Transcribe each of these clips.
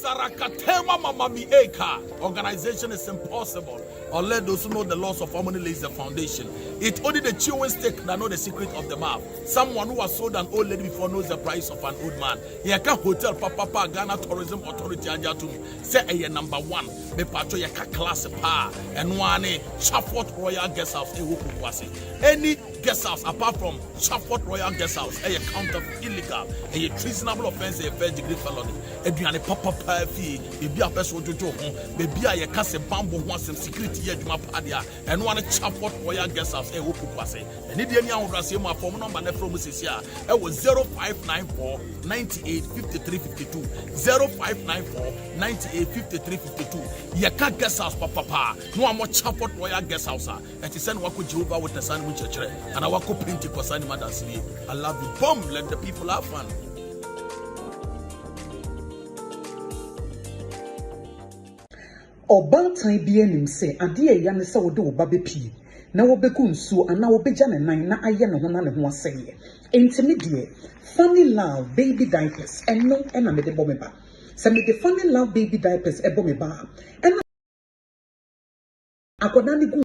Sarakatema Mamami Eka. Organization is impossible. Or let those who know the laws of harmony lays the foundation. It's only the chewing stick that know the secret of the mouth. Someone who has sold an old lady before knows the price of an old man. Yaka Hotel Papa Ghana Tourism Authority Ajatu say a number one. Me pato yaka class pa and one Chafford Royal Guest House any guest house apart from Chafford Royal Guest House a count of illegal a treasonable offense a first degree felony. Eduane papa fee be a person jojo ho be bia ye kase bambo ho asem security adwuma padia and one Chafford Royal Guest House e woku kwase eni de ni ahodrase mu afom number na from sisia e was 0594 98 53 52 0594 98 53 52 ye ka guest house papa no amo Chafford Royal Guest House e ti send wako Jehovah with the sun mu church and I wako Pentecost and madasiri. I love you. Boom, let the people have fun. Obantan bi anim se ade ya ne se wo de wo ba bepi na wo beku nsuo ana wo beja ne nan na aye ne ho na ne ho aseye intermediate funny love baby diapers eno na me de bo me ba se me de funny love baby diapers e bo me ba ena akoda ne gu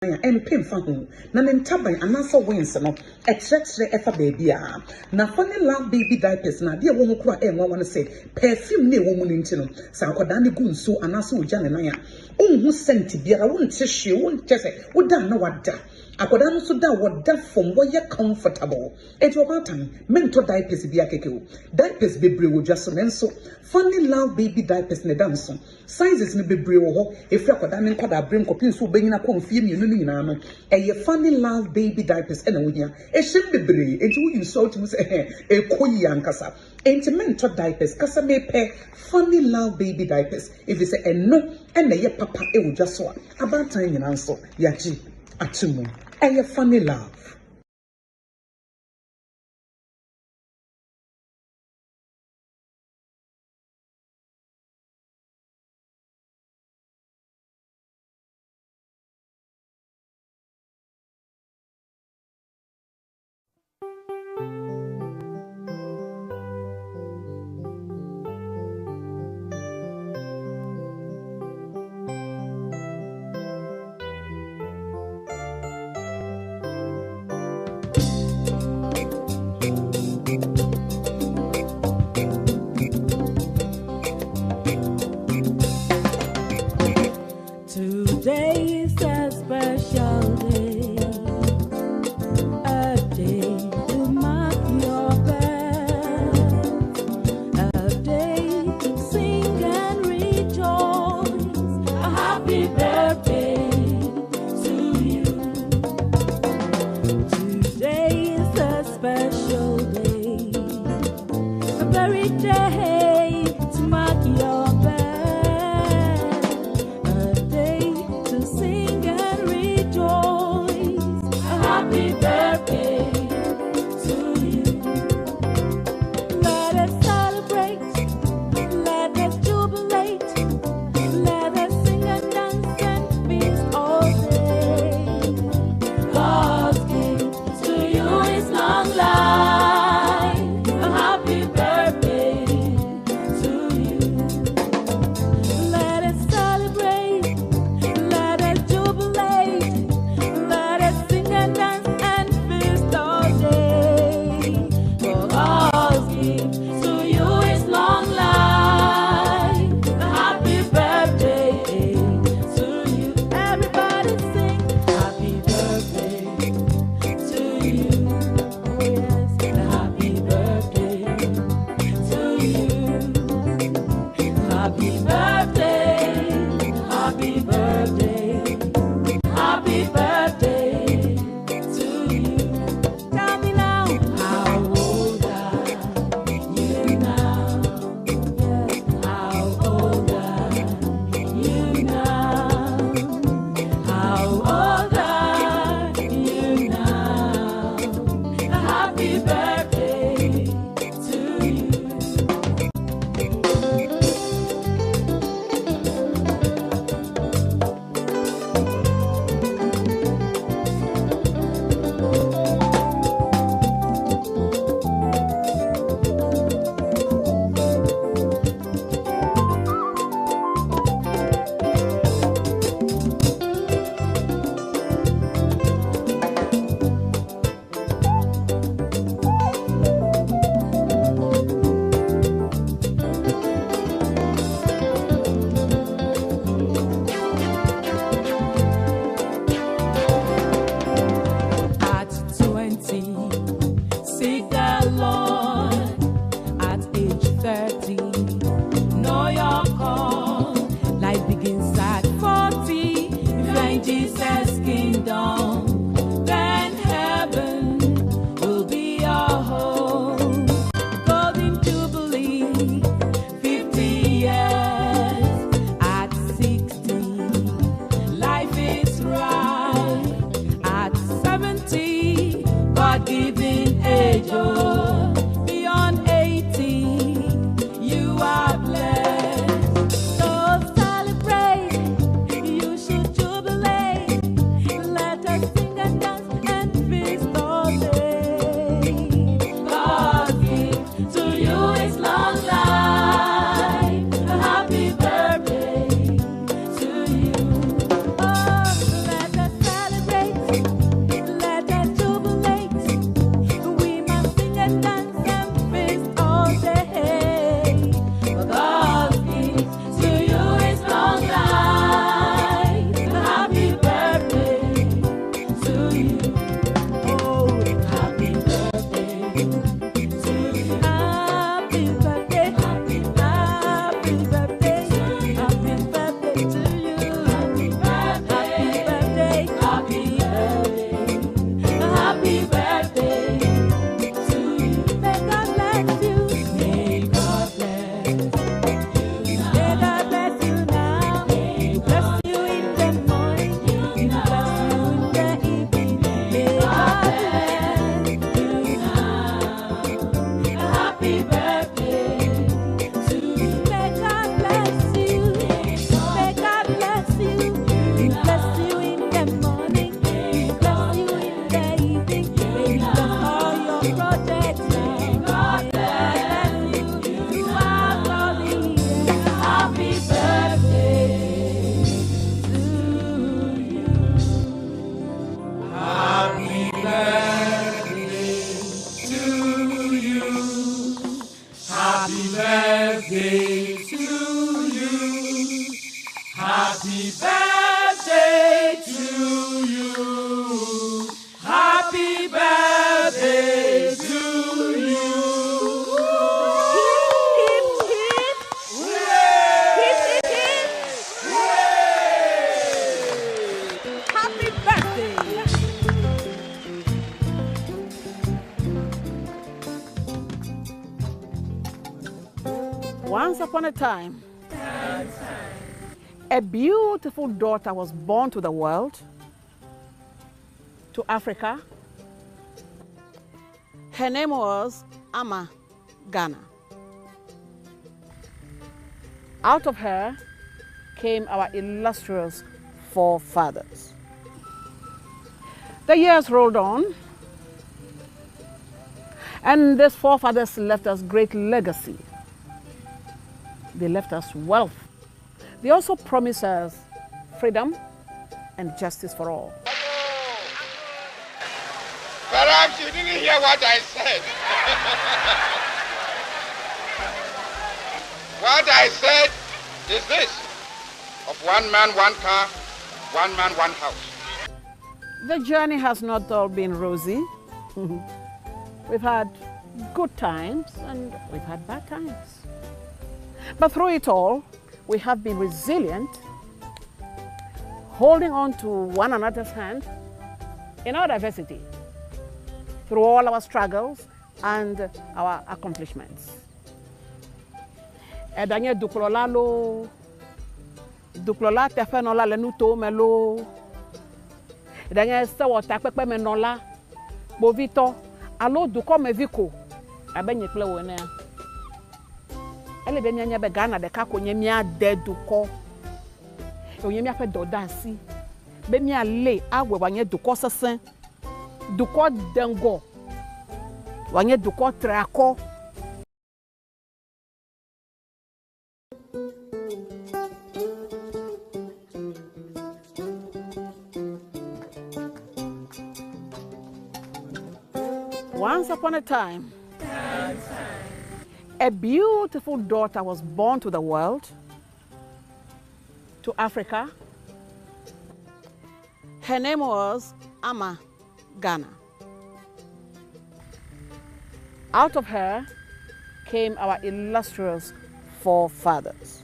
and pim fa ho na ne ntaban anasa wins no extract efa baby a na funny love baby diapers na de wo ho kura e nwa wan say perfume ne wo mu nti no sa akoda ne gu nso anasa oja ne nan a onhu senti biara won te hwe won tese wo da na wada akoda no so da wada from wo ye comfortable et wo batan mento diapers bia keke diapers bebre wo dwaso nenso funny love baby diapers ne danso sizes ne bebre wo ho efi akoda ne nkwada brem kopin so benyina konfie mienu ni nyina no eye funny love baby diapers ena wo hia ehye bebre enti wo use out mu say ekoyi ankasa enti mento diapers kasa me pe funny love baby diapers if you say eno ena ye papa e wo dwaso abatan nyina nso yaji atumu eye funny love. Today is a special day, a day to mark your birth, a day to sing and rejoice. A happy birthday to you. Today is a special day, a very day to mark your birth. Happy birthday to you. Let us celebrate, let us jubilate, let us sing and dance and feast all day. God's gift to you is long life. A happy birthday to you. Let us celebrate, let us jubilate, let us sing and dance and to you. Oh, happy birthday to you. Happy birthday, happy birthday, happy birthday to you. Happy birthday, happy birthday to you. May God bless you. May God bless you. May God bless you now. Bless you in the morning. Bless you in the evening. May God bless you now. Happy birthday to you. May God bless you. May God bless you. Bless you in the morning. Bless you in the evening. May He bless all your projects now. May God bless you throughout all the year. Happy birthday to you. Happy birthday to you. Happy birthday to you. Happy birthday to you. Happy birthday to you. Hip, hip, happy birthday. Once upon a time, a beautiful daughter was born to the world, to Africa. Her name was Ama Ghana. Out of her came our illustrious forefathers. The years rolled on, and these forefathers left us great legacy. They left us wealth. They also promised us freedom and justice for all. Perhaps you didn't hear what I said. What I said is this: of one man, one car, one man, one house. The journey has not all been rosy. We've had good times and we've had bad times. But through it all, we have been resilient, holding on to one another's hand in our diversity, through all our struggles and our accomplishments. Edanye duklola lo, duklola tefe nola lenuto melo. Edanye sewo takpepe menola, bovito, alo duko meviko, abenye kle wene. Ele be mianya be Ghana de ka konye mia de duko. Onye mia fe dodasi. Be mia le awe wanye duko sesen. Duko dengo. Wanye duko trako. Once upon a time, a beautiful daughter was born to the world, to Africa. Her name was Ama Ghana. Out of her came our illustrious forefathers.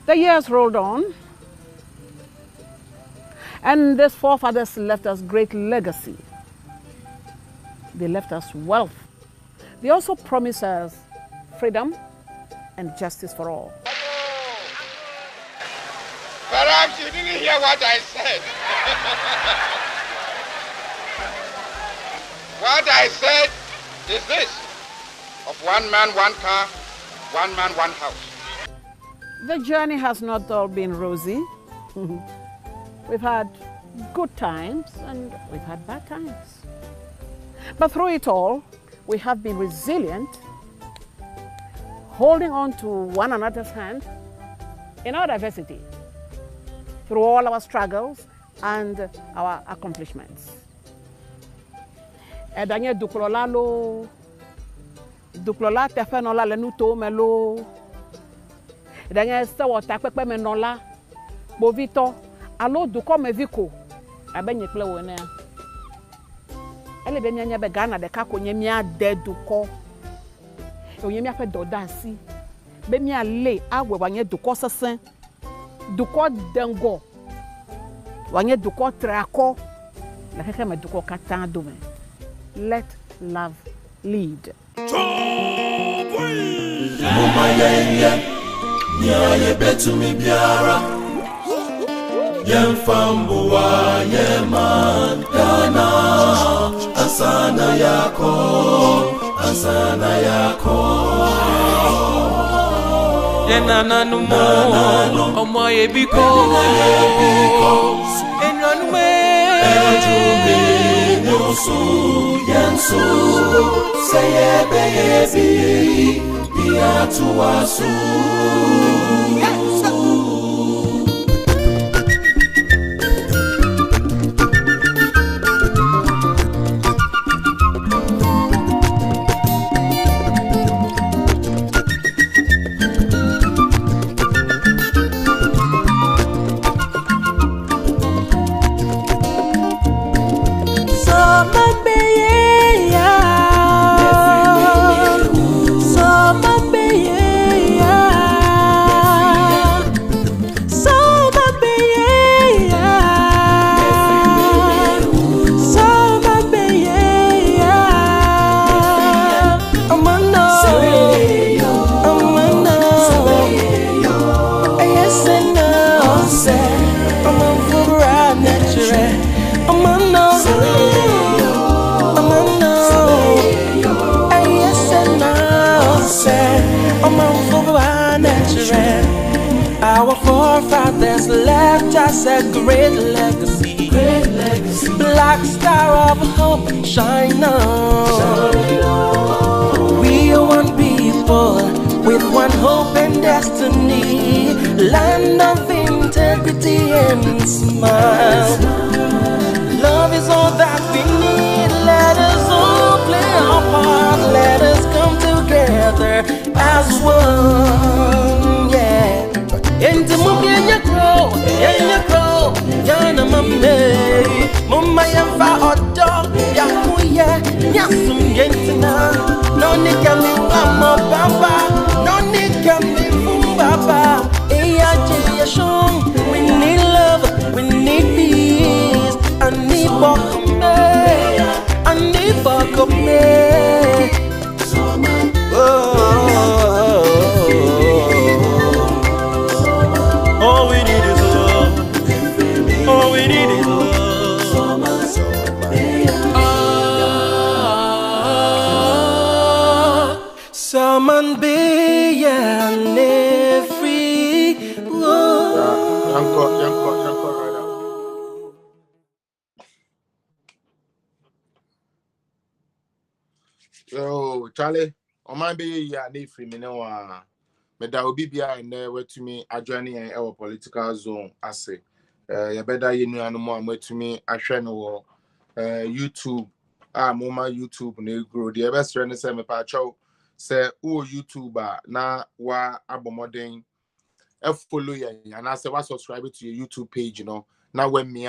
The years rolled on, and these forefathers left us great legacy. They left us wealth. They also promised us freedom and justice for all. Perhaps you didn't hear what I said. What I said is this: of one man, one car, one man, one house. The journey has not all been rosy. We've had good times and we've had bad times. But through it all, we have been resilient, holding on to one another's hand in our diversity, through all our struggles and our accomplishments. Edanye duklola lo, duklola tefe nola lenuto melo. Edanye sewo takpepe menola, bovito, alo duko meviko, abenye kple wona ele be mianya be Ghana de ka ko nye mia de dukɔ onye mia fe doda asi be mia le awe wanye dukɔ sese dukɔ dengo wanye dukɔ trako la keke me dukɔ kata dome. Let love lead. Mama yenye nyaye betu mi biara yemfambuwa yeman Ghana asana yako enana numo omo yebiko enanume ejume nyosu yensu seyebeyebi biatuasu Our forefathers left us a great legacy. Black star of hope, shine on. We are one people with one hope and destiny. Land of integrity and smile. Love is all that we need. Let us all play our part. Let us come together as one. Yeah. Into Mumia grow, Yana Mame, Mumma Yamfa or dog, Yakuya, Yasum Yentina, no Nikami Mama Baba, no Nikami Baba, Eya Shong, we need love, we need peace, I need Bokome, I need Bokome. All we need is love. All we need is love. Someone be and free. Yanko, right now. Yo, Charlie, on my be ya free me now. But that will be behind there where to me adjoining our political zone. I say, you better you know no more to me. I share no YouTube. Mama YouTube ne grow. The best friend say me pacho say oh YouTuber na wa abomoding. Follow you and I say what subscribe to your YouTube page. You know now when me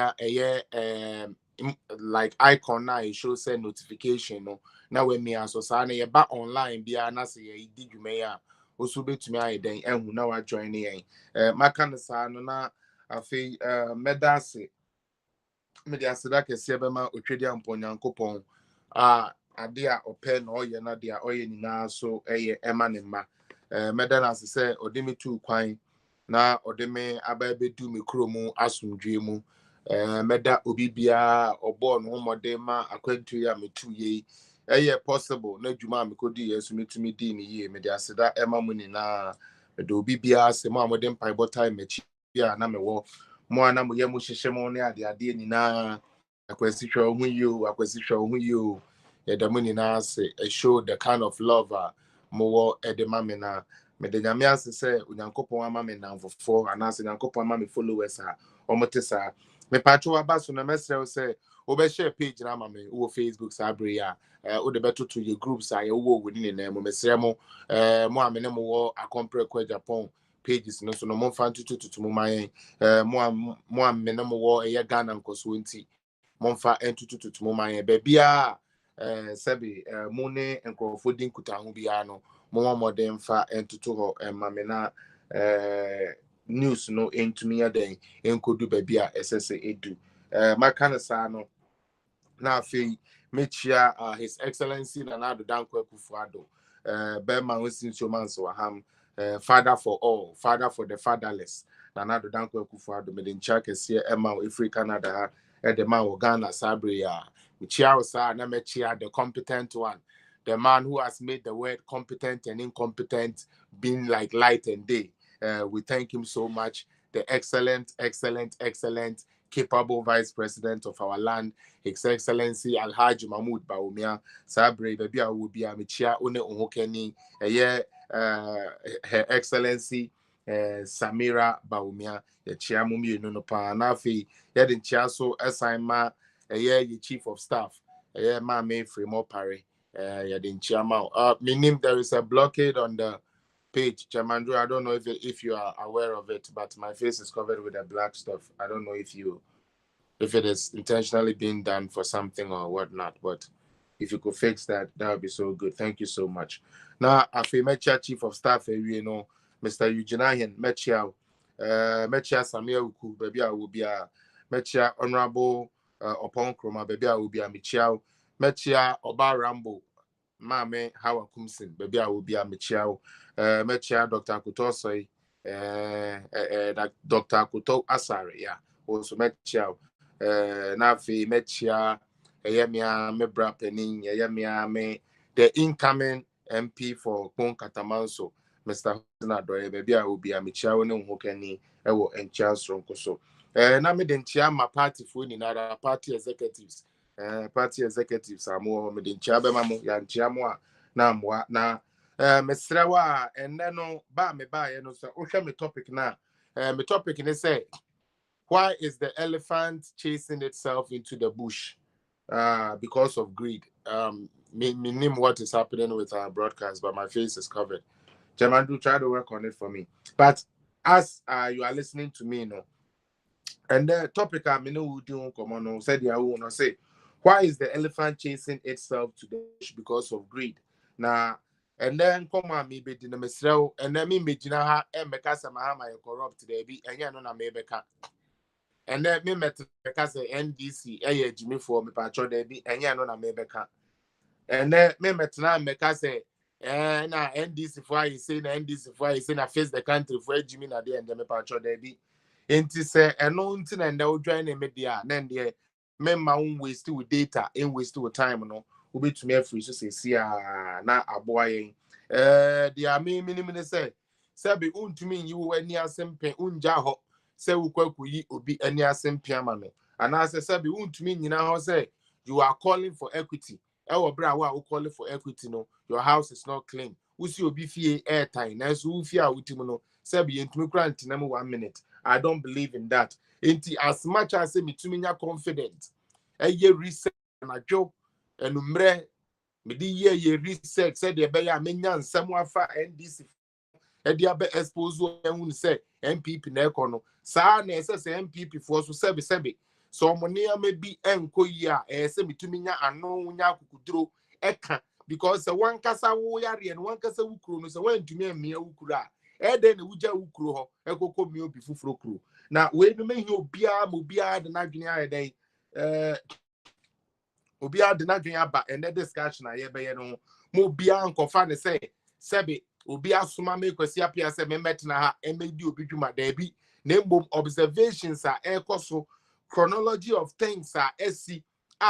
like icon now it shows say notification. No now when me so say you back online be na say you did you may also be to me I then and who now join in my kind of son na afi medase that can see bema otwedia mponyankopon ade a open na oye na de a oye nyina so eye ema ne ma medana say odemi tu kwan na odemi ababedu me kromu asumdwe mu meda obi bia obo no mode ma akwantu ya metu ye possible na dwuma amekodi yesu metumi di ni ye me de aseda ema mu ni na me do bibia se mo amode mpai botai mechi ya na mewo mo ana mo ye mo hyehye mo ne ade ni na akwasihwa hu yo ye da mu ni na se show the kind of lover mo wo edema me na me de nyame ase se onyankopon ama me na mfofo ana se onyankopon ama me followers a omotesa me pacho abaso na mesre se share page na mama wo Facebook sabre ya o de beto to your groups a ye wo woni ne mo mesre mo mo amene mo wo akompre kwa Japan pages no so no mo fan to mo man mo am me no mo wo e Ghana nkoso nti mo fa entutu to mo man be bia sebi mo ne nkrofo din kuta ho bia no mo modern fa entutu ho ma me na news no entumi adan enkodu be bia esese edu makana sa no na afi mechia his excellency Nana Dankwa Akufo-Addo Bema Winston Manso Waham father for all, father for the fatherless. Nana Dankwa Akufo-Addo made in Chakesi Emma Ifri Canada at the man Ghana Sabria. Michia sa na mechia the competent one. The man who has made the word competent and incompetent being like light and day. We thank him so much. The excellent capable vice president of our land, His Excellency Alhaji Mahmoud Bawumia, Sabre, baby, I will be a Michia One Ohokeni, Her Excellency Samira Bawumia, the Chiamumi Nunopa, Nafi, Yadin Chiaso, Esaima, ye chief of staff, Ma May Fremo Pare, Yadin Chiama. Meaning there is a blockade on the page, Jamandro. I don't know if you are aware of it, but my face is covered with a black stuff. I don't know if it is intentionally being done for something or whatnot, but if you could fix that, that would be so good. Thank you so much. Now, Afi Mechia Chief of Staff, you know, Mr. Eugene Mechia, Mechia Samia Uku, baby, I will be a Mechia Honorable Opon Kroma, baby, I will be a Mechia Oba Rambo, Mame Hawa Kumsin, baby, I will be a Mechia Dr. Kutosoi, Dr. Kuto Asare, yeah, also Mechia. Nafi Mechia, Yamia, me bra penning, Yamia, me the incoming MP for Pon Katamanso, Mr. Hosnado, baby, I will be a Michao no Hokeni, Ewo and Charles Roncoso. Nami den chia my party for in other party executives. Party executives are more made in Chabamamu, Yan Chiamwa, Namwa, na Mesrawa, and then no ba me ba, and so, okay, me topic now. My topic in say, why is the elephant chasing itself into the bush? Because of greed. Me name what is happening with our broadcast, but my face is covered. Jamandu, try to work on it for me. But as you are listening to me, and the topic I mean, come on, said you want to say, why is the elephant chasing itself to the bush? Because of greed. Now, and then come on, me be the mesrel, and then me be jina and because Mahama corrupt today, be and ya no na me beka. And then me met because NDC, Jimmy for me patro there be and ya no na me beka. And then me met na because na NDC for you say na NDC for you say na face the country for Jimmy na there and me patro there be. Enti say eno nti na nda odwan na media na ndie me ma un waste with data in waste with time no obi to me free so say na aboa yen dia me say be untumi yi wo ani asempe unja ho say ukwakuyi obi ani asempe ama no ana say be untumi nyina ho say you are calling for equity e wo bra wa wo calling for equity no your house is not clean usi obi fie airtime na so wo fie a wutimu no say be yentumi kra ntinam 1 minute. I don't believe in that. As much as me to me confident, ye research and a joke and umbre me di ye research said the beya menyan someone fa NDC e dia be expose who say MPP na ekono sa na say MPP for so sebe so money may be enko ya say me to me nya ano nya kukuduro eka because one kasa wo yare and one kasa wukuro no say when to me me wukura then uja ukro ho ekoko mi obi fufuro kro na we be me obia de nadwene ayeden obia de nadwene aba and discussion aye be ye no mo bia nkofa ne say sebe obia soma me kwasi apia say me metna ha emedi obi dwuma da bi na mbom observations are ekoso chronology of things are esi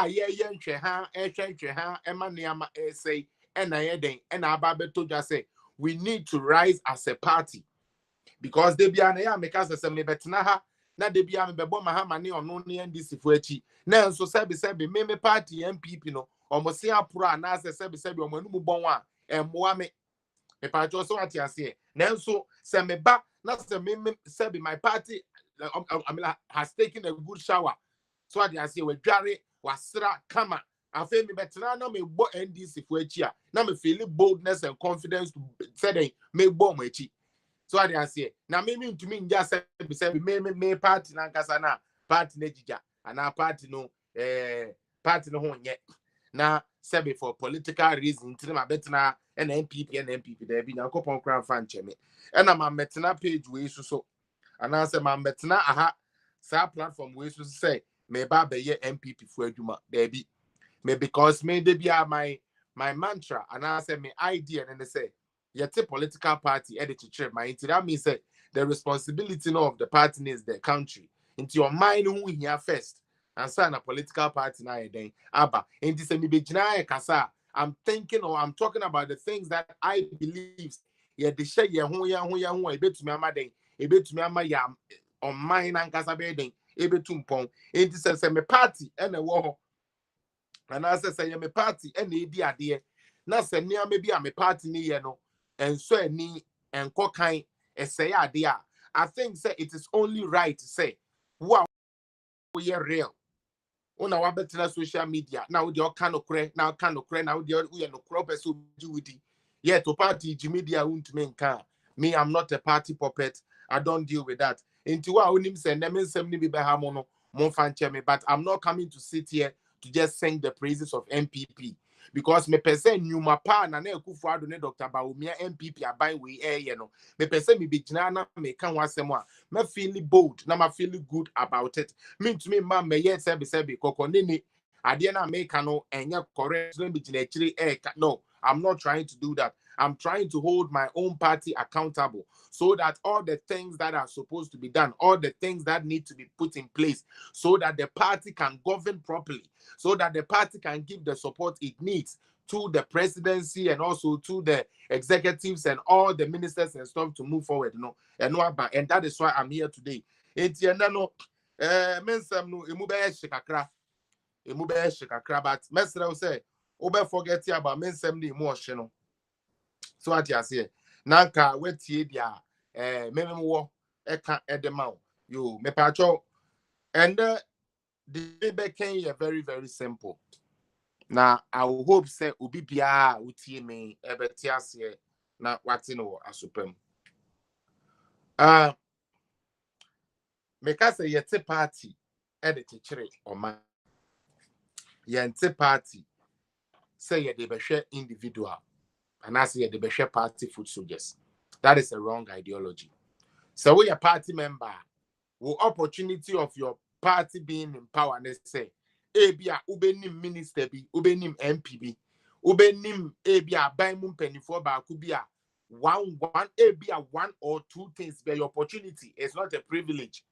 ye nhwe ha ehwe ha ema ne ama say na yeden na aba beto dwa say we need to rise as a party because they be na ya make us say me betna ha na de bia me bebo mahama ne ono ne NDC fu achi na nso sebe me party MPP no omo se apro na sebe omo anu mu bon a emmoa me pacho so ati ase na nso se me ba na se me sebe my party I mean has taken a good shower so ati ase we dware wasra kama afi me betna na me bo NDC fu achi a na me feel boldness and confidence to say me bo mo achi So I didn't say. Now me to me just say me party na nkasa na party na jija and our party no party no ho nye. Na say for political reason nti ma betena and NPP there be na kopon kran fan cheme. And na ma metena page we so and I say ma metena aha sa platform we so say me ba be ye NPP for adwuma there be me because me dey be my mantra and I say me idea and they say yet a political party edit to trade my into that means that the responsibility of the party is the country into your mind who here first and sign a political party now then abba into say me be kasa I'm thinking or I'm talking about the things that I believe yeah the share ya hu e betumi ama den e betumi ama ya on mine and kasa be den e betum pon into say me party and a wo and I say me party and e di ade na say near maybe am a party ni ye no and so any and cocaine say idea. I think say it is only right to say wow we are real. Una wa better social media now the kind of cre now the we no crop so do yeah to party media won't me I'm not a party puppet. I don't deal with that. Into wa onim say nem nsem ni bi be ha mo no mo fan me but I'm not coming to sit here to just sing the praises of MPP. Because me pese nyuma pa na Akufo-Addo ne Dr. Bawumia MPP aban we you know me pese me bigina na me kan wasem a me feel bold na ma feel good about it me to me ma me ye sebe kokonini ade na me kan no enye correct na bigina akiri no I'm not trying to do that. I'm trying to hold my own party accountable so that all the things that are supposed to be done, all the things that need to be put in place so that the party can govern properly, so that the party can give the support it needs to the presidency and also to the executives and all the ministers and stuff to move forward, you know. And that is why I'm here today. But mesra say obe forget about mensem ni emotional. So what you say? Nanka wetie dia mememwo eka edema you me pacho and the became very very simple. Now I will hope say obi bia utie me ebeti ase na wati no asopam. Make us say yete party edit chire oma. Yente party say ye de behwe individual and I say ye de behwe party foot soldiers. That is a wrong ideology. So we a party member, with opportunity of your party being in power, and they say, Ebia ubenim minister bi, ubenim MPB, ubenim ebia by mum penny for bakubia one ebia one or two things by your opportunity. It's not a privilege.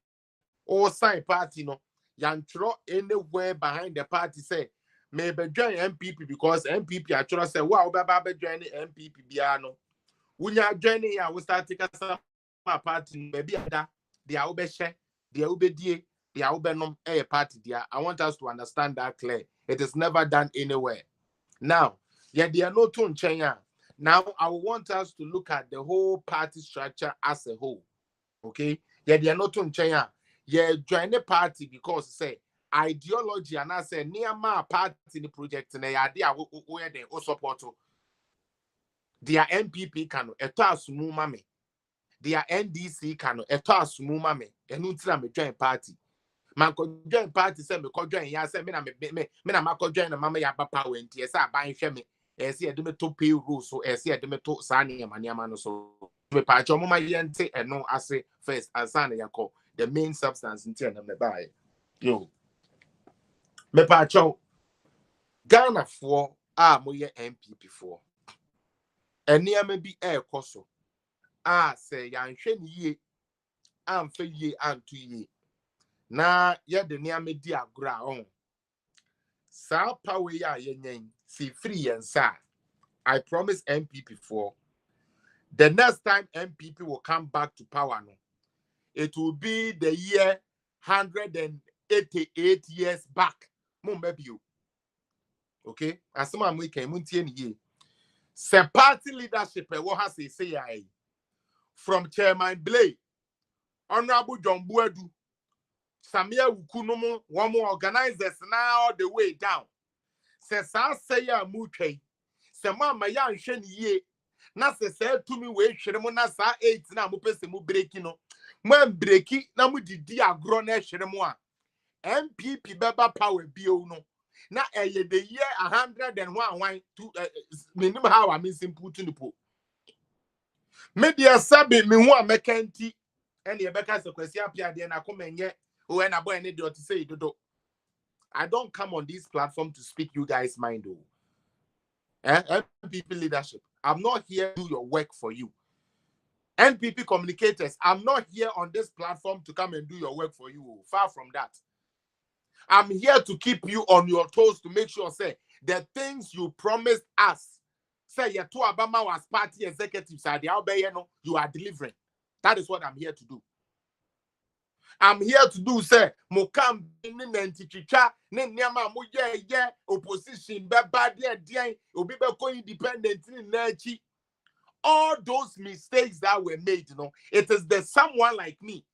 Or sign party no, yantro anywhere behind the party say maybe join MPP because MPP actually say wow baba join MPP biano. When you are joining here, we start taking some party maybe that they are obeshe, they are obedient, they are obenom a party there. I want us to understand that clear. It is never done anywhere. Now, yeah, they are not to China. Now, I want us to look at the whole party structure as a whole. Okay? Yeah, they are not to China. Yeah, join the party because say ideology and I say near my party in the project and the idea where they support. Their MPP kano eto asumu mame. Their NDC kano eto asumu mame. Enu ntina me join party. Man ko join party say me ko join ya say me na ma ko join na mama ya papa wenti say aban hwe me. Ese ye de me to pay rules so ese ye de me to sa ne ma no so. Me pa cho mama yente eno ase first ansa na yakọ the main substance ntia na me buy. Yo. Me pa cho Ghana for mo ye MPP for. Eniame bi ekoso say yanhwe ni ye amfa ye anto ye na ye de niame di agora on sa power ya yenyen si free yensa. I promise MPP for the next time MPP will come back to power no it will be the year 188 years back maybe you okay asema mu kan mu tie ni ye. Se party leadership what has to say from Chairman Blay, Honorable John Buadu, Samia Ukunumu, one more organizers now all the way down. Se sa say ya muke, se mama ya shen ye, na se to me we hwere mo na sa 8 na mo pese mo breaki no man breaki na mo didi agro na hwere mo a MPP beba power bio no na eye the year 101 to minim how I mean simple to po media sabi me hu amekanti ene ye beka se kwasi apia de na komenye o na boy ne de o say dodo. I don't come on this platform to speak you guys mind o. NPP leadership, I'm not here to do your work for you. NPP communicators, I'm not here on this platform to come and do your work for you. Far from that. I'm here to keep you on your toes to make sure, say, the things you promised us, say, your two Obama was party executives, you are delivering. That is what I'm here to do. I'm here to do, say, Mokam, Nentichicha, Nenyama, Moye, opposition, Babadi, Obibako independent, Nechi. All those mistakes that were made, it is the someone like me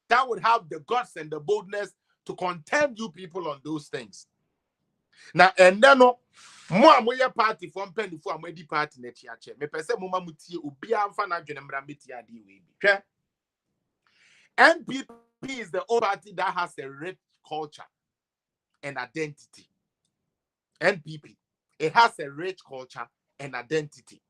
that would have the guts and the boldness to contend you people on those things. Now, and then, more party from penny for a medi party net yache. Me pese muma muti ubia mfana jenemra miti adi webi. NPP is the only party that has a rich culture and identity. NPP, it has a rich culture and identity.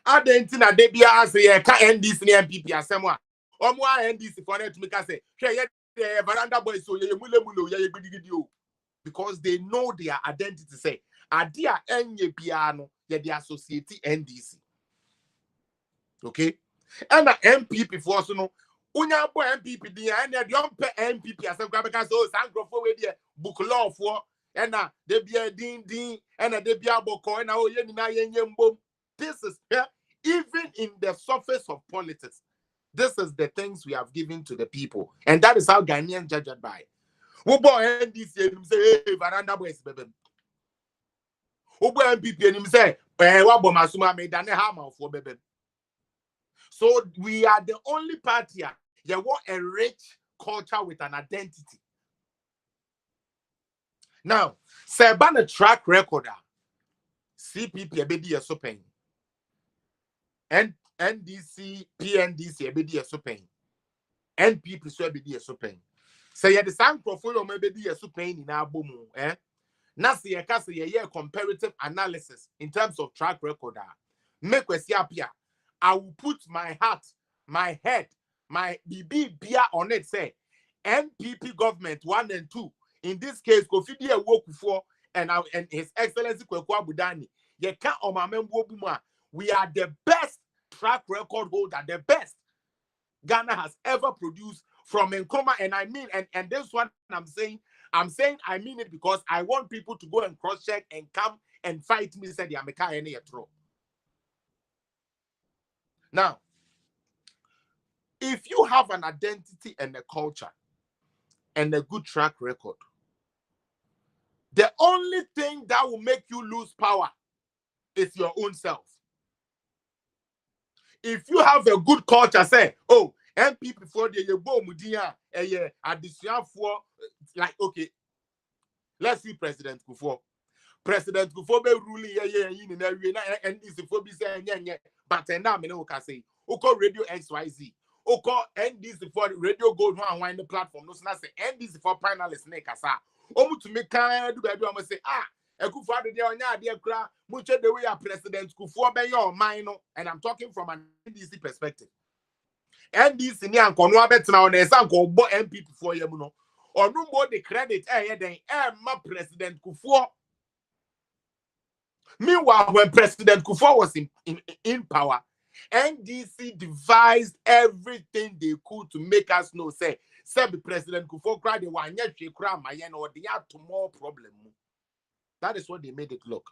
Identity na debia as ye ka NDC ni NPP asemwa. Omo NDC for net to make us say, "Hey, veranda boys so ye mulemulo ye gbidigidi o." Because they know their identity. Say, "Adia enye piano ye the associate NDC." Okay, and the MPP for so no. Unya bo MPP dia and the yompe MPP asemwa because so sankrofo we there book law for and na de bia din and na de bia boko and na oye ni na mbom. This is even in the surface of politics. This is the things we have given to the people, and that is how Ghanaians judge it by. Who boy NDC and say, "Hey, veranda boys, baby." Who boy MPP and him say, "What boy masuma made dane hammer for baby." So we are the only party that want a rich culture with an identity. Now, say ban a track record. CPP abedi yesopen. And NDC, PNDC, abedi yesopen. NPP so abedi yesopen. Say you the same portfolio maybe yesopen in abomu. Na say you can say ye comparative analysis in terms of track record. Make we see appear. I will put my heart, my head, my BB beer on it. Say NPP government 1 and 2. In this case, Kofi work for and His Excellency Kweku Abudani. Ye can't we are the best track record holder, the best Ghana has ever produced from Nkrumah. And I mean, and this one I'm saying I mean it because I want people to go and cross-check and come and fight me, said the America any throw. Now, if you have an identity and a culture and a good track record, the only thing that will make you lose power is your own self. If you have a good culture, say, "Oh, MPP for the Yebo Mudia, addition for like okay, let's see President Kufuor. President Kufuor be ruling in area and is for be saying but now me no can say Oko Radio XYZ. Oko NDC for Radio Gold one wine the platform. No say NDC for panelists ne kasa. Omu to me can do baby almost say Kufuor de onya de kra muche the way President Kufuor be your mind no, and I'm talking from an NDC perspective. NDC ni anko no abetina on esa anko bo MPP for yemu no. Onu mo the credit ma President Kufuor. Meanwhile, when President Kufuor was in power, NDC devised everything they could to make us know, say President Kufuor cried the one or they had more problem. That is what they made it look.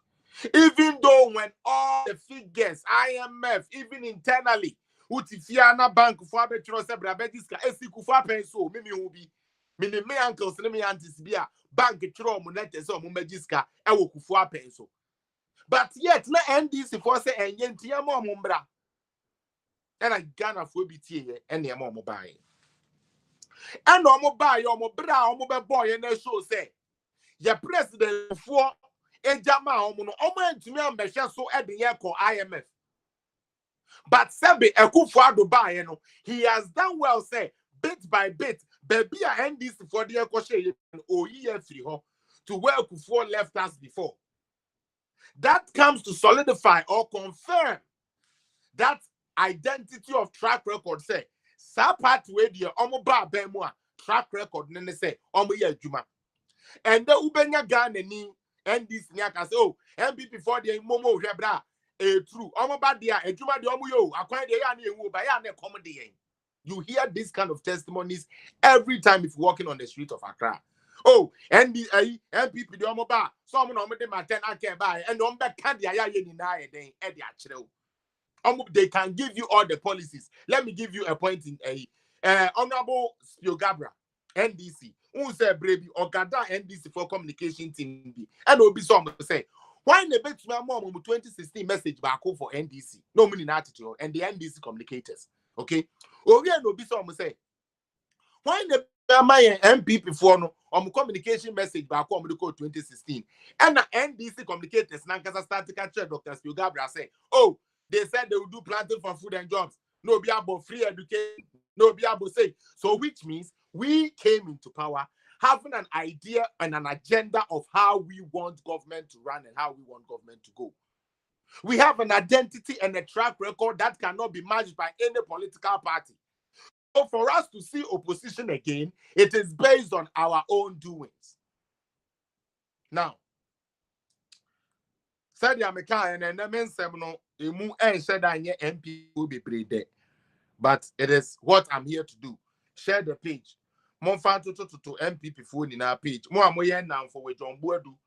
Even though when all the figures, IMF, even internally, Utifiana Bank for Betro Sebrabetiska, Esi Kufuor penso, Mimi Ubi, Mini me uncles, me aunties bia, Bank Tro Munetes or Mumejiska, Ewo Kufuor penso. But yet, let NDC for say and yentia more mumbra. And I Ghana for BT and the more mobile. And no mobile, or mobile, or mobile boy, and they show say, your president for a jama, to me, I'm so at the echo IMF. But Sebe Ekufuado ba no, he has done well, say, bit by bit, baby and this for the Ekoshe or year free to where Kufuor left us before. That comes to solidify or confirm that identity of track record, say, Sapat where the Omoba Bemwa track record, nene say, Omoya Juma. And the Ubenya Ghana ni and this Nyaka say, oh, MPP for the Momo Rebra. True. You hear this kind of testimonies every time if you're walking on the street of Accra. Oh, and the MPP the Omoba, someone on the Martin I can buy, and on back candy they can give you all the policies. Let me give you a point in Honorable Spiogabra, NDC, who said Brady or Gada NDC for communication team, and will be some say. Why in the bet my mom 2016 message back home for NDC? No meaning attitude and the NDC communicators. Okay. Oh, yeah, no, be some say. Why in the my MPP for no communication message back home the code 2016 and the NDC communicators Nankasa start to catch Dr. Spiogabra say, oh, they said they will do planting for food and jobs. No be about free education. No be about say. So which means we came into power having an idea and an agenda of how we want government to run and how we want government to go. We have an identity and a track record that cannot be matched by any political party. So for us to see opposition again, it is based on our own doings. Now, said the American and the men seminal, emu and said I MP will be pretty dead. But it is what I'm here to do. Share the page. Mon fan to MPP phone in our page. More now for with John Boadu.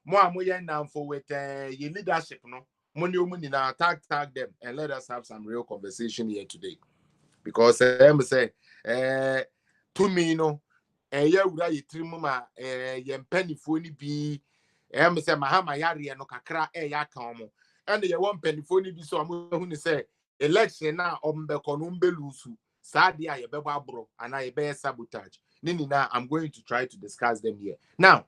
More now for with your leadership. No, money now tag them and let us have some real conversation here today. Because I'm say, to me, no, yeah, would I trimma penny phone be. I'm say Mahama Yari and Okakra yakamo. And the one penny phone be so I'm going to say election now on Beconumbe Lusu. Sadia Yebeba bro and I bear sabotage. Nina, I'm going to try to discuss them here. Now,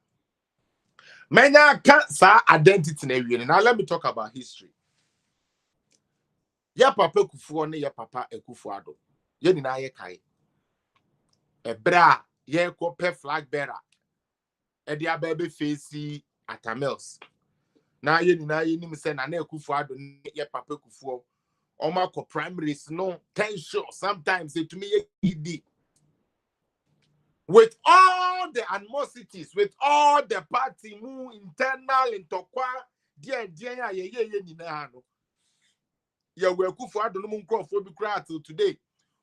Menya can't say identity in now let me talk about history. Ya papa Kufuor ne ya papa Ekufuado. Ye nina ye kai. Ebra ye ko pe flag bearer. E dia baby face atamels. Na ye nina ye nim say na Ekufuado ye papa Kufuor. Oma ko primaries no tension sometimes it to me ED. With all the animosities, with all the party mu internal intokwa dia ye ni na no. Ya we Kufuor no mun crofo bi kra till today.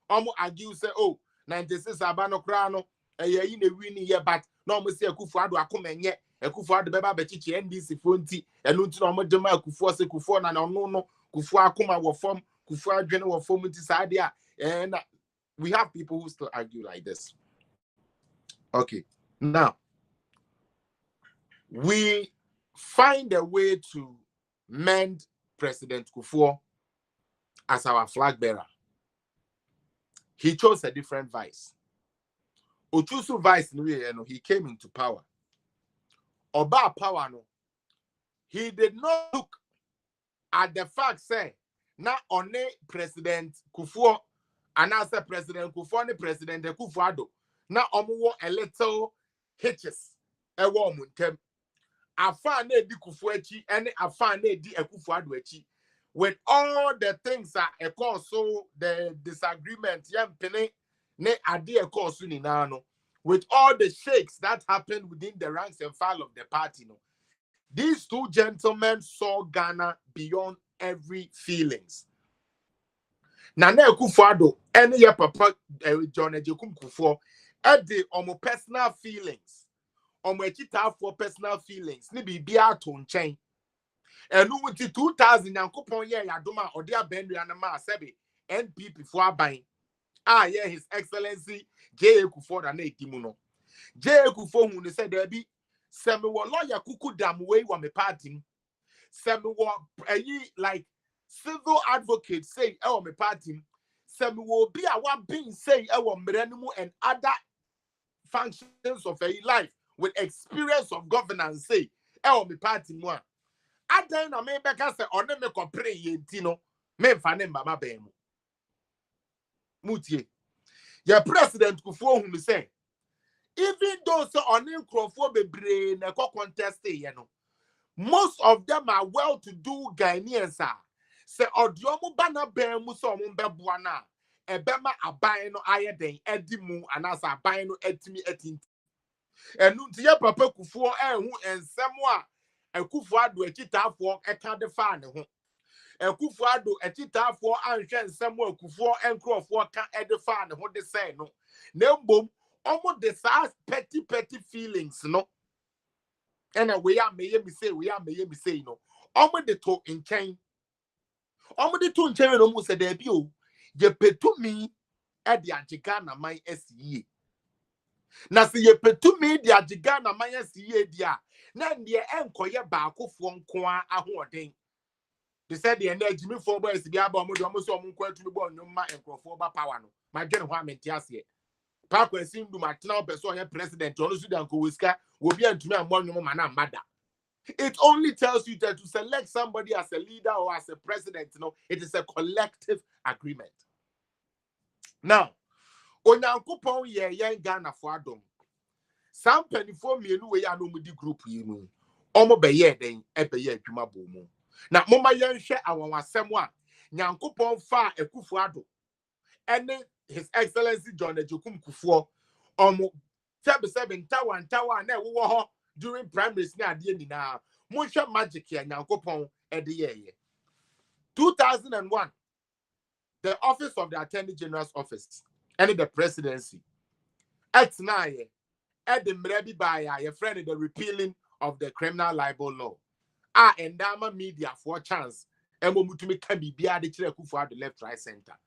Omo argue say oh 96 abano kra no ye na win ye but no omo say Kufuor akomenye Kufuor beba bechichi NDC fonti enu nti no omo dema Kufuor say Kufuor na no Kufuor akoma wo form Kufuor adwene wo form nti sadia and we have people who still argue like this. Okay, now we find a way to mend President Kufuor as our flag bearer. He chose a different vice. Ochusu vice, he came into power. Oba power, no, he did not look at the fact, say, not only President Kufuor, and as a President Kufuor, and President Kufuor, now omo a little hitches. A woman, afa na di Kufuor and afa na di Kufuor with all the things that so the disagreement ne ade ni nano with all the shakes that happened within the ranks and file of the party no. These two gentlemen saw Ghana beyond every feelings. Nana Kufuor and your papa John Ejekum Kufuor the omo personal feelings. Omo ekita for personal feelings. Ni bibia to nchen. Enu until 2000 yankopon ye yadoma ode abendu anama sebe NPP for aban. Yeah, His Excellency J. Kufuor na edimu no. J. Kufuor hu ne said there be semi wo lawyer kuku dam way wa me party. Semi wo like civil advocate say e wo me party. Semi wo bi a wa bin say e wo mmeranimu and other functions of a life with experience of governance say e wo me party mu a. Adan na me beka say one me kopre ye nti no Me fane mama be mu. Mutie. Your president Kufuor who say, even those on Nkrofo bebre na contest ye no. Most of them are well-to-do Ghanaians. Say odiomu bana ben mu so mu beboa na ebema aban no ayeden edimu anasa aban no etimi etinti. Enu nti ye papa Kufuor ehu ensem a Akufo Addo ekitafo eka de fa ne ho. Akufo Addo ekitafo anhwe ensem a Kufuor enkrofo ka ede fa ne ho de say no. Na mbom omo de sa petty feelings no. And we are may me say no. Omo de to in chain. Omo de to in chain no say there be o. Ye petu me at the Antigana my SE. Na se ye petu me the Antigana my SE dia. Na the enkoye baako fo nko a ahoden. They said the energy me for boys be aba omo de omo so omo nko atumi bo nnwoma enkrofo ba power no. Ma dwene ho amenti ase. Park Sim do Martina person president ono Sudan ko wiska obi antumi amwonwo mana mada. It only tells you that to select somebody as a leader or as a president, it is a collective agreement. Now, onyankopon ye Ghana for adom. Some penifo mienu we ya no mudi group yi mu. Omo beye den e beye adwuma bo mu. Na moma yen hwe awonwasem a nyankopon fa Akufo Addo ene His Excellency John Agyekum Kufuor omo 7 tower na wo ho during primaries na ade nyina monhwe magic ya nyankopon ede ye 2001 the office of the Attorney General's office and the presidency X9 at the mrebi by your friend the repealing of the criminal libel law endama media for chance emomutumi ka bibia de kire Akufo Addo left right center.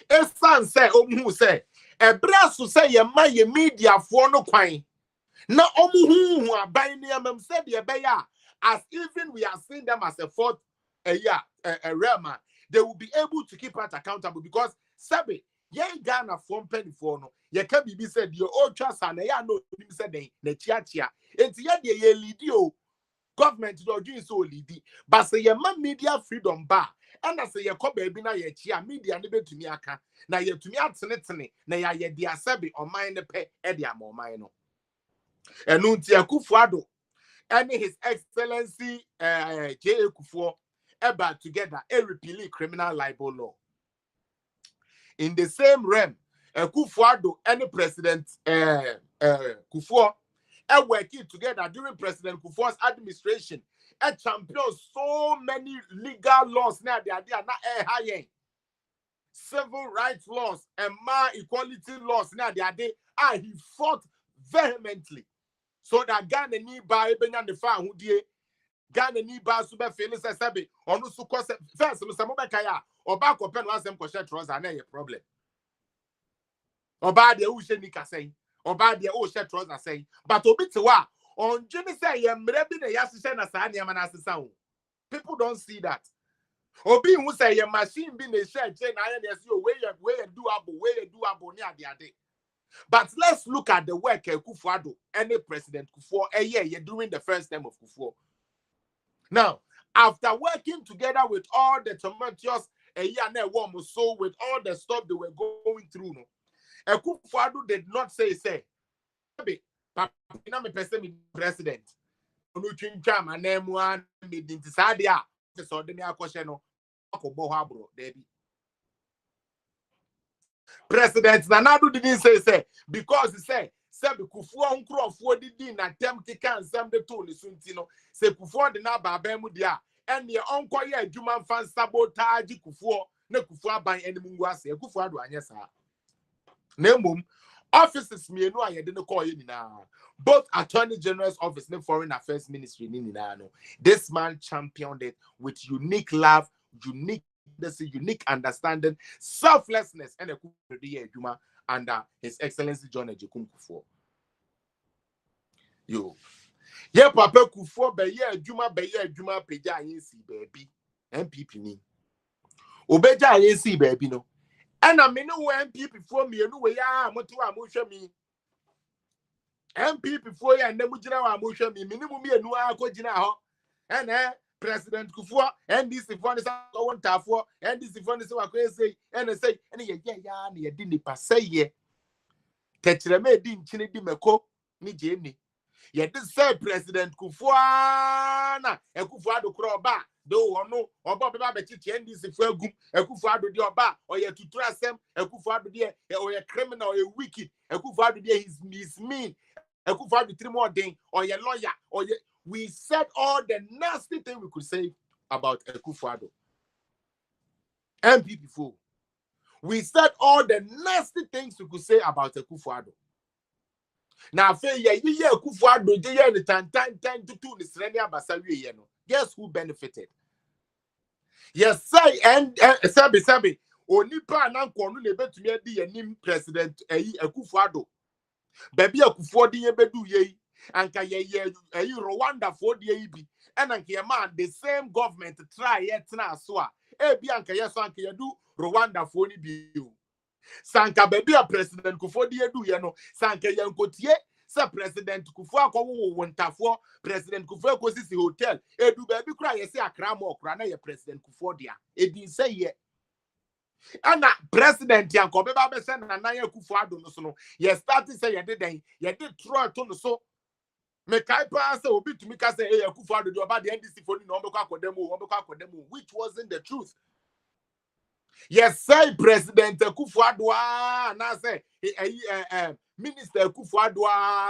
Esan say omu say ebraso say ye ma ye media for no kwan na omu hu aban ne amam say de beya as even we are seeing them as a fourth a realm, they will be able to keep us accountable because sabe ye Ghana for penny for no ye can be said your old trust and ya no said na chia enti ye de ye lead you government do doing so lead but say ye man media freedom bar. And I say, "Your baby na ye chia media ne betumi aka na ye tumi atenetene na ya ye dia sebe o man ne pe e dia mo man no enu nti Akufo Addo and His Excellency J.A. Kufuor eba together a repealing criminal libel law in the same realm. Akufo Addo and President Kufuor working together during President Kufuor's administration. A champion so many legal laws now they are not high civil rights laws and equality laws now they are there. He fought vehemently so that Ghana ni ba ebenya ne fa ahudie Ghana ni ba so be feel say sabe onu so ko first no samo be kaya oba ko pen wasem ko share trouser na ye problem oba de u she ni ka say oba de o share trouser say but obi te wa on Jimmy say ye mre bi na yasese na sa niam na asesa o. People don't see that. Obi who say ye machine bi na share chain na ye say we do abo ni ade. But let's look at the work Akufo Addo any President Kufuor ye during the first term of Kufuor. Now, after working together with all the tumultuous so with all the stuff they were going through, Akufo Addo did not say Papa, me person president. No chincha my name one made into Sadia. So the mere question no Bohabro, Debbie. President Nanado didn't say because he said Kufuor Nkrofo did na attempt to can some the tone suntino say Kufuor the na babemu dia and the uncle ye human fan sabotage Kufuor na Kufuor ban any munguase Akufo Addo anyesa. Nemum offices me no I didn't call you now. Both Attorney General's office and Foreign Affairs Ministry this man championed it with unique love, unique understanding, selflessness, and a under His Excellency John Agyekum Kufuor. Yo, yeah, Papa Kufuor be ye juma peja yensi baby MPP ni obeja yensi baby no. And I mean, no MP before me, no way, Motua Musha me. MP before you and Nemujina Musha me, minimum me, no Alcojina, and President Kufuor, NDC for the one for NDC for the crazy, and say, and ye didn't pass ye. Tetreme din chini di meko ni jeni. Ye did say President Kufuor na Kufuor kroba do ono oba beba be chichi NDC for gum Kufuor do di oba or ye to trasem Kufuor do di or ye criminal or ye wicked Kufuor do di his mean Kufuor do 3 more thing or ye lawyer or ye. We said all the nasty thing we could say about Kufuor MP before. We said all the nasty things we could say about Kufuor. Now, Kufuor the tan to 2 the Serenia Basawi. Guess who benefited? Yes, say and Sabi. Onipa and Uncle Nebe to me the President Kufuor. Baby Kufuor the Bedu ye. And Rwanda for the AB and man the same government try yet na so Bianca yes anka do Rwanda for ni biu sanka baby a President Kufuor the do ye no sanka yankotie se President Kufuor akwo wontafo President Kufuor ko sisi hotel edu baby kra ye se akra mo kra na ye President Kufuor dia edin say ye ana President yanko beba be se na nan Kufuor do no so no ye start say ye did throw to no so me kai pa say obi to me ka say Kufuor do about the NDC for no demo, which wasn't the truth. Yes, say President Kufuor na say Minister Kufuor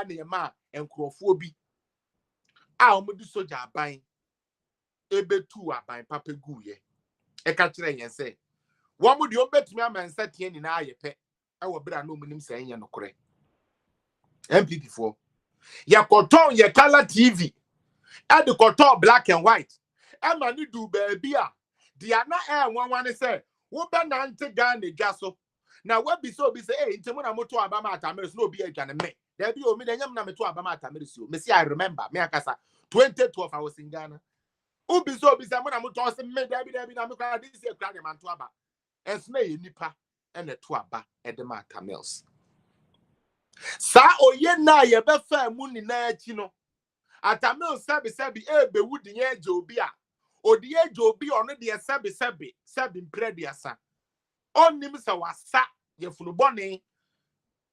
na ma enkrofo bi a omudu soja aban ebetu aban papa guye e ka kire yen say wo mu de obetumi amansa tie ni na ayepe e wo bra no munim say yen no kore MPP for ya koton ye color TV and the koton black and white e ma ni du baby a dia na nwanwan say wo be na nte ga na dwaso na we bi so bi say ntemu na moto abama atameres no bi adwane me there be o me nyam na meto abama atameres o me see I remember me akasa 2012 I was in Ghana ubi so bi say mo na moto se me there be na me kwa this year kwa de manto aba esna ye nipa e na to aba e de ma atameres sa oye na ye be fa mu ni na achi no atamil sebi ebe wudi ye jobi a odi ye jobi ono de sebi mprediasa onnim se wasa ye funu bone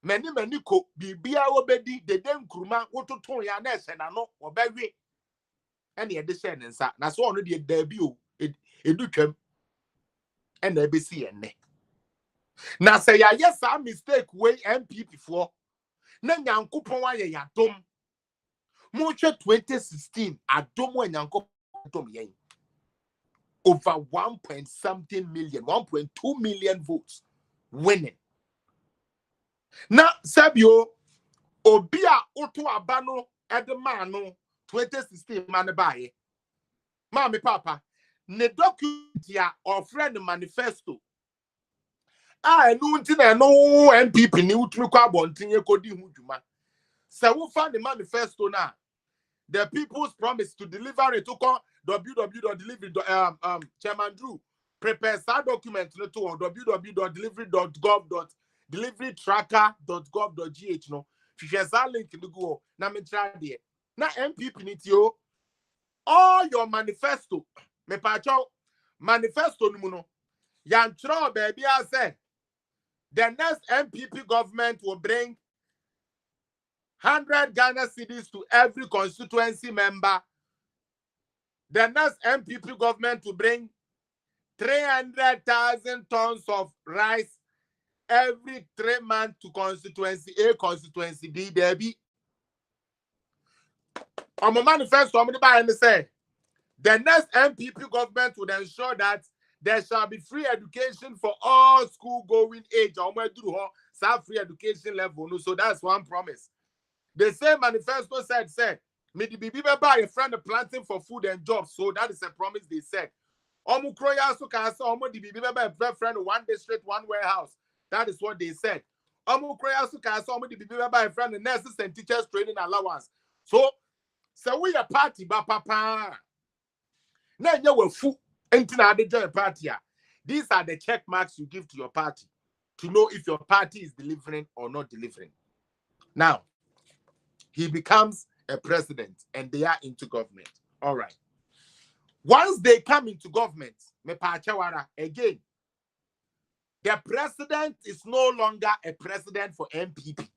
mani ko bibia obedi dede nkuruma wototon ya na ese na no obawe ene ye de se ne nsa na so ono de dabi o edutwam ene ebesi ye ne na se ya yes a mistake wey MPP for na nyankopon aye yadom mo 2016 adom wa nyankopon yen over 1.something million 1.2 million votes winning na sabio obi a oto aba no edema no 2016 man bae mama papa ne document ya of friend manifesto enu nti na no MPP ni utumi kwa bontinye kodi hu dwuma se wo fa the manifesto na the people's promise to deliver it to www.delivery Chairman Drew prepare that document to www.deliverytracker.gov.gh no share that link to go na me try there na MPP nitio all your manifesto me pacho manifesto no no yan tro baby I say the next MPP government will bring 100 Ghana cedis to every constituency member. The next MPP government will bring 300,000 tons of rice every 3 months to constituency A, constituency B, Debbie. On my manifesto, say the next MPP government would ensure that there shall be free education for all school-going age. Free education level. So that's one promise. The same manifesto said, may the baby buy a friend planting for food and jobs. So that is a promise they said. Omukroya so can say omo the baby buy a friend one district, one warehouse. That is what they said. Omukroya so can say omo the baby buy a friend nurses and teachers training allowance. So we a party ba papa. Na nya we fu enti na ade join party. These are the check marks you give to your party to know if your party is delivering or not delivering. Now, he becomes a president and they are into government. All right. Once they come into government, again, the president is no longer a president for NPP.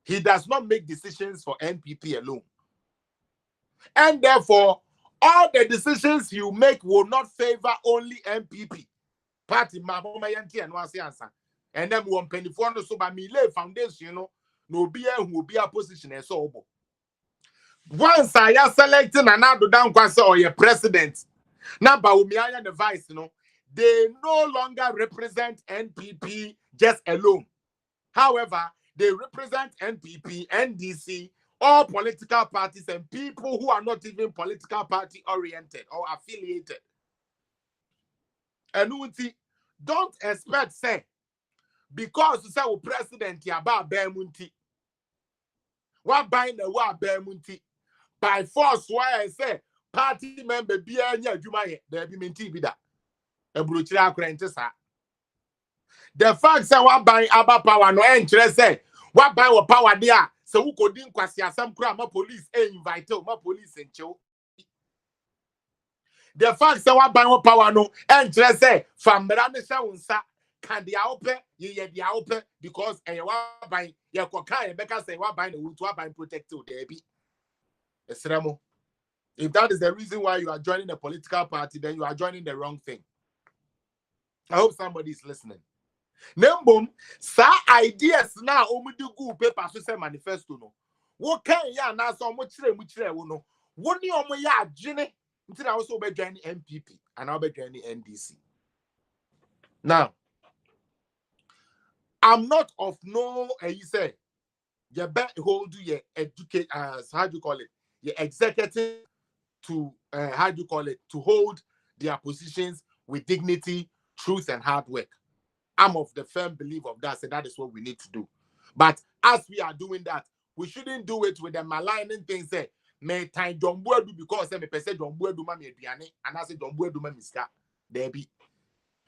He does not make decisions for NPP alone. And therefore, all the decisions you make will not favor only NPP. Party and then one penny for no so by me lay foundation, no be who will be a position as so. Once I am selecting another down or your president, now by the vice, they no longer represent NPP just alone. However, they represent NPP, NDC, all political parties and people who are not even political party oriented or affiliated. And don't expect, say, because you say president Yaba Bemunti, what bind the war Bemunti by force, why I say party member be a Jumaye, there be minti bida. The fact that what buy Abba power no interest say what buy what power there so who could din kwasi some crime police invite my police and chill. The fact that what buy what power no interest say from Branisha unsa can the open ye the open because and what buy ya kwaka Becca say what buy the wood to buy protected there be. If that is the reason why you are joining a political party, then you are joining the wrong thing. I hope somebody is listening. Nembom, sa ideas now omudu go paper so say manifesto no. What can ya na so muchire no. Woni omo ya agene until I also be joining MPP and I'll be joining NDC. Now, I'm not of no you say you bet hold your educate how do you call it? Your executive to how do you call it? To hold their positions with dignity, truth, and hard work. I'm of the firm belief of that, so that is what we need to do. But as we are doing that, we shouldn't do it with the maligning things. Say, may time John Boy do because me person John Boy do mami ediane, and I say John Boy do mami ska. There be.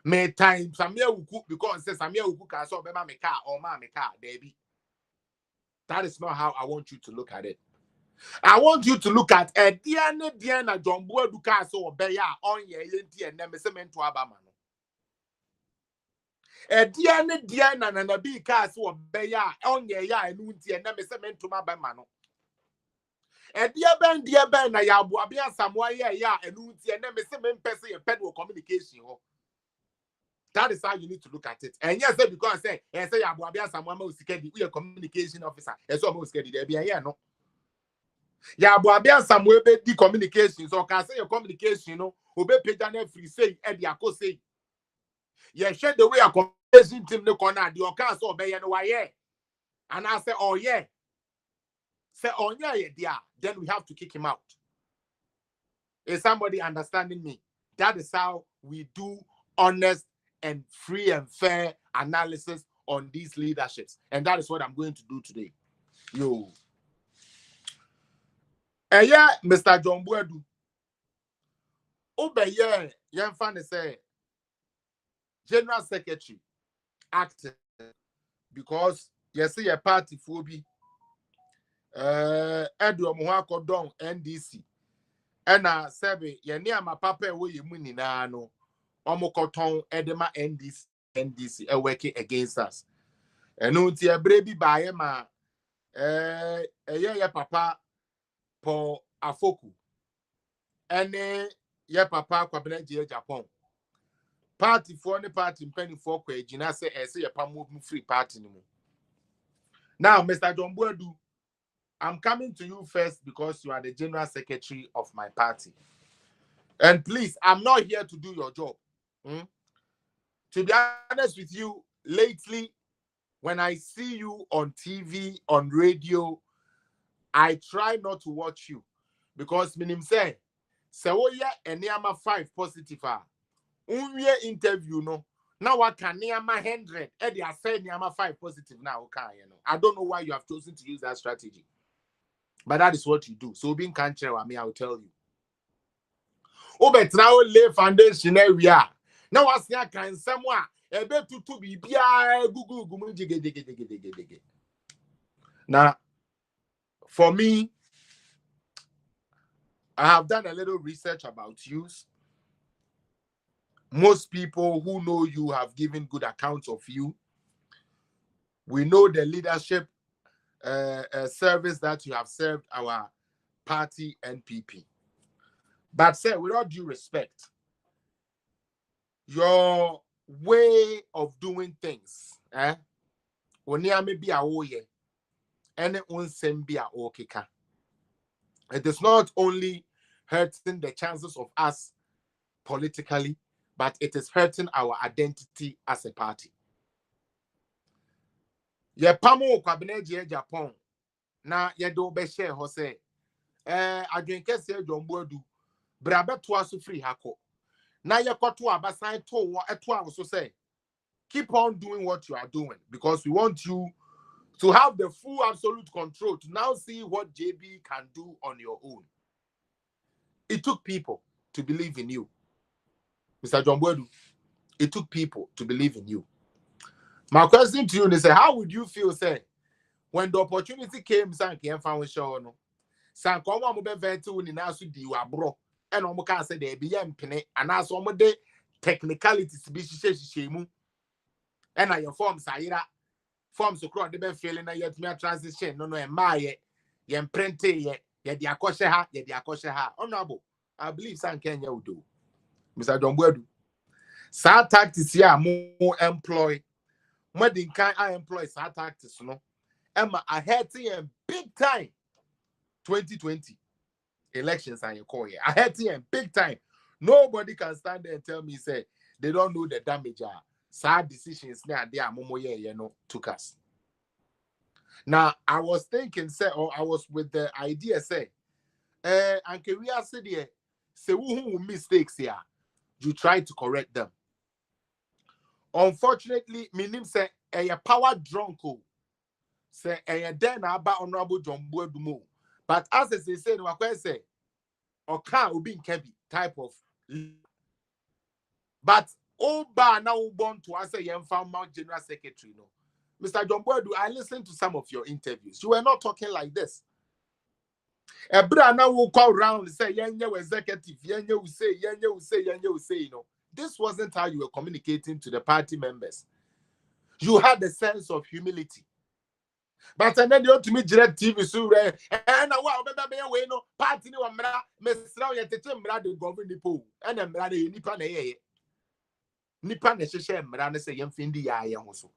May time Samia will cook because say Samia will cook so be mami car or mami car. There be. That is not how I want you to look at it. I want you to look at a Diana John Boy do car so be ya on ye yenti and then me se men to abama. Diana and a big cast or beya on ye ya and unti and never cement to my bamano. Dear Ben, I have Wabia somewhere ya and unti and never cement person and pedal communication. That is how you need to look at it. And yes, because I say, Wabia someone most scared, we are communication officer, as almost scared there be a no. Ya Wabia somewhere be communication, so can say your communication, obey Pejane free say, and Yako say. Yeah, share the way a communication team no corner, the occurrence of Bayan Waye. And I say, oh, yeah. Say, oh, yeah, dear. Then we have to kick him out. Is somebody understanding me? That is how we do honest and free and fair analysis on these leaderships. And that is what I'm going to do today. Yo. Yeah, Mr. John Boadu. Obe, yeah, young fan say, General Secretary acting because you see a party phobia. Edward Muhako Don NDC. And Sebe, ye near my papa way you money na no. Omokoton Edema NDC working against us. And no tia baby by ma papa po afoku. And ye papa kwabenet Japan. Party for the party penny for Jina say a palm movement free party. Now, Mr. John Boadu, I'm coming to you first because you are the general secretary of my party. And please, I'm not here to do your job. To be honest with you, lately, when I see you on TV, on radio, I try not to watch you because minim say, Sawoya and Niama 5 positive. Unye interview no. Now what can Niama 100? Eddie I say Niama 5 positive now. Okay, I don't know why you have chosen to use that strategy. But that is what you do. So being country with me, I will tell you. Oh, but now lay foundation area. Now I see I can somewhere. A bit to be Google. Now, for me, I have done a little research about you. Most people who know you have given good accounts of you. We know the leadership service that you have served our party NPP. But sir, with all due respect, your way of doing things, it is not only hurting the chances of us politically, but it is hurting our identity as a party. Ye pamo kwabeneje Japan na ye do be share ho say adwenkese Dwomboadu brabeto aso free hako na ye kwoto abasan to wo eto aso say keep on doing what you are doing, because we want you to have the full absolute control to now see what JB can do on your own. It took people to believe in you, Mr. Dwomboadu. It took people to believe in you. My question to you is, how would you feel, say, when the opportunity came, Sanky and found show no? Sanko mo be vetu ni na so di wa bro. E no mo kan say there be yempene and as mo de technicalities be hihye mu. E na your form sayira forms okro de be feeling na yet me transition no e ma ye print ye de akoshe ha. Honorable, I believe Sanky anya udo. Mr. Dwomboadu. Sa tactics here mo employ. Wedding kind I employ sa tactics no. Emma I had to big time 2020 elections and you call here. I had to big time. Nobody can stand there and tell me say they don't know the damage sad decisions now they are momo you know took us. Now I was thinking say, or I was with the idea say and can we ask there say who mistakes here you try to correct them. Unfortunately, minim say a power drunko say a den about Honorable Dwomboadu mo. But as they say, no I say or can be Kebi type of. But Oba now born to answer young farmer general secretary. No, Mr. Dwomboadu, I listened to some of your interviews. You were not talking like this. A brother now will call around and say, Yanya executive, Yanya will say, you know. This wasn't how you were communicating to the party members. You had a sense of humility. But and then you to me direct TV so and wow we no party no mra mesra ye tete mra de govern the pool and mra de nipa na ye nipa na hye mra na say yemfindi ya ye ho so.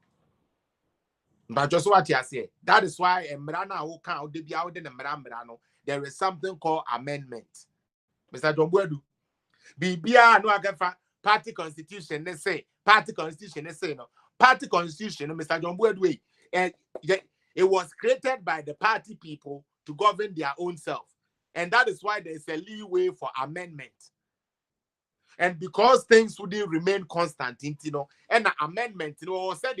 But just what you say, that is why mra na wo kan de bia wo de mra no there is something called amendment. Mr. Dwomboadu bibia no agafa party constitution they say no party constitution no Mr. Dwomboadu it was created by the party people to govern their own self, and that is why there is a leeway for amendment. And because things wouldn't remain constant, you know, and the amendment, you know, said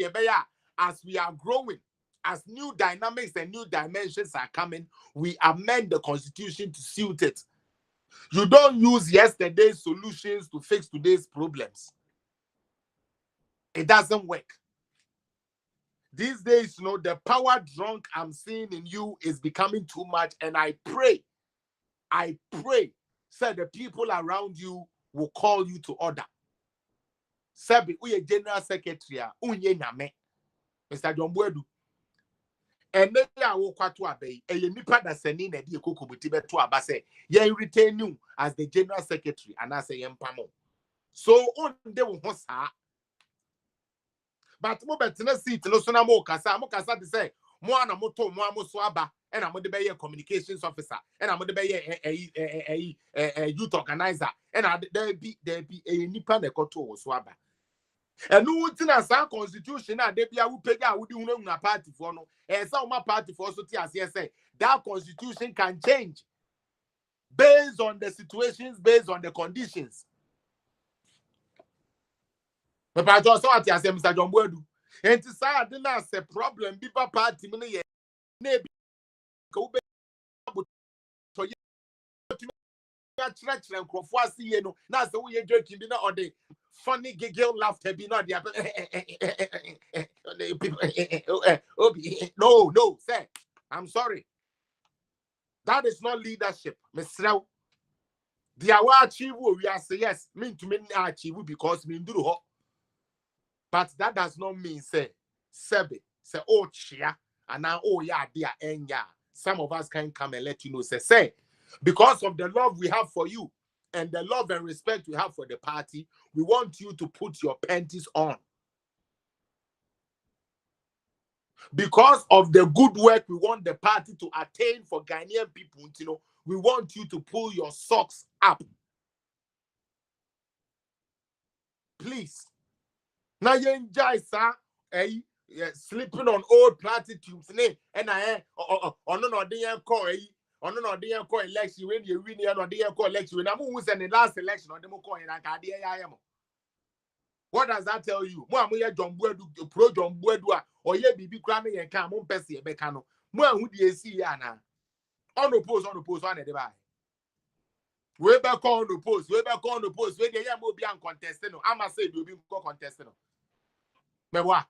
as we are growing, as new dynamics and new dimensions are coming, we amend the constitution to suit it. You don't use yesterday's solutions to fix today's problems. It doesn't work. These days, you know, the power drunk I'm seeing in you is becoming too much. And I pray, say the people around you will call you to order. Sabi, uye general secretary, unye nyame, Mr. Dwomboadu. And then I will quite to obey. A nipa da seni na di ekokobutibe to abase. Ye retain you as the general secretary and as a yempamo. So on de wo hosa. But mo betina seat no so na mo kasa de say mo ana moto mo amoso aba e na mo de be communications officer e na mo de be youth organizer e na there be a nipa na ekoto wo so aba. And no tina sa constitution na de bia wo pega wo di hunu na party for no e sa o party for so ti ase say that constitution can change based on the situations, based on the conditions. But I just saw what you say, Mr. Dwomboadu. And to say I didn't have a problem, people party money, maybe go back to church and crofasi, you know. Now, so we are joking, you know, or the funny giggle laughter, be not the no, sir. I'm sorry. That is not leadership, Mr. The awa achieve we are say yes, mean to me achieve because me do ho. But that does not mean say oh chia and now oh yeah dear enya. Some of us can come and let you know say because of the love we have for you and the love and respect we have for the party, we want you to put your panties on. Because of the good work we want the party to attain for Ghanaian people, you know, we want you to pull your socks up. Please. Now you enjoy, sir. Sleeping on old platitudes, and I no they call no they call election when you win here, no they call election. When I'm who was in the last election, or them call in a. What does that tell you? Mo amoye John Buedu pro John Buedu or ye bibi krame yen kan mo pese e beka no. Mo ahu de esi ya na. On the post one e dey buy. We be call on the post, we dey ya mo bi an contest no. Ama say bi obi ko contest no. Me wa.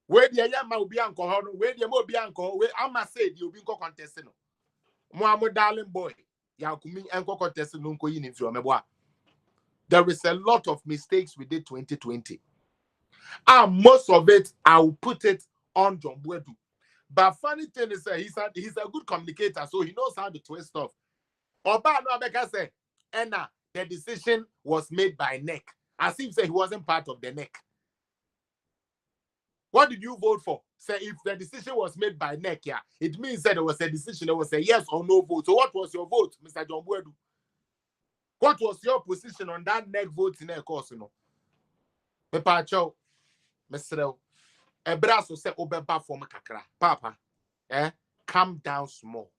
We dey ya ma obi an ko ho no. We dey mo obi an ko. We ama say di obi ko contest no. Mo am darling boy. Ya kumi en ko contest no nko yi ni fi o me wa. There is a lot of mistakes we did 2020. And most of it, I will put it on John Buedu. But funny thing is, he's a good communicator, so he knows how to twist stuff. Oba no Abeka say, Enna, the decision was made by NEC. As if say he wasn't part of the NEC. What did you vote for? Say if the decision was made by NEC, yeah, it means that there was a decision, there was a yes or no vote. So what was your vote, Mr. John Buedu? What was your position on that neck vote in a course? No, me pacho, Mr. Ebraso say obeba for kakra. Papa, calm down small.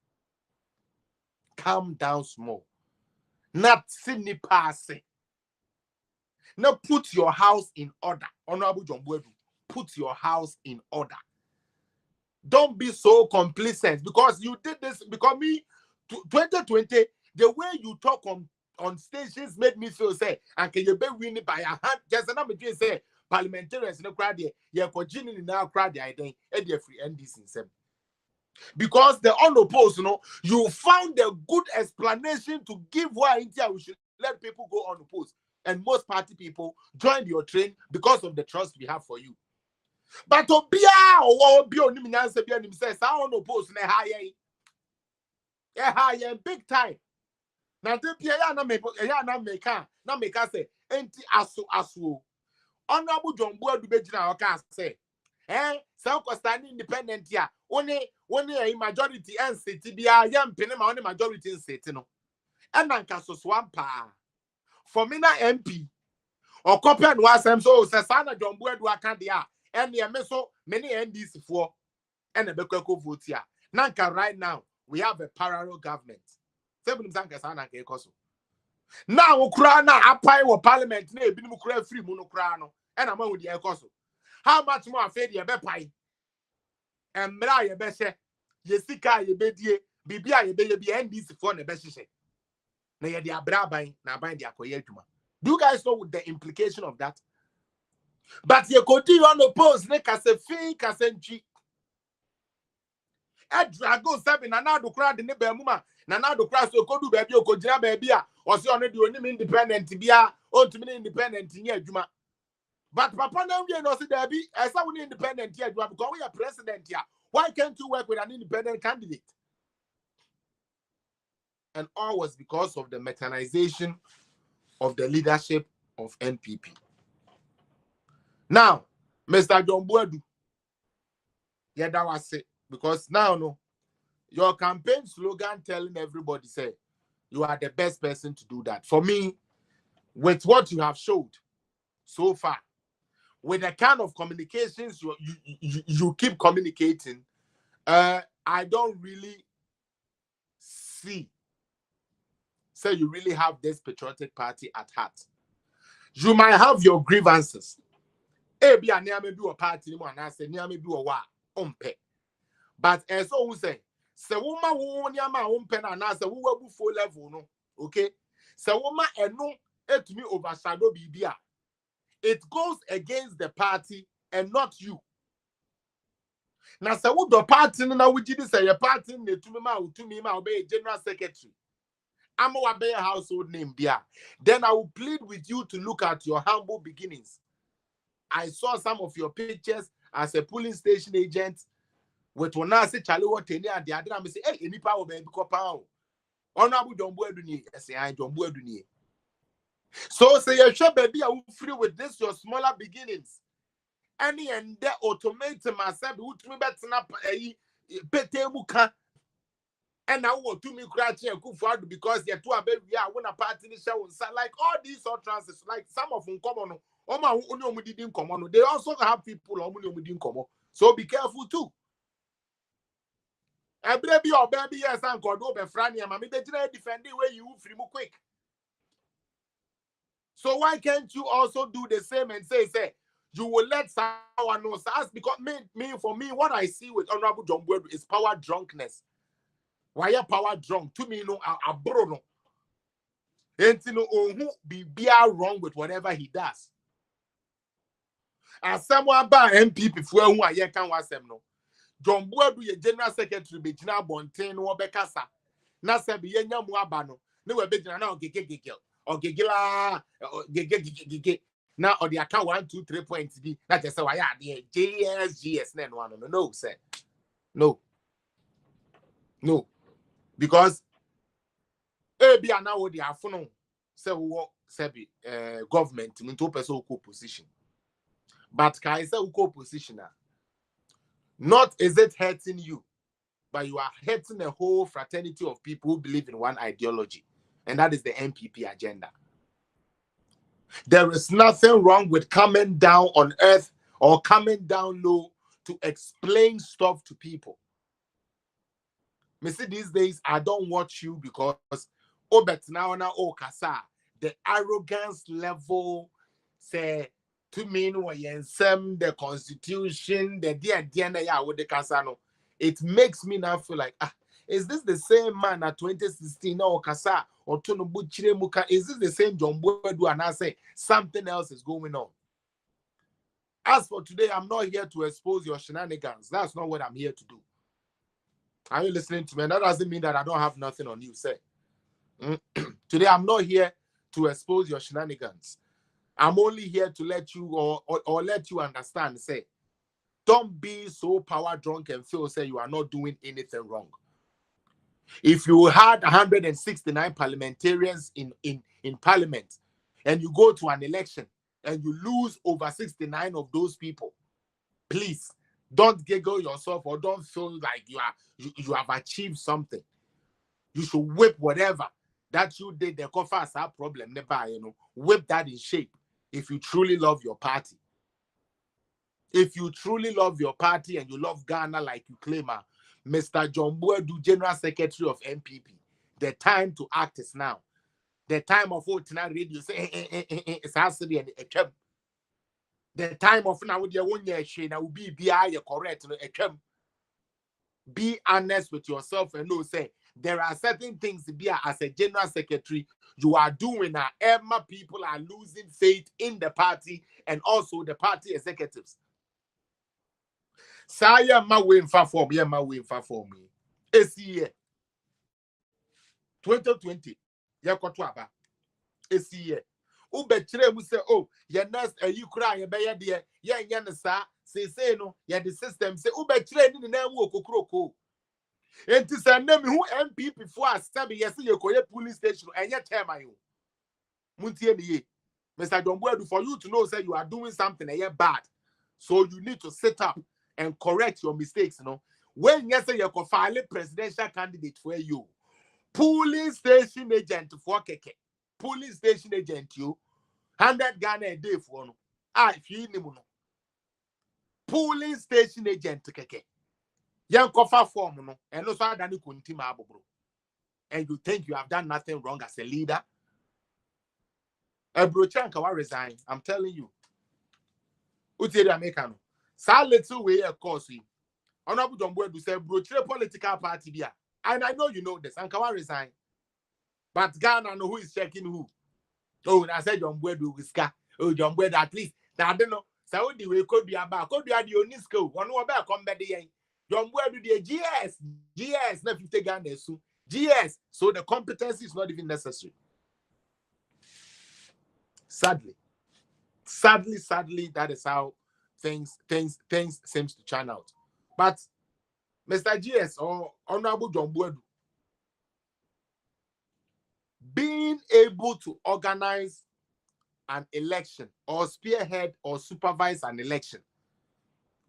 Calm down small. Not sini passe. Now put your house in order. Honorable John Buedu, put your house in order. Don't be so complacent because you did this because me 2020, the way you talk on stations made me feel say and can you be winning by a hand just another between say parliamentarians no crowd there you are continuing now crowd there then free NDC in because the unopposed you found a good explanation to give why India we should let people go unopposed and most party people joined your train because of the trust we have for you but obia or be on him answer be him says I unopposed na high big time. Now, the Pia na make say, enti asu. Honorable John Buedu Bejina Oka say, South Costa independent ya, only a majority and city be a young penema only majority in city no. And Nankaso swampa. For me na MP, or copy and was so Sasana John Buedu Akandia, and the meso many NDC for and a Bekoko vote ya. Nanka right now, we have a parallel government. Now, Ukraina, apply or parliament, nay, be free monocrano, and I'm with the Ecoso. How much more afraid you be and Mra Beshe, Yesika, ye bedie, Bibia, ye be NDC for the best. Nay, they are brabbing, now bind the Akoyetuma. Do you guys know the implication of that? But you could do on the post, Nick as a fake as a cheek. Drago 7 and now the crowd in the Bemuma. Now the crowd so could do baby or could jab baby or see on the independent to be ultimately independent in Juma. But Papa now we know there be as I would independent here because we are president here. Why can't you work with an independent candidate? And all was because of the mechanization of the leadership of NPP. Now, Mr. John Buedu, yeah, that was it. Because now, no, your campaign slogan telling everybody, say, you are the best person to do that. For me, with what you have showed so far, with the kind of communications you keep communicating, I don't really see, say you really have this patriotic party at heart. You might have your grievances. Maybe I never do a party anymore, and I say, never do a wa umpe. But as so say woman won yama umpe na na say we will full level no. Okay? So woman eno et me overshadow bibia. It goes against the party and not you. Now say wo do party na we gidi say your party na to me ma obey general secretary. I'm a household name there. Then I will plead with you to look at your humble beginnings. I saw some of your pictures as a polling station agent with one I say Charlie what any and the other I say, hey, any power baby copound. Honorable John Boyduni, say I John Boyduni. So say you sure baby I will free with this your smaller beginnings. Any and that automate myself would me better up a petemuka. And now what to me crouch and cook for because you're too a baby. I want a party in the show. Like all these utterances, like some of them come on. Didn't come on. They also have people who didn't come on. So be careful too. A baby or baby, yes, and God over Franny, and mammy, they didn't defend the way you free quick. So why can't you also do the same and say, you will let someone know? Because for me, what I see with Honorable John Boyd is power drunkenness. Why are power drunk? To me, no, a bro. And you know, who be wrong with whatever he does. As someone by MPP for who I can was them no. John Boyd be a general secretary be Gina Bonten or Becassa. Nasa be Yenya Muabano. No be Gina now giggle or gigila now or the account 1, 2, 3 points be that is why the JSGS then one no sir. No. Because be now the afono say what say government into person position. But can I say position? Not is it hurting you, but you are hurting a whole fraternity of people who believe in one ideology, and that is the MPP agenda. There is nothing wrong with coming down on earth or coming down low to explain stuff to people. Me see these days, I don't watch you because but now kasa the arrogance level say to mean the constitution, the DNA with the Casano. It makes me now feel like, is this the same man at 2016 or Kasa or Tonobu Chiremuka? Is this the same John Boydu? And I say something else is going on. As for today, I'm not here to expose your shenanigans. That's not what I'm here to do. Are you listening to me? That doesn't mean that I don't have nothing on you, say. Today, I'm not here to expose your shenanigans. I'm only here to let you or let you understand, say, don't be so power drunk and feel, say, you are not doing anything wrong. If you had 169 parliamentarians in parliament and you go to an election and you lose over 69 of those people, please don't giggle yourself or don't feel like you have achieved something. You should whip whatever that you did the cover as a problem, never, whip that in shape. If you truly love your party. If you truly love your party and you love Ghana like you claim, Mr. John Boydu, General Secretary of MPP, the time to act is now. The time of Otina Radio say it's actually an attempt. The time of now with your own year will be correct. Be honest with yourself and know say there are certain things as a general secretary you are doing now. Emma people are losing faith in the party and also the party executives. Saya ma win for me, yeah, ma win for me. It's year 2020. Yeah, Kotwaba. It's year. Ubechere we say, oh, your nurse, you cry, you bear dear, yeah, yanasa, say, no, yeah, the system say, Ubechere in the name of Kokroko. And to say, name who MP before I stab yes, you call a police station and yet tell my own. Muntie, Mr. John Boydu, for you to know, say you are doing something a year bad. So you need to sit up and correct your mistakes, When you say you can file a presidential candidate for you, police station agent for Keke, police station agent you, 100 Ghana a day for no. If you know, police station agent Keke. Young cover form, and no so than you couldn't bro. And you think you have done nothing wrong as a leader? A brochanka will resign. I'm telling you. Uteri Americano. Sa little way of course. Honorable John Boydu say brochure political party bia. And I know you know this. And can resign. But Ghana know who is checking who. Oh, I said John Boydu whisker. Oh, John Boydu at least. Now I don't know. So the way could be about could be at the UNESCO. One more back come back the John Boydu the GS. Na 50 Ghana so. GS. So the competency is not even necessary. Sadly, that is how things seems to churn out. But Mr. GS or Honorable John Boadu, being able to organize an election or spearhead or supervise an election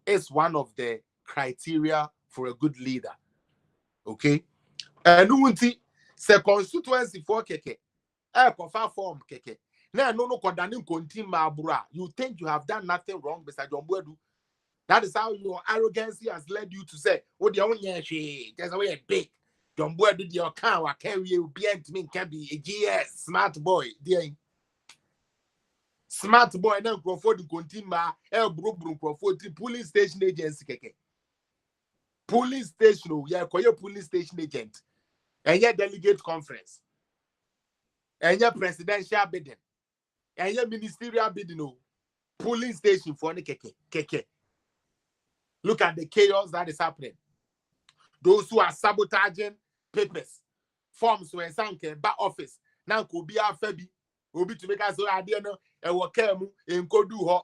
is one of the criteria for a good leader. Okay? And unti se constituency for keke confer form keke na no kodani konti mabura. You think you have done nothing wrong, Mr. John Boadu? That is how your arrogancy has led you to say, "Oh, the only she there's a way big John Boadu did your car wa carry you behind me can be a GS smart boy dear." Smart boy na Crawford Kontima bro Crawford police station agency keke. Police station, yeah, koye police station agent. And your delegate conference. And your presidential bidding. And your ministerial bidding. Police station for the keke. Look at the chaos that is happening. Those who are sabotaging papers, forms were sunk back office. Now could be a Febi. Will be to make us so idea no and what came in Kodu.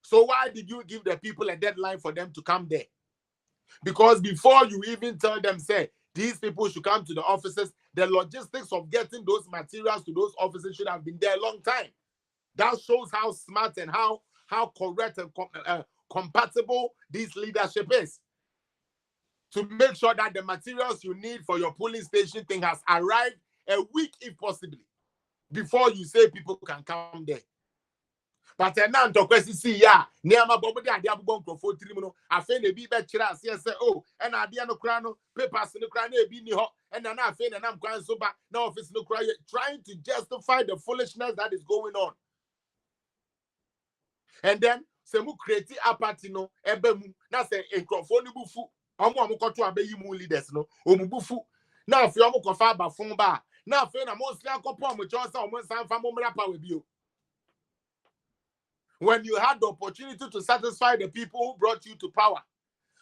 So why did you give the people a deadline for them to come there? Because before you even tell them, say, these people should come to the offices, the logistics of getting those materials to those offices should have been there a long time. That shows how smart and how correct and compatible this leadership is. To make sure that the materials you need for your polling station thing has arrived a week, if possibly, before you say people can come there. But now to question see ya near my body idea for 3 minutes. I feel a bit better as say oh and idea no crano papers no crano be ni hot and then I feel and I'm crying so bad now office no cry trying to justify the foolishness that is going on. And then se mu create apathy no ebemu na say enkrofo ni bufu omo koto abeyi mu leaders no omubufu na afi omo kofa ba fon ba na afi na mo slia kopo mo chosa omo sanfa mo mra pa we bio. When you had the opportunity to satisfy the people who brought you to power,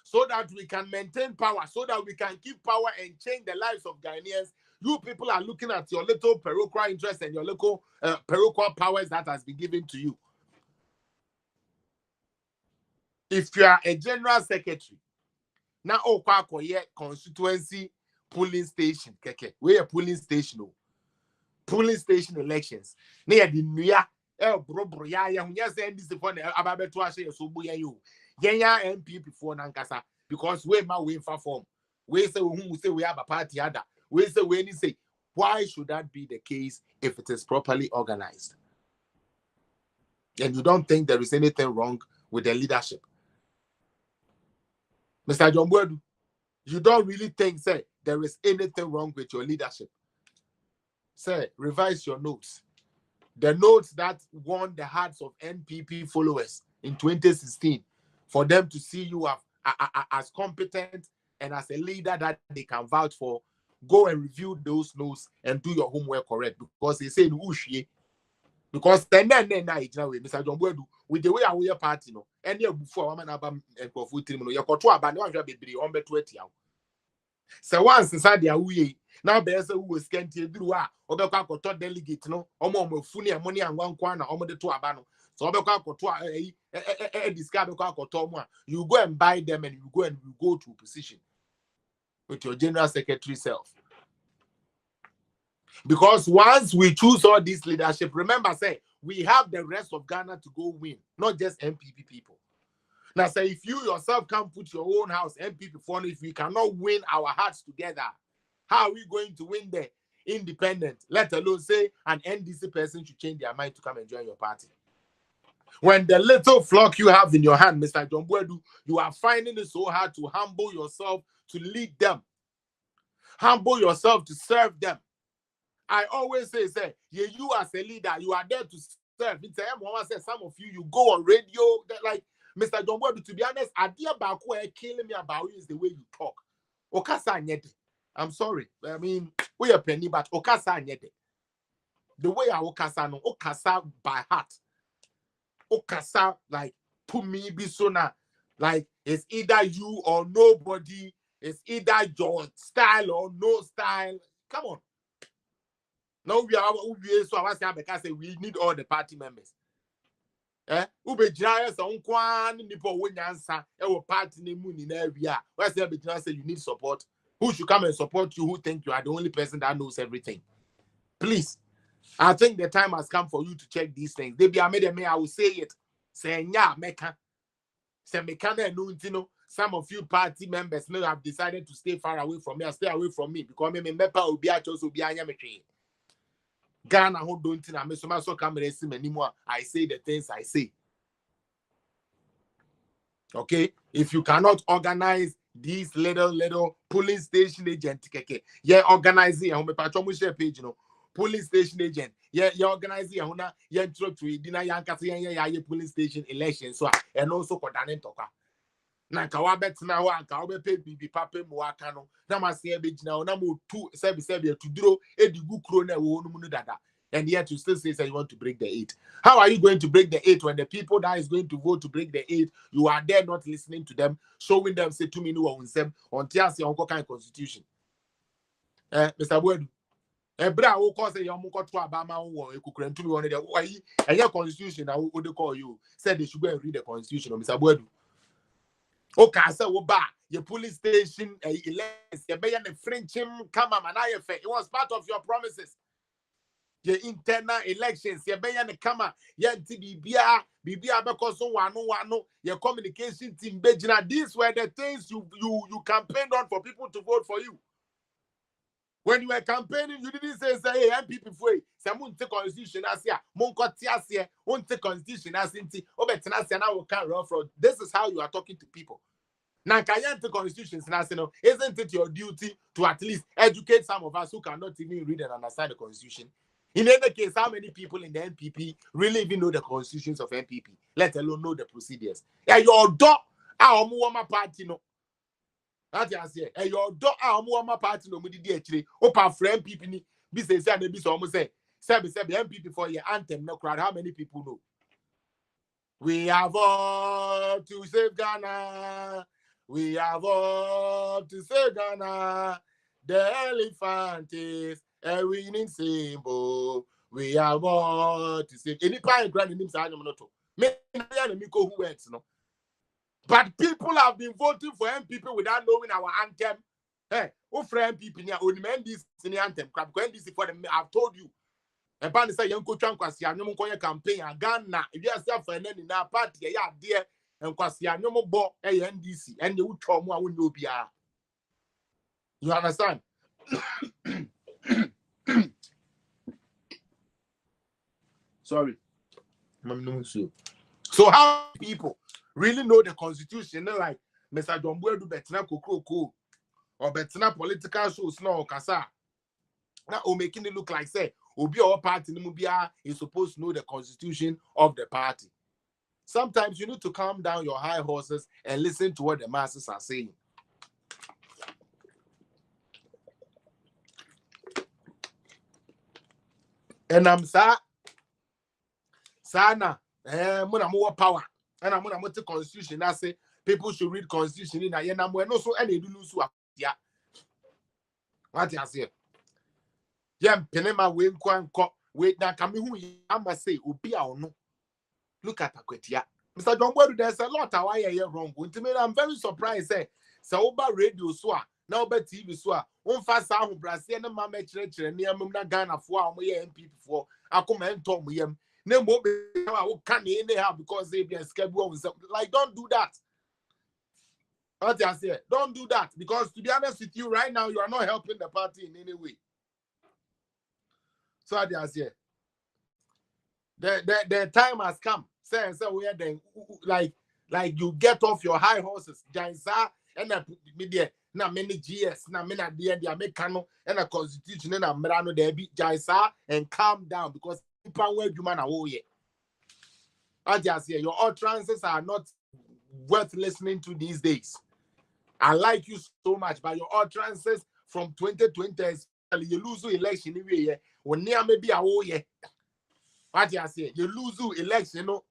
so that we can maintain power, so that we can keep power and change the lives of Ghanaians, you people are looking at your little parochial interests and your local parochial powers that has been given to you. If you are a general secretary, now constituency polling station, where a polling station, polling station elections, near the New York. Bro, ya this for about to say so you. MP before Nankasa because we ma win for form. We say we have a party other. We say when you say why should that be the case if it is properly organized? And you don't think there is anything wrong with the leadership, Mr. John Boadu? You don't really think, say, there is anything wrong with your leadership? Say, revise your notes. The notes that won the hearts of NPP followers in 2016, for them to see you as competent and as a leader that they can vouch for, go and review those notes and do your homework correct. Because they say, because then Mr. John Boadu, with the way our party, no, and you before one and for 3 minutes, you're got to abandon your baby on the 20 hours. So once inside the away. Now there's a who is can't do or the delegate no or funny money and 1 corner or the 2 abano. So you go and buy them and you go to position with your general secretary self. Because once we choose all this leadership, remember, say we have the rest of Ghana to go win, not just MPP people. Now say if you yourself can't put your own house MPP for, if we cannot win our hearts together, how are we going to win the independent? Let alone say an NDC person should change their mind to come and join your party. When the little flock you have in your hand, Mr. John Boadu, you are finding it so hard to humble yourself to lead them. Humble yourself to serve them. I always say, you as a leader, you are there to serve. Some of you go on radio, like Mr. John Boadu, to be honest, idea about where killing me about you is the way you talk. Okasa nyete. I'm sorry. I mean, we are penny, but Okasa nyete. The way I Okasa no, Okasa by heart. Okasa like put me be sooner. Like it's either you or nobody. It's either your style or no style. Come on. Now we are so I say we need all the party members. Ube jaya sa unkwan nipo wenyansa ewo party ne mu ni na awia. Why say be say you need support? Who should come and support you who think you are the only person that knows everything? Please. I think the time has come for you to check these things. They be a made me, I will say it. Say nya meka. Say meka na no ntino. Some of you party members may have decided to stay far away from me and stay away from me because me mepa obi a chose obi anya metwe. Ghana who don't know me so come anymore. I say the things I say. Okay, if you cannot organize these little police station agent, yeah, organize it. Home patron share page, police station agent. Yeah, you organize it. Hona, yeah, to dinner yeah, police station election. So and also Kodane Toka. Na kawa bet na wa kawa be bibi papa mu aka no na ma se be gina na mo tu se to duro edigu kro na wo no mu dada, and yet you still say you want to break the 8. How are you going to break the 8 when the people that is going to vote to break the 8 you are there not listening to them, showing them say to me no on them on tias your kind constitution? Mr. Boedu ebra wo cause your mo to abama wo ekukura ntumi won dey why your constitution na wo dey call you said they should go and read the constitution. Mr. Boedu okay, so we back your police station Frenchim come it was part of your promises. Your internal elections, your bayana kama, your bibia because your communication team bejina. These were the things you campaigned on for people to vote for you. When you were campaigning, you didn't say hey MPP foi. Someone take constitution as here, monkotiasia, won't take constitution as inti, obetenasia now can run from. This is how you are talking to people. Now, the constitution isn't it your duty to at least educate some of us who cannot even read and understand the constitution? In any case, how many people in the NPP really even know the constitutions of NPP, let alone know the procedures? Your dog, our Muama party, no. That's what I say. Your dog, our Muama party, no, we did actually. Open for NPP, business and maybe almost say, Sebi NPP for your anthem, no crowd. How many people know? We have all to save Ghana. We have all to save Ghana. The elephant is a winning symbol. We have all to save. Any parent granting him saying no. But people have been voting for MPP without knowing our anthem. Hey, who for MPP near only men this in the anthem? Because this is for them. I've told you. And Pan say young coach and Kwasia, no more campaign. Ghana, if you are self and then in our party, yeah, dear. And Kwasia no more bo NDC and you tell me I will know be. You understand? Sorry. So how people really know the constitution? Like Mr. John Boedu Betina Kokoko or Betina political shows no Kasa. Now making it look like say Obi or party Numubia is supposed to know the constitution of the party. Sometimes you need to calm down your high horses and listen to what the masses are saying. And I'm sana muna more power and I'm gonna the constitution. I say people should read constitution in a yena no so any do lose ya. What you say? Yeah, penema we nko wait na kami hu am say obi a ono. Look at Akwetia. Mr. John Boedu, there's a lot of why you're wrong. I'm very surprised. So over radio so now over TV so on fast sound Brazil and Mamma Church and near Mumna Ghana for MPP for I come and talk with him. No more can anyhow because they be scared. Like, don't do that. What I say, don't do that because to be honest with you, right now you are not helping the party in any way. So I say, the time has come. Say we are then like you get off your high horses. Jansa and media na many GS na many there they make cano and a constitution and a merano there be Jansa and calm down because people where you man are here. I just say your utterances are not worth listening to these days. I like you so much, but your utterances from 2020 you lose the election anyway. When near maybe a yeah. What you say? You lose election, no.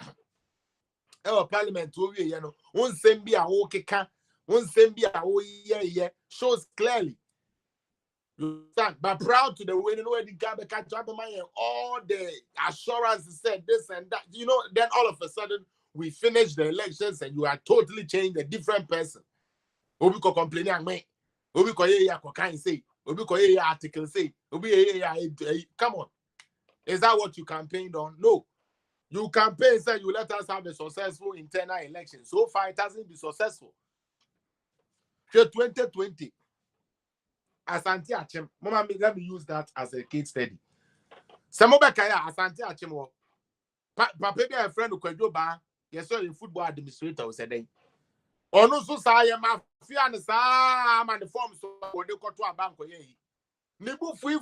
Our parliament, you know, one same be a okay can One same be yeah shows clearly. You stand, but proud to the way the Gabe catch up all the assurance said this and that. You know, then all of a sudden we finish the elections and you are totally changed, a different person. Obi ko complaining and me. Obi ko yeah kind say. Obi ko yeah article say. Obi come on. Is that what you campaigned on? No. You campaign say you let us have a successful internal election. So far it hasn't been successful. 2020. Asante Achem. Mama, let me use that as a case study. Samoba Kaya, Asante Achem. Papa, a friend who could go back. Yes, sir, football administrator said, "Ono so say mafia and Sam and the forms so they go to a bank. Nibu free,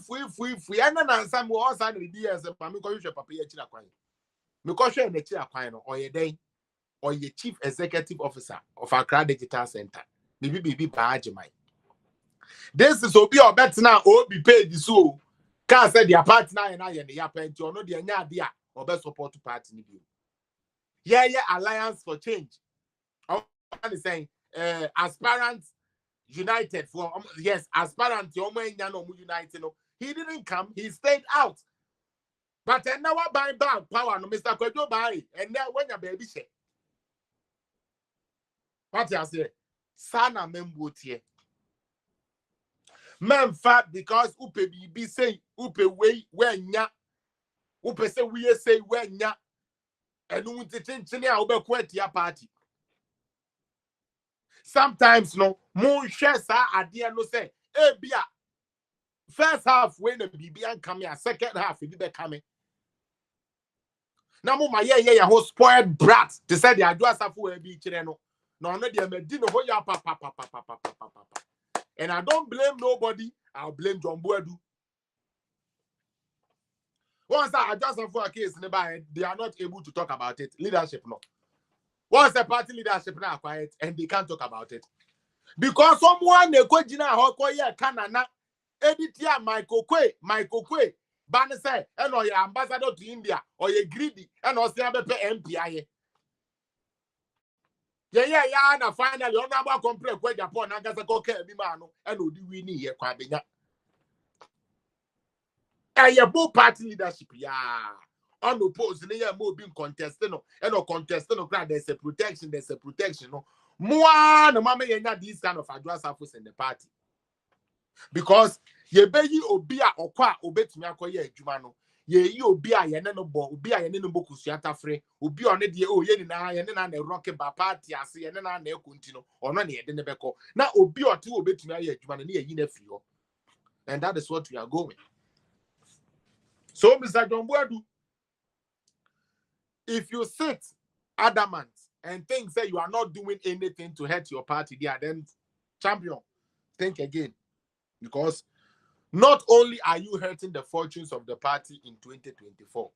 and then some more sign the ideas of Pamico Papa China Quine. Because you're in the China Quine or your day or your chief executive officer of Accra Digital Center. Maybe Bajamai. This is Obi or better now, Obi paid the so. Can't say their party now and I and the yapent or no, the idea or best support party. Yeah, Alliance for Change. I'm saying, Aspirant United for yes, Aspirant Yomo United. He didn't come, he stayed out. But now I buy back power, no Mr. Kwejo buy, and then when your baby say, what you say? Sana membutie. Man fat because upe bibi say upe way when ya upe say we say when ya and unti ya ube kweti ya party. Sometimes no moon shares idea no say bia first half when the bibi and come here, second half it be coming. Now my yeah whole spoiled brat to say the adwa safu be chireno. No no dia medino ho ya papa. And I don't blame nobody. I'll blame John Boadu. Once I just for a case nearby, they are not able to talk about it. Leadership, no. Once the party leadership now quiet and they can't talk about it. Because someone they go jina hokoye kanana editia Michael Kwe, Bana say, and or your ambassador to India or your greedy and or say MPI. Yeah, na finally, on about complain where Japan and Gasa Coca Bimano and Udi Winnie here, Quabina. And your both party leadership, unopposed, and you're more being contested, and or contested, there's a protection, no. More, no, mamma, you're not this kind of address office in the party. Because ye baby obia or qua obet me acquire Jumano. Ye obia yeneno bo obia yeneno boku siata free obi on de o ye na yene na rock ba party ase yene na continue or no ne de ne beko na obi otu obetumi aye adwuma na ye na free. And that is what we are going. So Mr. John Boadu, if you sit adamant and think that you are not doing anything to hurt your party there, then champion, think again. Because not only are you hurting the fortunes of the party in 2024,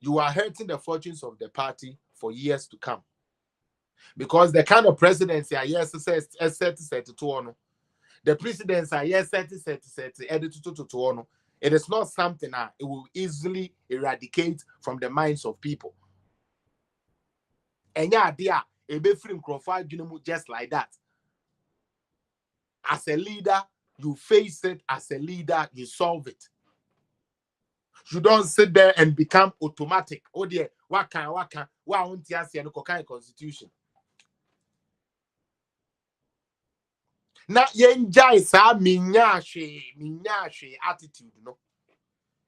you are hurting the fortunes of the party for years to come. Because the kind of presidency I yes says the presidency I yes it is not something that it will easily eradicate from the minds of people. And yeah, dear, a bit free just like that. As a leader, you face it. As a leader, you solve it. You don't sit there and become automatic. Oh dear, what won't you see no constitution? Na yenjai sa minyashe attitude no.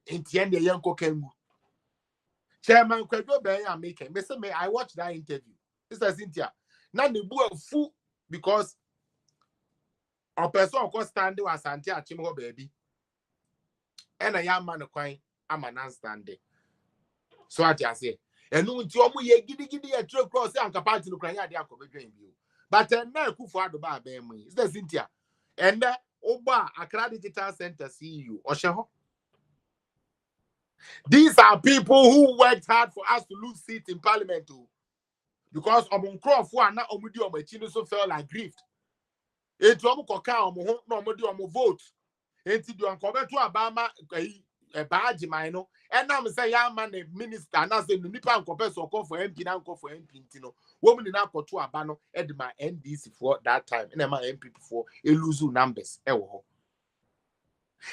Entiende yenko kengu. Chairman Kwejo Benya make me say I watched that interview. Mr. Cynthia. Na the boy fool because a person of standing was Asante Achem ho baby. And a young man quite am an standing. So I just say, and no to omu ye gidi a true cross and capacity to cry dia ko be you. But na ku for ado ba be mu. Is that Cynthia? And Oba Accra Digital Center CEO Osheho. These are people who worked hard for us to lose seats in parliament too. Because Omunkro for na omudi omachino so felt like grief. Eti omu koka omu ho na omudi omu vote. Enti di onko beto abama a badge mine, and I'm say, young man, a minister, and I say, Nipan Copes or call for MP, and call for MP, woman in Uncle to Abano, and my NDC for that time, and my MP for Eluzu numbers.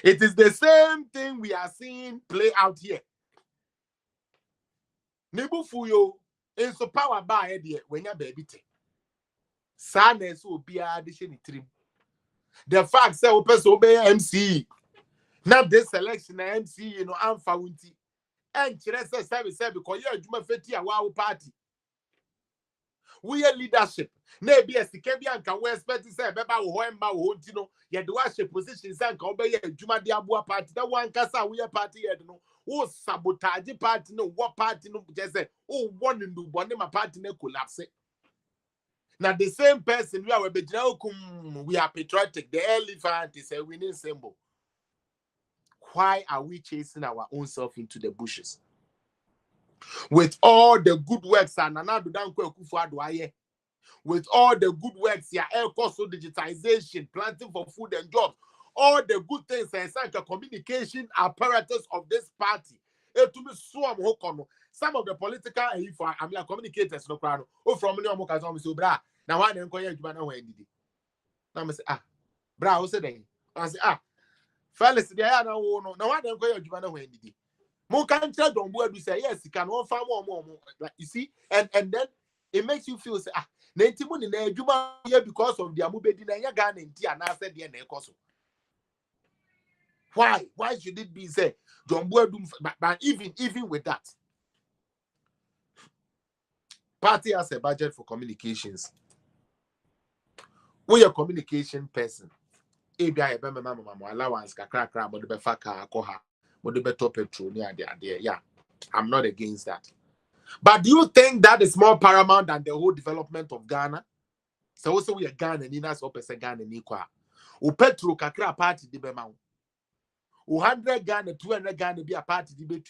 It is the same thing we are seeing play out here. Nibu Fuyo, in so power by idea when your baby take. Sadness will be addition trim. The fact say open so obey MC. Not this selection MC, you know, I'm founty. And Chiresa service because you're Juma Feti a wow party. We are leadership. Maybe a Sikabian can we expect to say Beba Wemba Wontino, yet the worship position Sanka obey Juma Diabua party. That one Casa we are party, you know. Oh, sabotage party, no, what party no just say, oh, one in the one my party no collapse. Now the same person we are patriotic. The elephant is a winning symbol. Why are we chasing our own self into the bushes? With all the good works with all the good works, air cost digitization, planting for food and jobs, all the good things and the communication apparatus of this party. Some of the political communicators no crowd. Oh, from me, so bra. Now I didn't call you when did it. Now I say, bra, what's the I say, fellas, there are no, now I didn't call you when did it. More can't tell don't board we say, yes, you can one far more. Like you see, and then it makes you feel say, Netimun in a Juma here because of the Amubedi and Yagan and Tia, and I said, the Necoso. Why? Why should it be said, John Boydum? But even with that, party has a budget for communications. We are a communication person. ABI allowance, crack, but the Befaka, Koha, but the better petrol near there. Yeah, I'm not against that. But do you think that is more paramount than the whole development of Ghana? So also we are Ghana, Nina's opposite Ghana, Nikwa. U petrol kakra party di bemau. 100 Ghana, 200 Ghana be a party debate.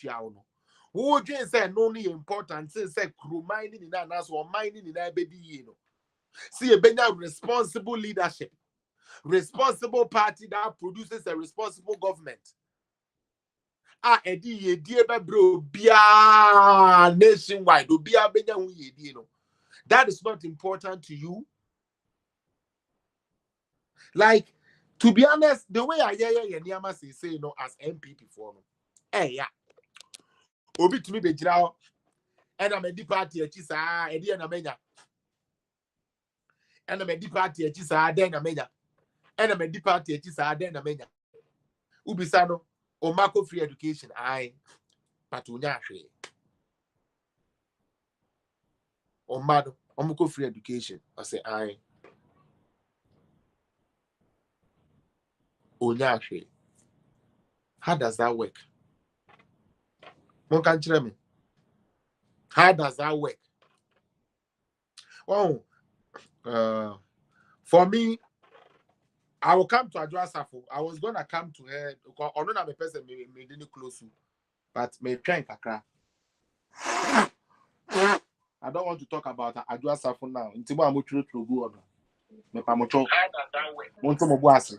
Who just say no need important, say crew mining in that or mining in that baby, you know. See a better responsible leadership, responsible party that produces a responsible government. Eddie, dear bro, bia nationwide, bia benya you know. That is not important to you. Like, to be honest, the way I hear Yama say, you know, as MP before, hey, yeah. Obi to me be jira, and I'm a deep party, chisa, Eddie and Amenya. And I'm a deep party, chisa, then Amenya. And I'm a deep party, chisa, then Amenya. Ubisano, or Marco free education, I, Patunya, or Mado, Omako free education, I say, I. Onyashi. How does that work? One can tell me. How does that work? Oh, for me, I will come to Adwa Safo. I was gonna come to her because I don't have a person me didn't close, but me trying kakra. I don't want to talk about Adwa Safo now. Until I'm to go on. Me pamocho. How does that work? Want to mo boase.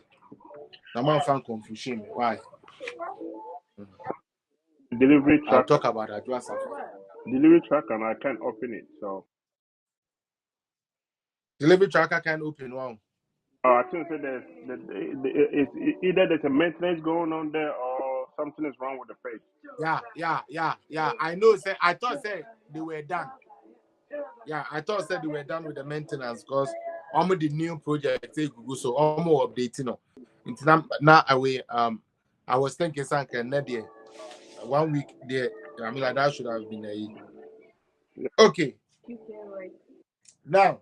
Na man fan confusion. Why? Delivery I'll truck. talk about Adwa Safo. Delivery truck, and I can't open it. So. Delivery tracker can open one. I think that it's either there's a maintenance going on there or something is wrong with the page. Yeah. I know. I thought they were done. Yeah, I thought they were done with the maintenance because almost the new project they go so almost updating. It's now away. I was thinking something there 1 week there. I mean, like that should have been a okay. Now.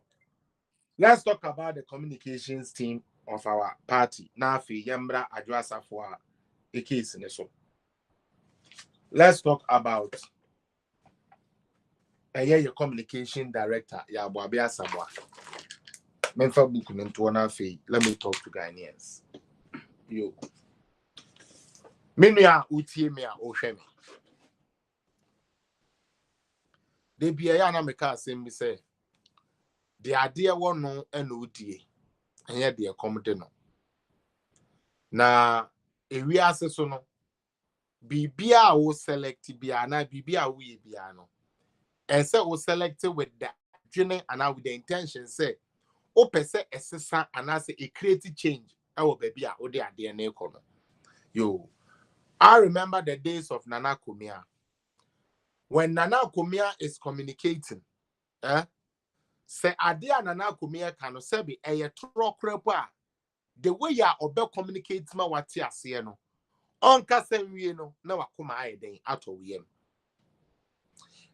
Let's talk about the communications team of our party. Nafi Yambra Adwasa for a case in so. Let's talk about your communication director, Yabwabia Sabwa. Memfa book into Nafi. Let me talk to Ghanaians. Yo. Minya Utiemia Oshemi. They be a yana meka same me say. The idea one no NOTA and yet the accommodate no. Na we are so no Bibia o select biana bibia we biano. And say o select with the journey and with the intention say o pese esesa and as a creative change. Our baby o de DNA kono. Yo, I remember the days of Nana Kumia. When Nana Kumia is communicating, say Adia Nana Kumia can say be a trokrepa. The way ya obe communicate ma wati ase no. Onka senwie no na wakoma ayeden ato wiem.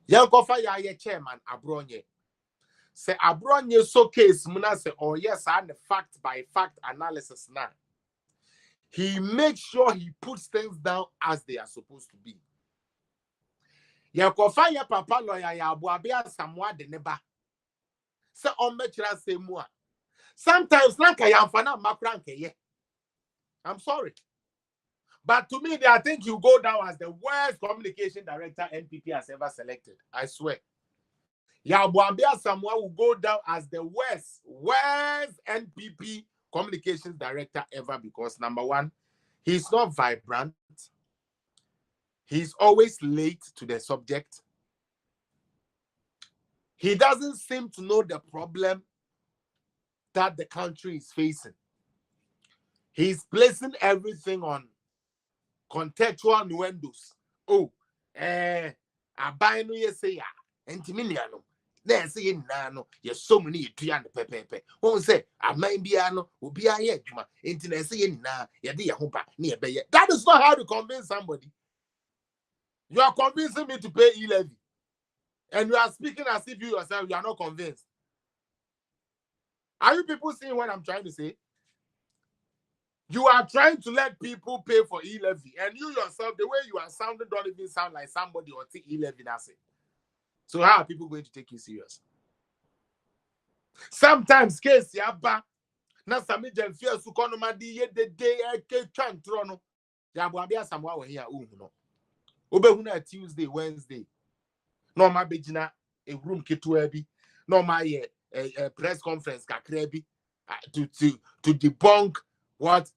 Yankofa ya ye chairman abronye. Say abronye so case muna say oh yes and the fact by fact analysis now. He makes sure he puts things down as they are supposed to be. Yankofa ya papa lawyer ya abuabia samwa de neba. Say onbechira say mua. Sometimes lanka yamfana makranke ye. I'm sorry. But to me, I think you go down as the worst communication director NPP has ever selected. I swear. Yabuambia Samoa will go down as the worst NPP communications director ever because number one, he's not vibrant. He's always late to the subject. He doesn't seem to know the problem that the country is facing. He's placing everything on contextual nuendos. Oh, I buy no yes say antimiliano. There say no, yes, so many trian pepe. Won't say I might be ano, will be a yetma, internet say na, yadi yahuba, near bay. That is not how to convince somebody. You are convincing me to pay e-levy. And you are speaking as if you yourself you are not convinced. Are you people seeing what I'm trying to say? You are trying to let people pay for e-levy, and you yourself, the way you are sounding, don't even sound like somebody or take e-levy. That's it. So how are people going to take you serious? Sometimes case yaba na sami jemfia su kono madi ye de ke chantrono ya bwabia samwa we here no. Obehu na Tuesday, Wednesday. No ma begina a room ketua bi. No ma ye a press conference kakra bi to debunk what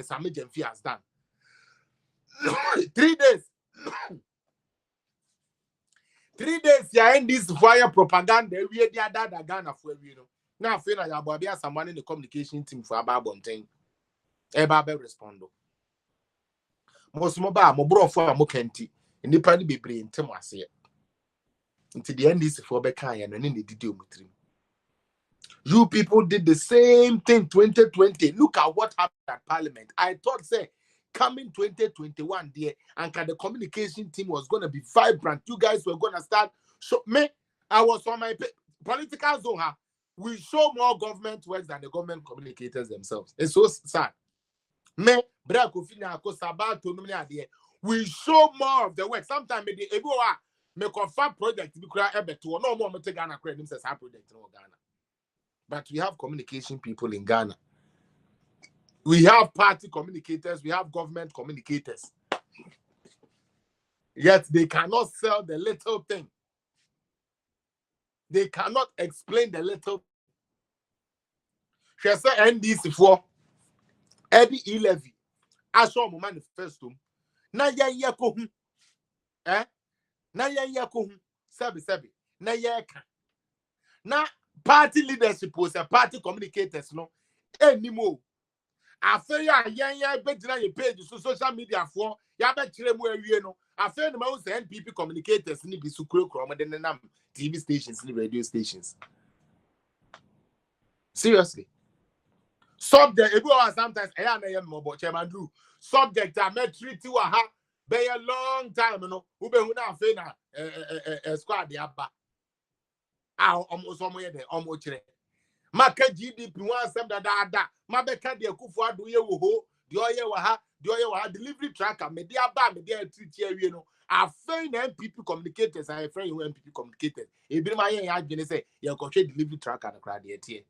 Sami Jemfi has done. 3 days. 3 days ya end this fire propaganda we dey ada Ghana for we no. Now I feel like ya bobia someone in the communication team for Ababonten. Eba be respondo. Mosmo ba mo brofo a mo kenti. Nipa ni bebre ntem ase. Until the end this for be kan ya no ne didi omutrim. You people did the same thing 2020. Look at what happened at Parliament. I thought, say, coming 2021 there, and the communication team was going to be vibrant. You guys were going to start. So me, I was on my political zone. We show more government works than the government communicators themselves. It's so sad. Me, we show more of the work. Sometimes me confirm project. No more me take Ghana credit. Says project in Ghana. But we have communication people in Ghana. We have party communicators. We have government communicators. Yet they cannot sell the little thing. They cannot explain the little. She said NDC for Eddie e-levy. I saw my manifesto. Na ya kohun. Na ya kohun. Sebi. Na ya ka. Na party leadership was a party communicators no anymore. After ya betina your page so social media for ya betre mu awie no after no say NPP communicators ni bi sukuro krom de nam TV stations ni radio stations. Seriously. Subject ebu sometimes I na yam mo chairman Drew subject a treat you ha be a long time no ube hu na after na squad ya ba almost almost chere maka GDP one sem da mabeka de kufu ado ye wo ho de oye wa ha delivery tracker me dia ba me dia treat awie no afei na MPP communicators I friend you MPP communicators e bi ma ye ya adwene say ye ko hwe delivery tracker na kra de tie.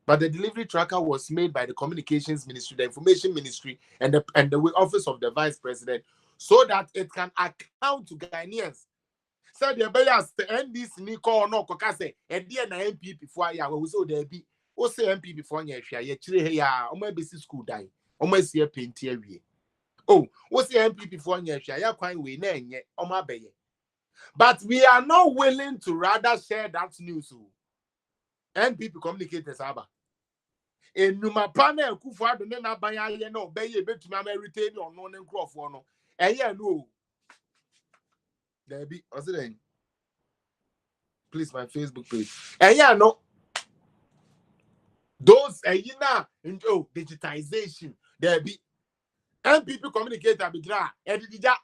But the delivery tracker was made by the communications ministry, the information ministry, and the office of the vice president, so that it can account to Ghanaians. So the bears the NDC ni call no kokase e dey na MPP for ya we so there be o say MPP for nya hwia ye kire he ya o ma be school dan o ma sie penti awie Oh, what's the MPP for Nyesha? Ya quite we nenye omabeye. But we are not willing to rather share that news. NPP communicators aba. Enuma panel kufa do na banya ye no beye betumi am retain on no nkrofo no. Eye no. There be please my Facebook page. Eye no. Those digitization there be NPP communicator be gra edidija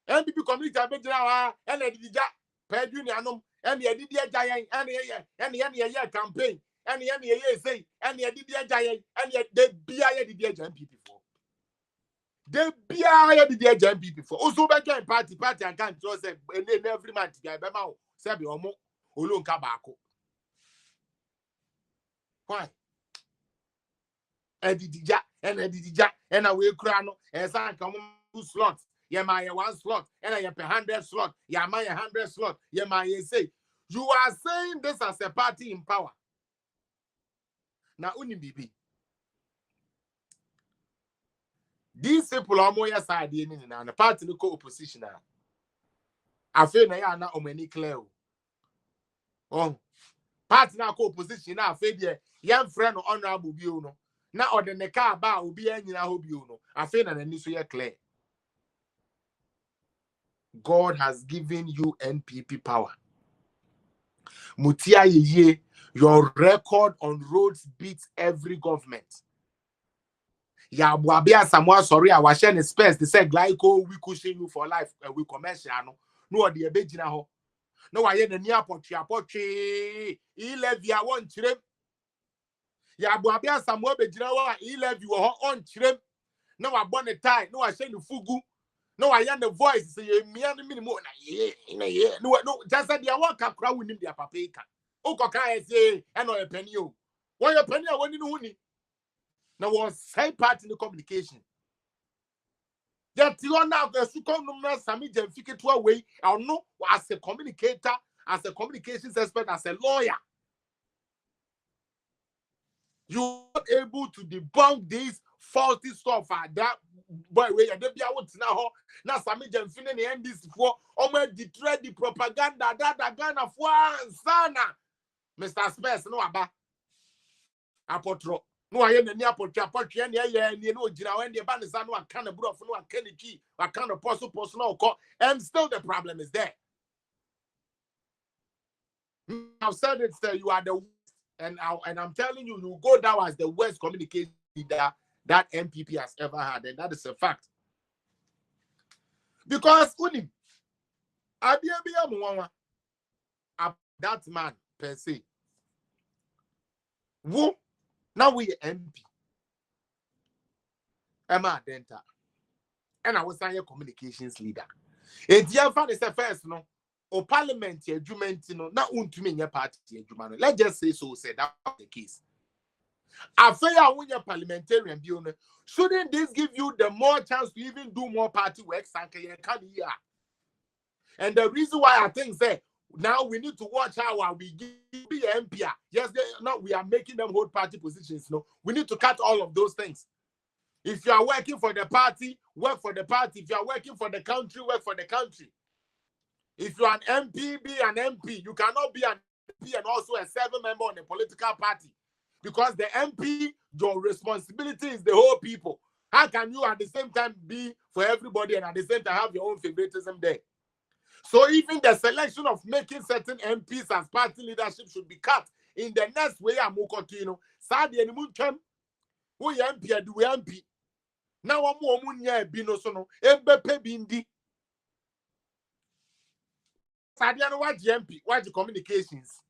NPP communicator be gra and edidija per union and edidija giant and campaign and say and edidija giant and the BIA edidija NPP for the BIA edidija NPP for also be join party and can't trust every month guy be ma say be omo olonka baako. Why? Edidija and away crano and some come 2 slots. Yeah, my 1 slot and I have 100 slot. Yeah, my 100 slot. Yeah, my say you are saying this as a party in power. Now, Unibibi. These people are more side in the party no opposition. I feel na omeni clear. Oh, party na opposition na feel young friend honorable view no. Na or the neka ba obi anyina ho bio no. Afi na nani so ye clear. God has given you NPP power. Mutia ye, your record on roads beats every government. Ya buabia Samoa sorry I was sharing space. They said glyco we cushion you for life we commercial no the ebegina ho. No I the near potri e levy I want chirem. Ya buabia Samoa bejina wa e levy on chirem. No I born a tie, no I send you fugu. No, I hear the voice say me and minimum no just said the one can crowd with him their paprika. O coca say and no a penny. Why your penny when you know now was same part in the communication. That you are now the second number Sami Jemfike to away. I know as a communicator, as a communications expert, as a lawyer. You are able to debunk these faulty stuff that boy where you be out now Sami Jemfine the end this for deter the propaganda that Ghana for sana Mr. Space no aba apotro no aye na ni apotro and ye no jina when the ban is no kind of bro no kind of key kind of post no call and still the problem is there. I've said it that you are the and I'm telling you, you go down as the worst communication leader that MPP has ever had, and that is a fact. Because that man per se, who now we MP, Emma Denta, and I was a communications leader. And the other is the first no. O parliament argument no na untumi nye party argument. Let's just say so said that was the case. After when you're parliamentarian bill, shouldn't this give you the more chance to even do more party work? And the reason why I think that now we need to watch how we give the MP. Yes, now we are making them hold party positions. No, we need to cut all of those things. If you are working for the party, work for the party. If you are working for the country, work for the country. If you are an MP, be an MP. You cannot be an MP and also a 7-member on a political party. Because the MP, your responsibility is the whole people. How can you at the same time be for everybody and at the same time have your own favoritism there? So even the selection of making certain MPs as party leadership should be cut in the next way. I'm continue. Sadi and Munkem, who MP do MP. Now I'm more bino sono, Mbepe bindi. Sadiano watch MP, watch the communications.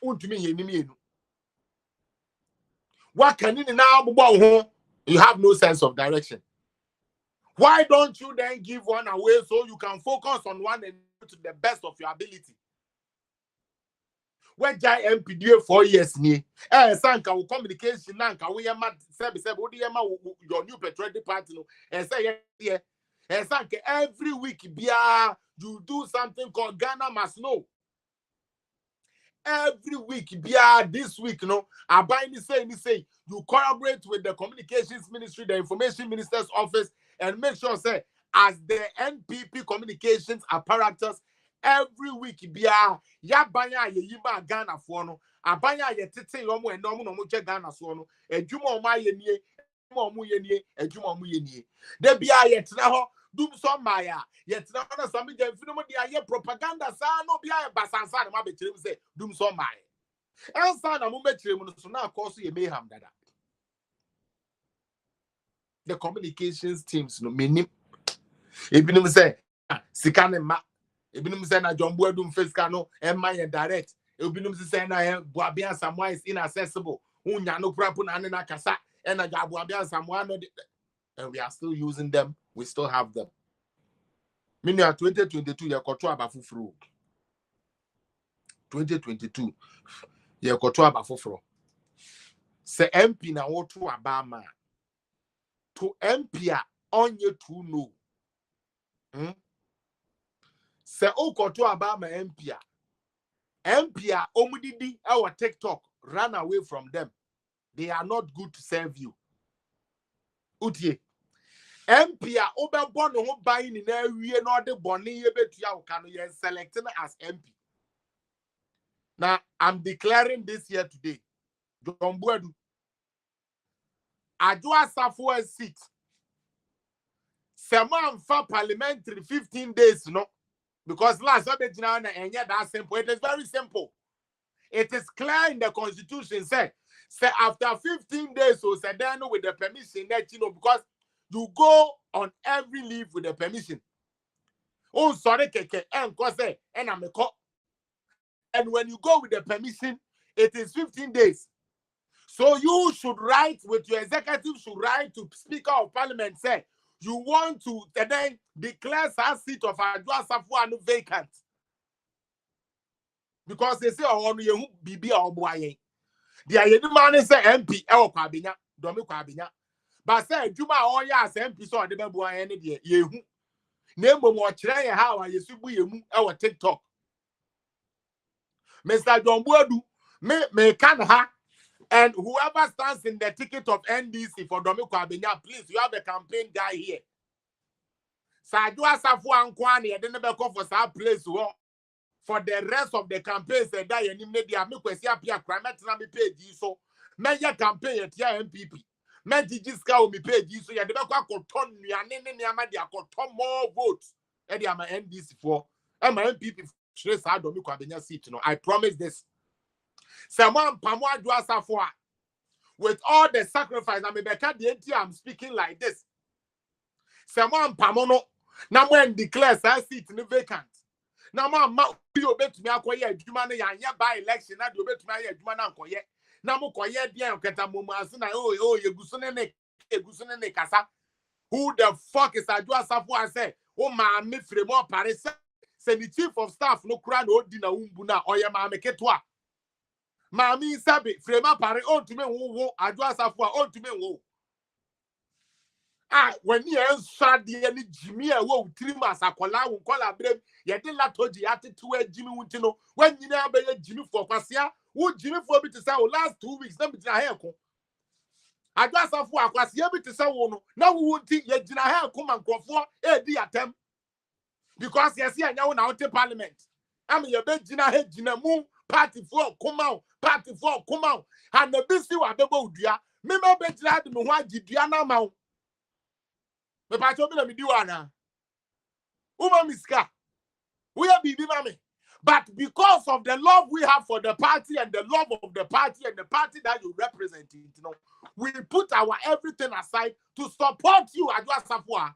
What can you now? You have no sense of direction. Why don't you then give one away so you can focus on one and to the best of your ability? When Jai MP do 4 years ni, sanka communication nanka we yama sebe your new patriotic party no, say yeah, sanka every week bia you do something called Ghana Must Know. Every week, this week, no, I say, you collaborate with the communications ministry, the information minister's office, and make sure say as the NPP communications apparatus every week bia ya banya ye yima Ghana for no abanya ye tete yomo enomo no mo che Ghana so no adwuma o ma ye nie mo ye nie adwuma mo ye nie da bia ye tena ho dum so maya ye tena ho na so me jamfi no mo dia ye propaganda sa no bia ye basansa na ma be kire say dum so maya ensa na mo be kire mu no so na cause ye mayhem dada. The communications teams no menim ebinum say sika ne ma ebinum say na John Boadum fiscal no emma ye direct ebinum say na Boabia Samoa is inaccessible unya no prapo na ne na kasa and na Boabia Samoa no and we are still using them, we still have them. Meaning 2022 ye koto abafufuro 2022 ye koto abafufuro se MP na woto abama to MP a onye to no se o koto abama MP a omudidi our TikTok run away from them. They are not good to serve you. Utie MP a obebo no ho ban ni na wie no de bone ye betua uka no ye selecting as MP. Now I'm declaring this here today. John Boadu Adwoa Safo seat. Seman for parliamentary 15 days no. Because last time that simple. It is very simple. It is clear in the constitution. Say after 15 days, so say then with the permission that because you go on every leave with the permission. Oh, sorry, keke, and say, and I'm a cop. And when you go with the permission, it is 15 days. So you should write with your executive should write to Speaker of Parliament say you want to then declare that seat of Adwoa Safo vacant. Because they say oh you bibi oboaye. The ayedman say MP kwabinya, domi kwabinya. But say Juma oya as MP so de bebuaye ne de yehu. Na mo kire ye how ayesubu yemu e TikTok. Mr. John Boadu me can ha. And whoever stands in the ticket of NDC for Domi Kwabenya, please, you have a campaign guy here. Adwoa Safo Ankwani, I didn't call for some place for the rest of the campaigns. And die any media, me kwesi apia crime, na me page so. Me ya campaign at ya MPP. Me jijiska o me page so. Ya debe kwa koton ya nene ni amadi ya koton more votes. Edi ama NDC for. Ama MPP shre sa Domi Kwabenya seat. No, I promise this. Someone Pamo Adwoa Safo with all the sacrifice, I'm speaking like this. Someone Pamono, now when declares that seat in the vacant. Now, ma you bet me acquire Jumana ya by election, not you bet me a Jumana Koye. Now, Mokoye, dear Katamumasina, oh, you Gusune Casa. Who the fuck is Adwoa Safo? I say, oh, my Mifremo Paris, send the chief of staff, no crown, or dinner umbuna, or your mamma Ketwa. Mami sabi frema pare on to me wo Adwoa Safo on to me wo when you shot the any Jimmy wo 3 months akola wo kola brem ye de latoji atetu Jimmy wuntino when you na be Jimmy for kwasia wo Jimmy for bi to say last 2 weeks na bi na he ko Adwoa Safo akwasia bi to say wo no na wo wunti ye gina he ko man krofo e di atem because yes anya wo na wote parliament am ye be gina he gina mu party for come out and the busy wa bebo udua me ma be gina de me ho agidua na ma wo me pa cho me na me di wa na uma miska we are bibi mame but because of the love we have for the party and the love of the party and the party that you represent, we put our everything aside to support you Adwoa Safo.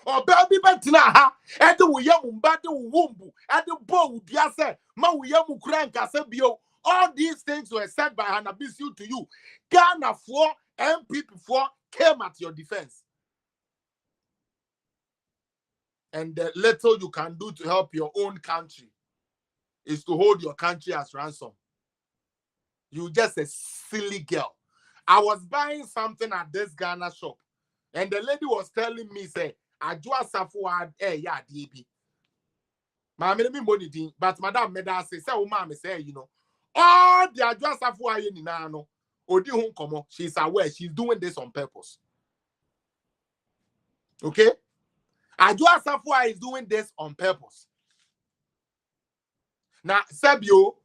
Oh baby betina ha ede wo yam mbade wo wombu ede bo udua se ma wo yam kura nkase bio. All these things were said by Hanabisu to you. Ghana for MPP for came at your defense. And the little you can do to help your own country is to hold your country as ransom. You just a silly girl. I was buying something at this Ghana shop and the lady was telling me say Adwoa Safo had yeah DB. Mama me money din, but madam meda say o mama say all the Adwoa Safo aye ni na no odi hu komo. She's aware she's doing this on purpose. Okay? Adwoa Safwa is doing this on purpose. Now, Sabio,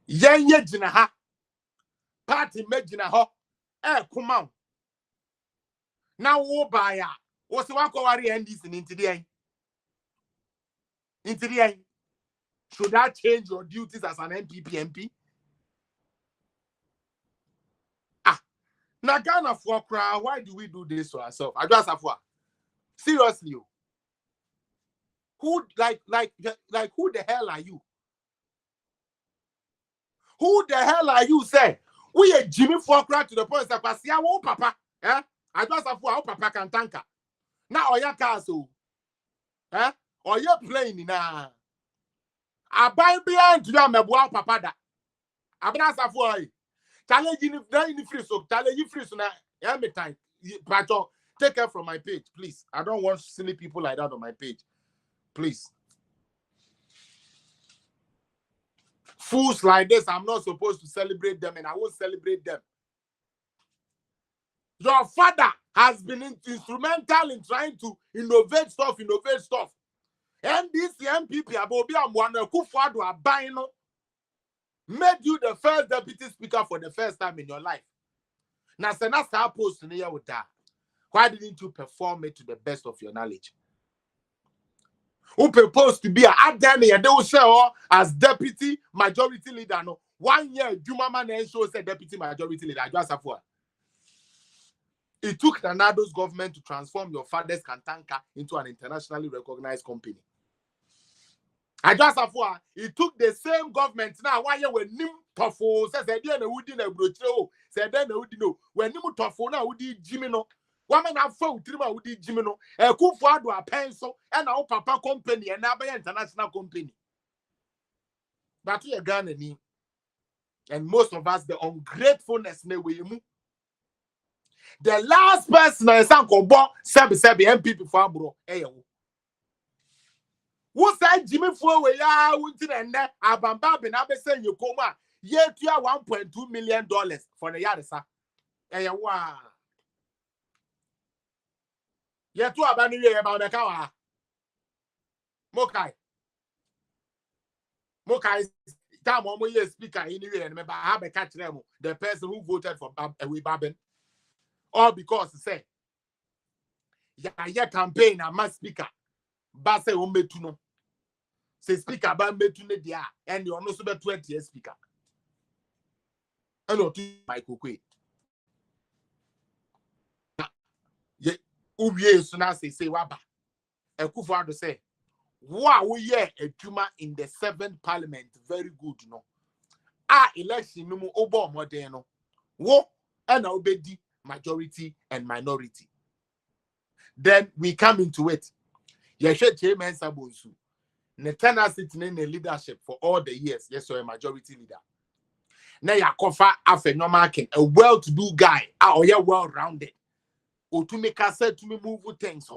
yenye jina ha, party me jina ho, come on. Now, wo baya, what's one kawari endis in into the end? Should I change your duties as an MPP MP? Now, Ghana for crowd, why do we do this to ourselves? Adwoa Safwa, seriously, who like who the hell are you? Who the hell are you, say? We are Jimmy Fokra to the point that Pasia won't papa. Eh? I just have our papa can tanker. Now or your castle. Eh? Or you're playing now. I buy behind to them a wow papa da. Abnasa for challenge in the free so challenge you free so now. Every time. Pato, take care from my page, please. I don't want silly people like that on my page. Please. Fools like this, I'm not supposed to celebrate them, and I won't celebrate them. Your father has been instrumental in trying to innovate stuff. And this MPP, Abobi Amwana Kufuadu Abaino, made you the first deputy speaker for the first time in your life. Now, Senasa post in here with that. Why didn't you perform it to the best of your knowledge? Who proposed to be a Adani and they will say as deputy majority leader? No, 1 year, Juma Man shows a deputy majority leader. It took Nanado's government to transform your father's Kantanka into an internationally recognized company. It took the same government now 1 year when Nim Tofo says they didn't know brocho, said then no when Nim Tofo now would Jimino. Woman have found Trima with Jimino, a Kufuadu a pencil, and our papa company, and our international company. But we are Ghana, and most of us, the ungratefulness, the last person is Uncle Bob, Sabi MPP for bro. Who said Jimmy for we are winter and that Abamba and Abe saying you come yet you are $1.2 million for the Yarisa. Wow. Yet to abandon you about the car. Mokai. Time on year speaker anyway, and remember, I have a catch them, the person who voted for Babin. All because he said, yeah, campaign, a mass speaker. Basse Umbetuno. Say speaker, Bambetune dia, and you're not about 20 years speaker. And not Michael Quay. Ubiye suna say waba. Ekufuado say, wow, we hear a Juma in the 7th parliament. Very good, no. Election no obo modeno. Wo and obedi majority and minority. Then we come into it. Yeshe Chairman Sabonsu. Netana sitting in the leadership for all the years. Yes, so a majority leader. Now ya kofa afe normal king, a well-to-do guy. Or ya well-rounded. Or to make us say to me move things.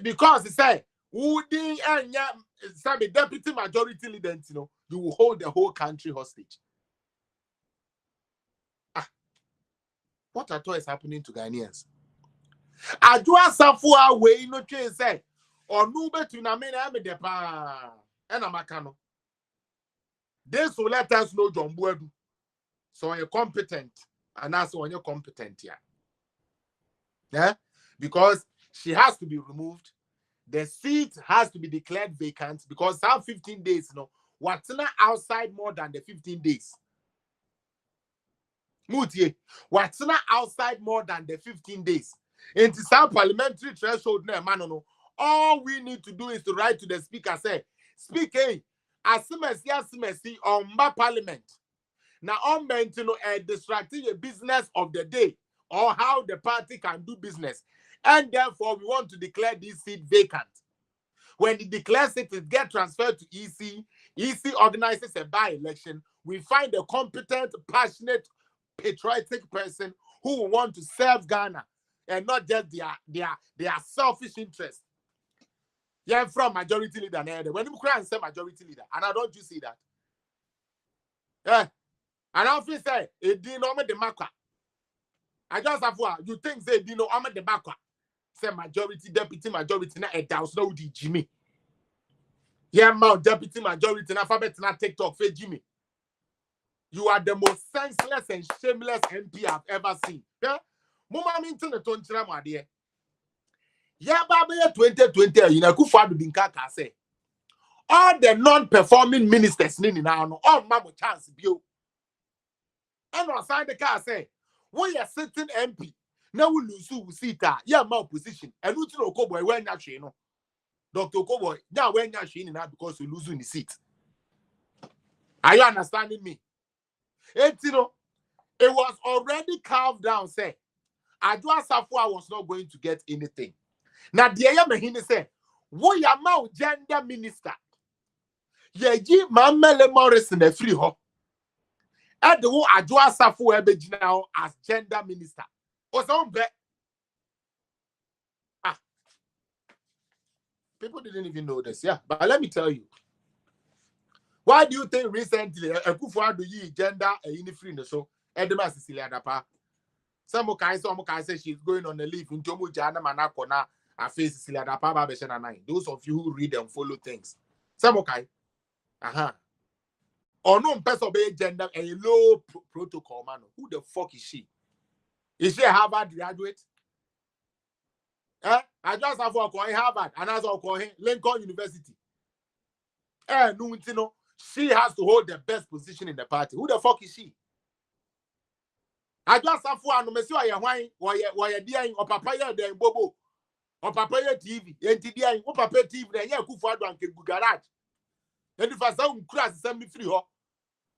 Because he said, would the deputy majority leader, you will hold the whole country hostage. What at all is happening to Ghanaians? Adwoa Safwa way no change say, or no better na me na me depa. And Amakano. This will let us know John Buedu. So you're competent, and also when you're competent here. Yeah, because she has to be removed. The seat has to be declared vacant because some 15 days, what's not outside more than the 15 days. Mutie, what's not outside more than the 15 days. Into some parliamentary threshold, all we need to do is to write to the speaker, say, speaking, asimesi on my parliament. Now, on distracting a business of the day or how the party can do business. And therefore, we want to declare this seat vacant. When it declares it, it gets transferred to EC. EC organizes a by-election. We find a competent, passionate, patriotic person who will want to serve Ghana and not just their selfish interest. Yeah, I'm from majority leader. When you cry and say majority leader, and I don't you see that? Yeah. And I often say, it didn't know the macra. I just have one. You think they didn't know the macra. say majority, deputy majority, na a thousand no di Jimmy. Yeah, mount deputy majority, na alphabet na TikTok for Jimmy. You are the most senseless and shameless MP I've ever seen. Yeah, Mama mintin the tonchira my dear. Yeah, Baby 2020, you know, Kufuor Binkaka say. All the non-performing ministers nini now, all mama chance bio. And on sign the car say, we are sitting MP. Now we lose who see that. Yeah, my position. And we know Koboy when you know. Dr. Koboy, now when you're now because you lose in the seat. Are you understanding me? And you know, it was already carved down, say, Adwa Safwa was not going to get anything. Now, the Ayamahine say, we are now gender minister. Yeji Mamele Morrison a free ho. At the one Adwa Safwa now as gender minister. Was on bet. People didn't even know this, yeah. But let me tell you. Why do you think recently Kufuor do ye gender a free in the show? Edema Cecilia Dapa. Some say she's going on a leave in Jomu Jana Manakona. I face Cecilia Dapa Babeshana 9. Those of you who read and follow things. Some or no person obey gender a low protocol man. Who the fuck is she? Is she a Harvard graduate? I just have to call Harvard and as I call him Lincoln University. No, you know, she has to hold the best position in the party. Who the fuck is she? I just have to know why you dear or papaya de bobo or papaya TV, NTD, or papaya TV, and you Kufuor and garage. And if I say crash, send me free.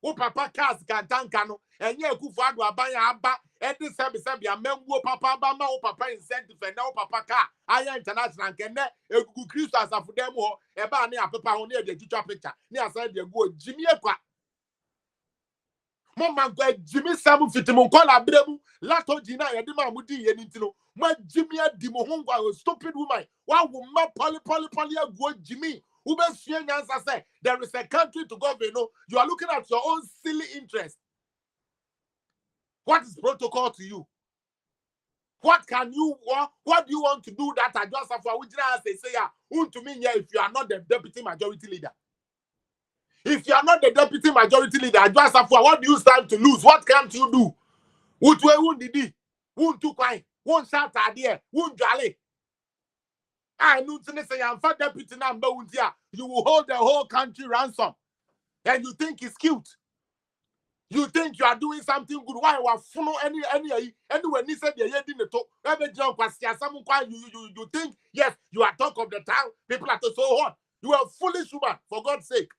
O papa cars can tankano, and you Kufuor abaya abba, and this service, a member papa bama, o papa incentive, and now papa car. I am international, and a good Christmas of them or a bar near papa on near the teacher picture. Near side the go Jimmy Aqua. Mama go Jimmy Samu Fitimon Kola Bremu, Lato Gina, and Dimamudi, and Intino. My Jimmy Dimohunga, stupid woman. Why will my poly go Jimmy? Say there is a country to govern. You are looking at your own silly interest. What is protocol to you? What can you what do you want to do that I just have for which say to me if you are not the deputy majority leader? If you are not the deputy majority leader, I just have for what do you stand to lose? What can't you do? What way won't did? Won't too quiet? Won't shout idea? Won't jolly? I know to say I'm fat deputy number one here. You will hold the whole country ransom. And you think it's cute. You think you are doing something good. Why you are follow anyway he said they didn't talk. You think yes, you are talk of the town. People are so hot. You are a foolish woman, for God's sake.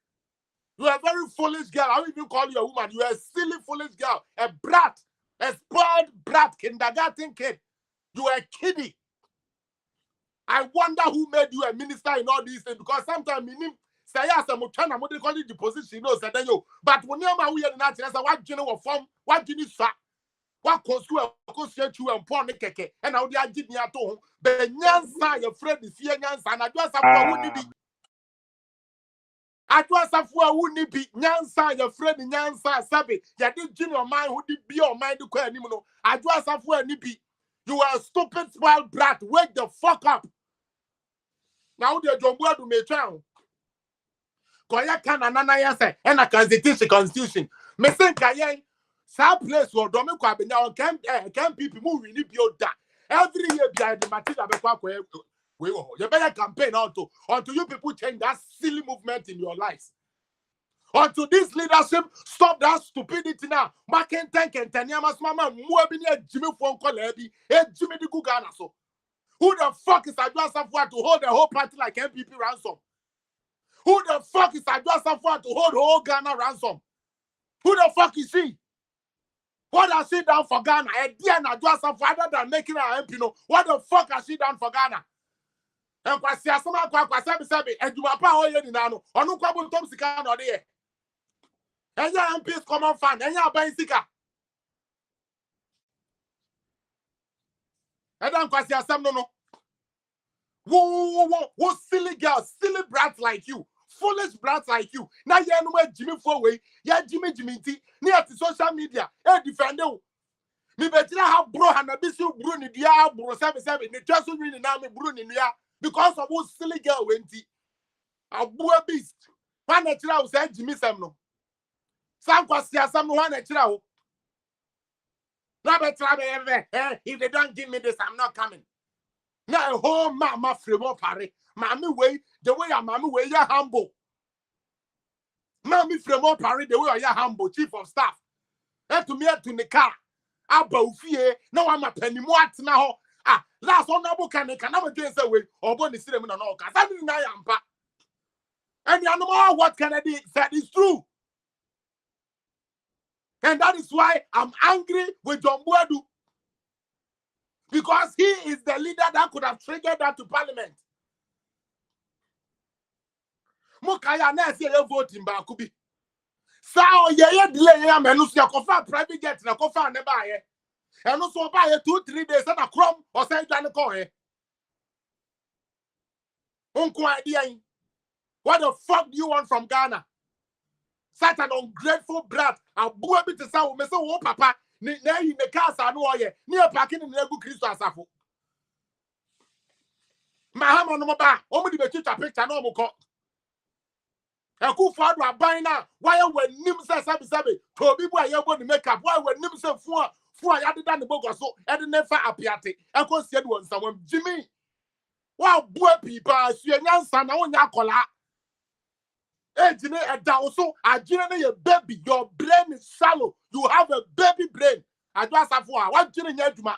You are a very foolish girl. I will even call you a woman. You are a silly, foolish girl. A brat. A spoiled brat, kindergarten kid. You are a kiddie. I wonder who made you a minister in all these things because sometimes meaning say yes, I'm trying to call it the position, said you. But when you're my weird natural, what you know form, what you need, what cause you and porn keke, and how they are giving at home. But Nyansa, your friend is here, Nyansa, and I just have wouldn't be. I just have wouldn't be Nyansa, your friend Nyansa, Sabi. You did junior mind who did be your mind to call anymore. I just have where be. You are a stupid spoiled brat. Wake the fuck up. Now the Jombo to me town. Koya can anana say and a constitution. Me think Kayen, some place where Dominic now can people moving in that. Every year behind the material you better campaign until you people change that silly movement in your lives. Until this leadership stop that stupidity now. Making tank and Tanyamas mama Muabinia Jimmy Fon Kolebi, Jimmy the Gugana so. Who the fuck is Adwa Safwa to hold the whole party like MPP ransom? Who the fuck is Adwa Safwa to hold the whole Ghana ransom? Who the fuck is she? What has she done for Ghana? A dear Adwa Safwa other than making her MP, what the fuck has she done for Ghana? And Kwasia Sama Kwasabi, and you are power in Nano, or no Kwabu Tom Sikan or there. And your MP's common fund, and your buying Sika. And then Kwasia Sam no. Whoa, silly girls, silly brats like you, foolish brats like you. Now you know Jimmy Fourway, yeah, Jimmy T, near to social media, defend you. Me betina ha bro hanabisu bro ni dia bro 77 ni twaso ni na me bro ni nua because of one silly girl wenti. Abua beast. One natural say Jimmy Sam no. Sam kwasi asam no one natural. If they don't give me this, I'm not coming. Now home mama fremo pare. Mommy way the way your mommy way you humble. Mommy fremo pare the way you humble chief of staff. To me to the car. Abofie na wa mapani mu atena ho last honorable can never do say we obo ni sire mu na no ka sa ni na yampa and you know what Kennedy said is true, and that is why I'm angry with John Boadu, because he is the leader that could have triggered that to parliament. Mukaya na say you voting ba kubi sao ye delay ya menu so kofa private jet na kofa ne ba ye eno so ba ye 2-3 days na krom o say dwan ko he unko idea. What the fuck do you want from Ghana? Such an ungrateful brat. Abu bit to say me say wo papa ni na yi ne car sa no ye ni e parking ni egu Kristo asafo mahama no ba o mu di be chicha picture na o mu ko Eku fadu aban na why when nim say sabi to bi bu aye bo ni makeup why when nim say fu a ya deda ne bogo so e de ne fa apiate eko sie de won samam Jimmy wa bu apipa su enyansa na wonya akola Jimmy e da so agire na your baby, your brain is shallow, you have a baby brain adwa safo a wa gire nya aduma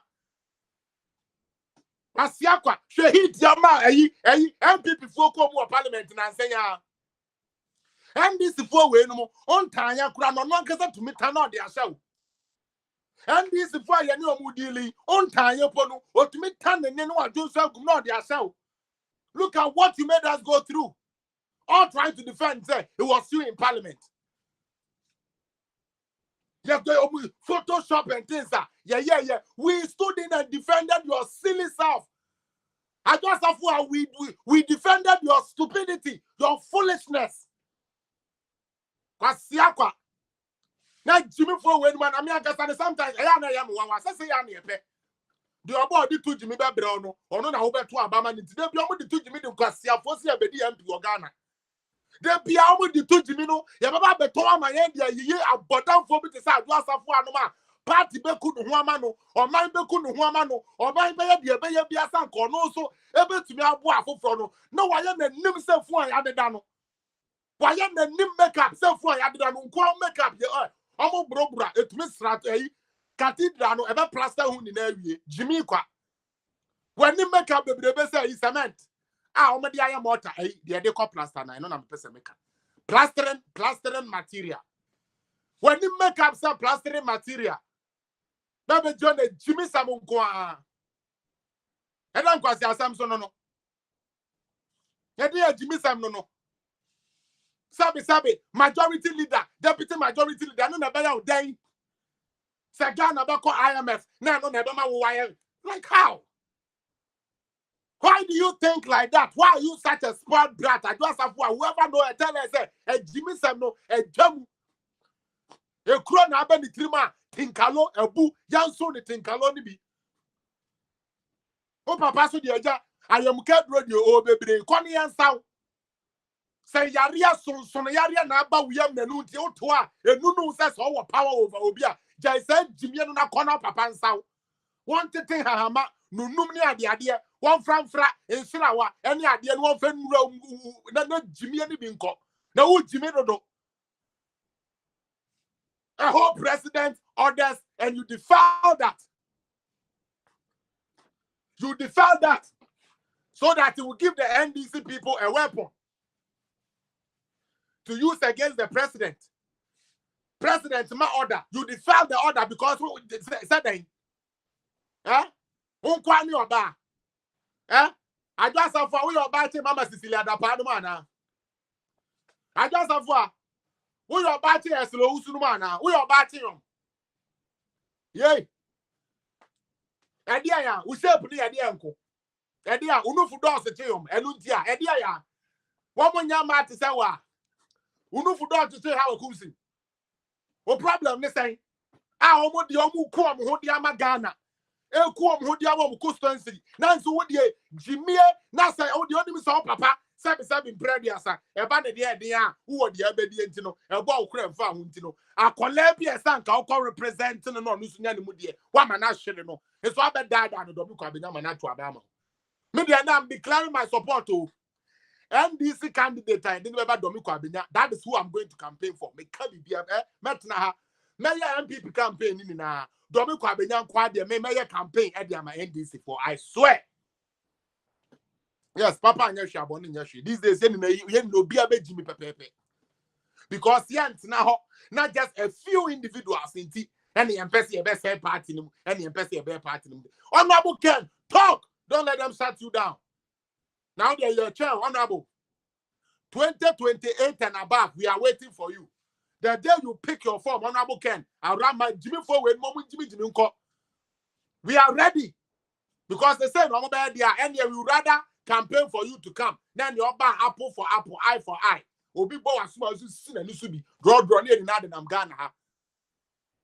asiakwa shehid yama eyi MPP fo ko mu parliament na nsenya NDC for we no mo on tanya kura no nkasa to meta na de ahyew NDC for ye ne omu dealing on tanya po no otumi tan ne no adwonso agum na de ahyew. Look at what you made us go through, all trying to defend say it was you in parliament. Yeah, Photoshop and things. Yeah. We stood in and defended your silly self. I just have we defended your stupidity, your foolishness. Kwasiakwa. Na Jimmy for when man I understand sometimes I am one say ya na epe. The obo di to Jimmy be bre no. Ono na wo be to abama ni today bi omo di to Jimmy di kwasiafo se abedi MP Ghana. De bia omo di to Jimmy no ye baba be to amanye dia yiye abodanfo bi te say adu asafo anoma party be ku no ho ama no oman be ku no ho ama no oman be ye dia be ye bia san ko no so ebetumi abo afoforo no na waye na nim se fu an yadeda no waye na nim makeup se fu an yadeda no nko makeup ye omo brobra etumi strat cathedral no ebe plaster hu ni na awie Jimmy kwa when nim makeup bebrebe say cement omo de aye mortar de de plaster na no na pese makeup plastering material when nim makeup say plastering material Baby John Jimmy Samun kwa edan kwasi asam so no yede Jimmy Sam no sabi majority leader deputy majority leader no na be ya odan se Ghana ba ko IMF na no na be ma wo wire like how? Why do you think like that? Why are you such a spoiled brat? I just have whoever know tell us say Jimmy Sam no jam e kuro na be ni trima tinkalo ebu yanso ni tinkalo ni bi o papa so de aja ayamka radio o bebre kwani yansaw say yaria sonson yaria na aba wiyam nanu nti o to a enunu se so wo power over obi a jai say Jimmy no na kona papa nsaw won tete hahama nunum ni ade won franfra ensirawa ene ade no won fa nura na Jimmy ni bi nko na wo Jimmy dodo. A whole president orders and you defile that. You defile that so that it will give the NDC people a weapon to use against the president. President, my order. You defile the order because said then. Unkwani oba. I just have for we oba Mama Cecilia da Padumana. I just have for we are batting as low Sunumana. We are batting them. Yay. Edia, we say put the idea uncle. Edia, Unufu doors the chum, Eluntia, Edia. One more young man to say, Unufu door to say how a cousin. What problem, they say? omo de omo ko omo ho de ama Ghana. Eku omo ho de ama omo constituency. Na nso wo de Jimie na say wo de onim so papa. Sabi bread asa. Eba ne de a wo de abedi enti no. Ebo okura mfa ho enti no. Akola bi esa nka wo represent no no so nya ne mu de. Wa ma na hwere no. Eso abeda no do bi kwa benya ma na to abama. Me de na am declaring my support to NDC candidate I didn't ever do me kwabenya. That is who I'm going to campaign for. Me can be metna ha. Me ya MPP campaign ni na. Do me kwabenya kwade me campaign e dia my NDC for. I swear. Yes, Papa anya hwabon nya hwe. These days ye no bia be jimi pepepe. Because yant na ho not just a few individuals inti any empesi e be say party nim, any empesi e be party nim. Honorable Ken, talk. Don't let them shut you down. Now they're your chair, honorable. 2028 and above, we are waiting for you. The day you pick your form, honorable Ken, I'll run my Jimmy forward, Jimmy. We are ready. Because they say, no, and we would rather campaign for you to come. Then you're back apple for apple, eye for eye. Obi bo asuma su sin and su bi. Draw near the Nadan am Ghana.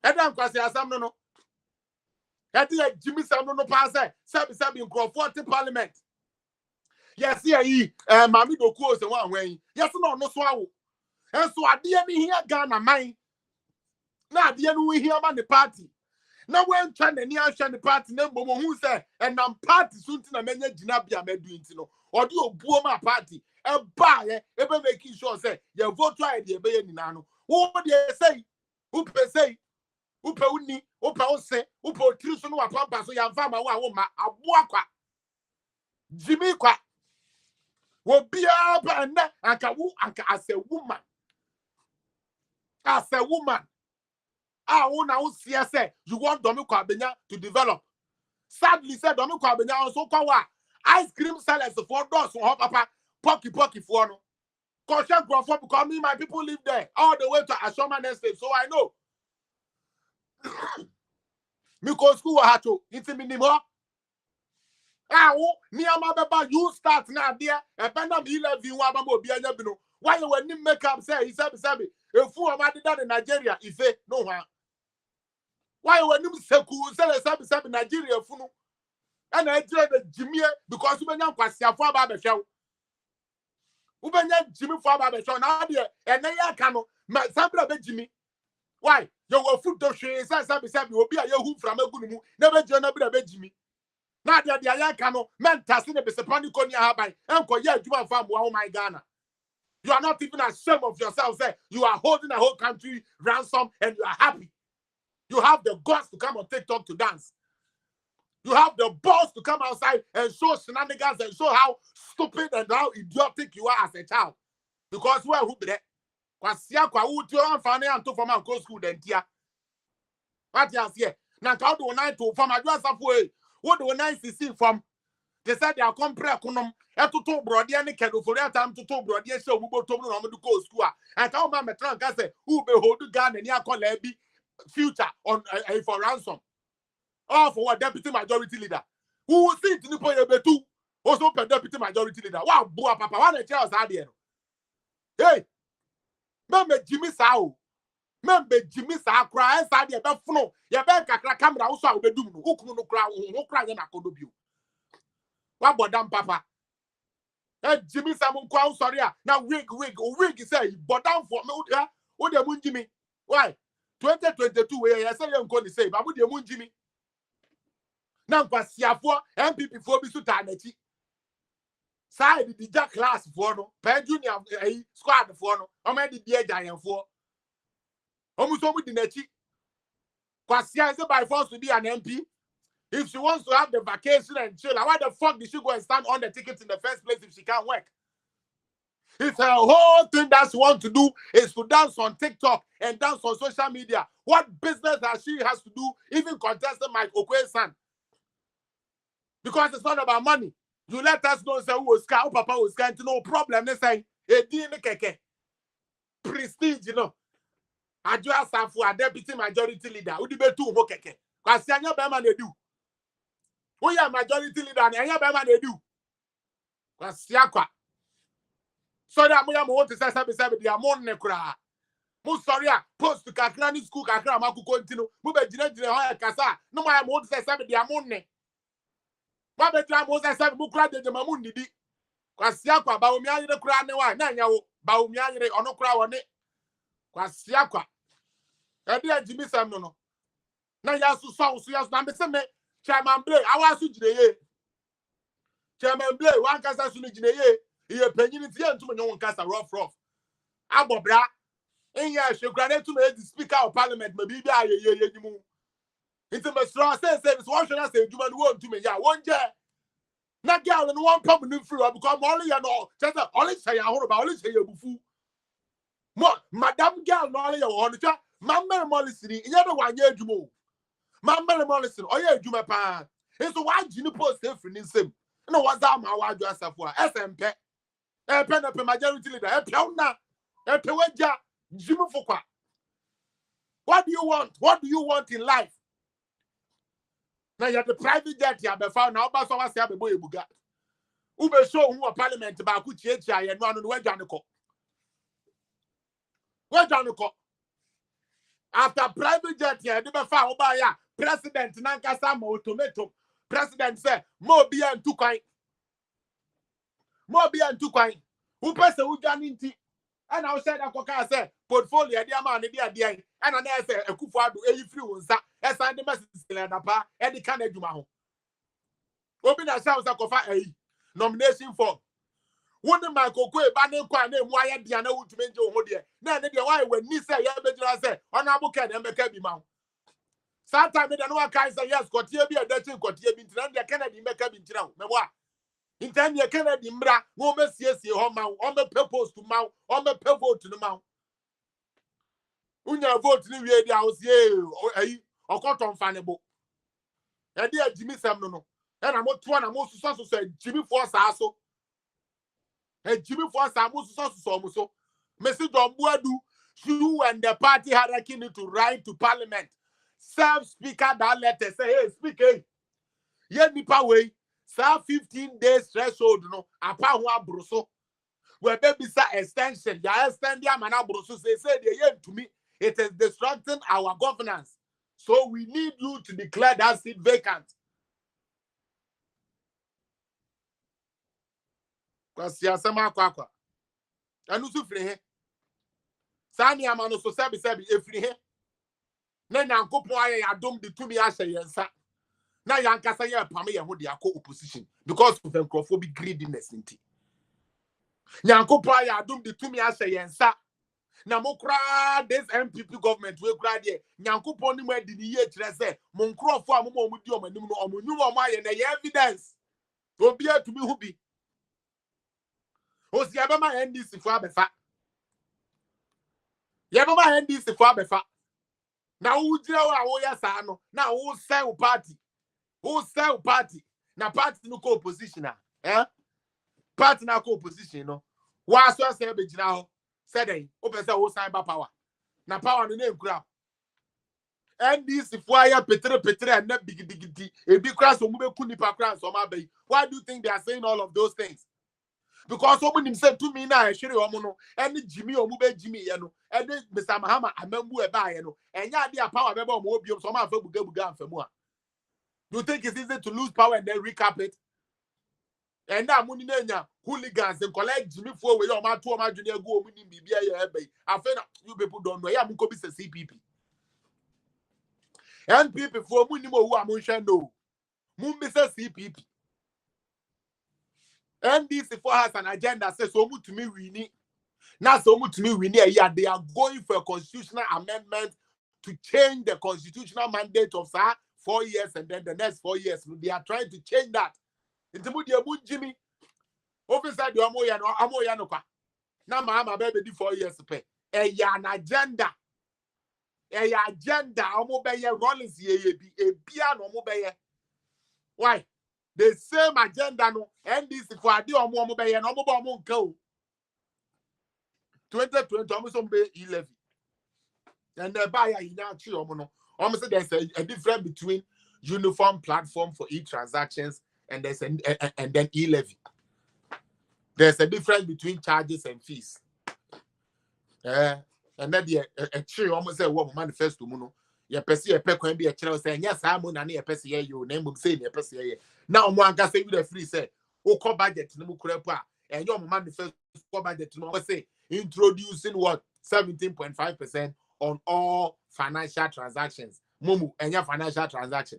Adam kwase asam no. Eti Jimmy Sam no pass sabi in Crawford Parliament. Yes, ye Mami Doku is the one way. Yes, no swallow. And so I dear me here, Ghana mine. Now, dear, we hear about the party. Now, when China near the party, no who say, and I'm party soon to many Jinabia Meduintino, or do a Buoma party, a buy, ever making sure say, your vote right, dear Bayanino. What do you say? Who say? Who uni, who say, who put Truson or Pampa, so your farmer, woman, a walker. Jimmy Quack. Will be up and as a woman. As a woman. I want to see say you want Dominic Kwabenya to develop. Sadly, said Dominic Kwabenya also call ice cream sellers for doors for papa, pocky for no. Caution Crawford because me, my people live there all the way to Ashoma Estate, so I know. Because school had to intimidate. You start now there. A pandemic 11 why you when make up say he said if fool about that in Nigeria if no one. Why when you say Nigeria funu and I dread the Jimmy because you been kwasia for baba show. You been Jimmy for baba show now there and then ya cano sample of Jimmy. Why you will foot to share sabi will be a who from a good never join a Jimmy. Now the Ayakano, men tasting the Besapaniconia Habai, Uncle Yah, you are from my Ghana. You are not even ashamed of yourself, say you are holding the whole country ransom and you are happy. You have the guts to come on TikTok to dance. You have the balls to come outside and show shenanigans and show how stupid and how idiotic you are as a child. Because where who be there? Kwasia kwa uti on fane anto from go school then tia. What you say? Na ka do 9 to from adwasa for what do nice see from? They said they are compare kunum. Etuto brody and kedo for that time to brody so we both to no do go school. And how my metran can say who be hold gun and ya call future on for ransom. All for what deputy majority leader. Who will see to Nipo Yebetu? Also deputy majority leader. Wow, boy, papa, one of Charles Adier. Hey, Member Jimmy Sao. Member Jimmy Sao cry inside your bed funnel. Your bank camera also be doom. Who no crowd, who cry in a codobu. What about them, papa? Hey, Jimmy Samon Crown, sorry. Now, wig, say, but down for no, what the moon Jimmy? Why? 2022, where I say I'm going to say, but with the moon Jimmy. Now, Pasiafo, MPP for Bisutaneti. Side the Jack class for no, Pen Junior squad for no, I'm at the dear giant for. Almost over the Nechi. Kwasia is by force to be an MP. If she wants to have the vacation and chill, why the fuck did she go and stand on the ticket in the first place if she can't work? If her whole thing that she wants to do is to dance on TikTok and dance on social media, what business does she has to do even contesting Mike Okwe's son? Because it's not about money. You let us know say who was who papa was going to no problem. They say keke prestige, you know. Adwa Safu a deputy majority leader. Who debate two ho keke? Because anya bema they do. Who ya majority leader and anya bema they do. Because yakwa. So that mo want to say sabi the amon ne kura. Mo sorry post to kakra ni school kakra ma ku continue. Mo be gina ho kasa. No ma mo say say be amonne. Ba be tra mo say say mo kura de ma mu ndidi. Kwasi akwa ba omi anyere kura ne wa na nya wo. Ba omi anyere ono kura wo ne. Kwasi akwa. E de Jimmy Sam no. Na ya so so na me se me chairman Blay awa so gire ye. Chairman Blay wan kasa so ni gire ye. Iye panyini tie ntum nyon kasa rough. Abobra Inya shekura to me the speaker of parliament me bi ye nyimu. It's a strong say what should I say you man won to me ya won je. Na girl no one pump no free because only you know just only say ahoro ba only say bufu. Mo madam girl no only you on cha mamma molly siri inya do wanye adwumo. Mamma molly siri oye adwuma pa. Eso wa gini post free ni nsem. Na waza ma wa adwa asafo a SMP. Pe na pe majority leader pe una pe waja Jimmy Fukwa. What do you want? What do you want in life? Now you have the private jet you have found now, but so I say a boy buga. Ube show who a parliament about which I and one on the way down the court. Where down the court? After private jet here, they found by ya president Nankasamo tomato. President said, more beer and 2 coin. More beer and 2 coin. Who person who done into? And I said, I said, portfolio, dear man, dear, and I said, a Kufadu, a free one, sir, as I the message, and a pa, and the Canada Jumaho. Open a sounds of a nomination for one of my cocoa, banner, name, why Diana would to make your hodia. Now, why when Nisa Yabedra said, on our book and McCabe Mount. Sometimes I know a Kaiser, yes, got here be a dirty, got here been to Kennedy, McCabe in town. In 10 years, Kennedy, Mbra, woman, yes, your mount, on the purpose to mount, on the purpose to the mount. Unya vote to the house, ye, or cotton fanable. And dear Jimmy Sam, no. And I'm not one, I'm also said Jimmy Force also. And Jimmy Force, I'm also so. Message on Buadu, you and the party hierarchy need to write to Parliament. Serve Speaker that letter, say, hey, speaker. Ye nipa way. 15 days threshold no apa ho abroso we baby sa extension ya extend ya man abroso say they to me it is disrupting our governance, so we need you to declare that seat vacant. Kwasi asema akwa anu su free he sani amano so sabi efri he na nyankopon aye adom de tumi ahye yensa. Now you can't say you hold the opposition because of the greediness. Yanko Paya don't be to me as a yensa. Namokra, this MPP government will cry there. Yanko Pony where did the year say, Moncro for a moment with you, and my evidence. Don't be to be who be. Oh, see, I my end this for the fact. Yabama end this for the fact. Now, who do our sano? Now, who sell party? Who sell party? Na party no co-opposition party na co-opposition no. Wa so say be gina ho. Said dey, o pese wo sign ba power. Na power no na nkura. NDC fire petre and na bigidi. E bi kra so mu be ku nipa kra so ma be. Why do you think they are saying all of those things? Because someone himself to me na e hwere omo no. Eni Jimmy omu be Jimmy ye no. Eni Mr. Mahama amambu e ba ye no. Enya ade a power be ba omo obiom so ma fa buga amfamu a. You think it's easy to lose power and then recap it? And now, Munina, hooligans and collect Jimmy for where your man to my junior go, winning BBA. I feel you people don't know. I'm going to say CPP. And people for Munimo who are Munshano. Mumbisa CPP. And this for us an agenda says so much to me, we need. Not so much to me, we need. Yeah, they are going for a constitutional amendment to change the constitutional mandate of SAR. 4 years and then the next 4 years they are trying to change that. Into Jimmy. Officer the amoya no kwa. Na mama baby di 4 years pay. An agenda. Agenda omo be ye Rollins ye bi bia no omo be ye. Why? The same agenda no NDC for ade omo be ye no omo ba omo nka o. 2020 omo so be 11. And the buyer in now chi omo no. Almost there's a difference between uniform platform for e-transactions and there's and then e-levy. There's a difference between charges and fees. and then a tree almost say what manifesto muno. Your person a peck can be a child saying, yes, I'm on a person you name of saying a person. Now one can say with a free say, oh, call budget no crepa, and your manifesto budget no say introducing what 17.5% on all financial transactions. Mumu and your financial transaction.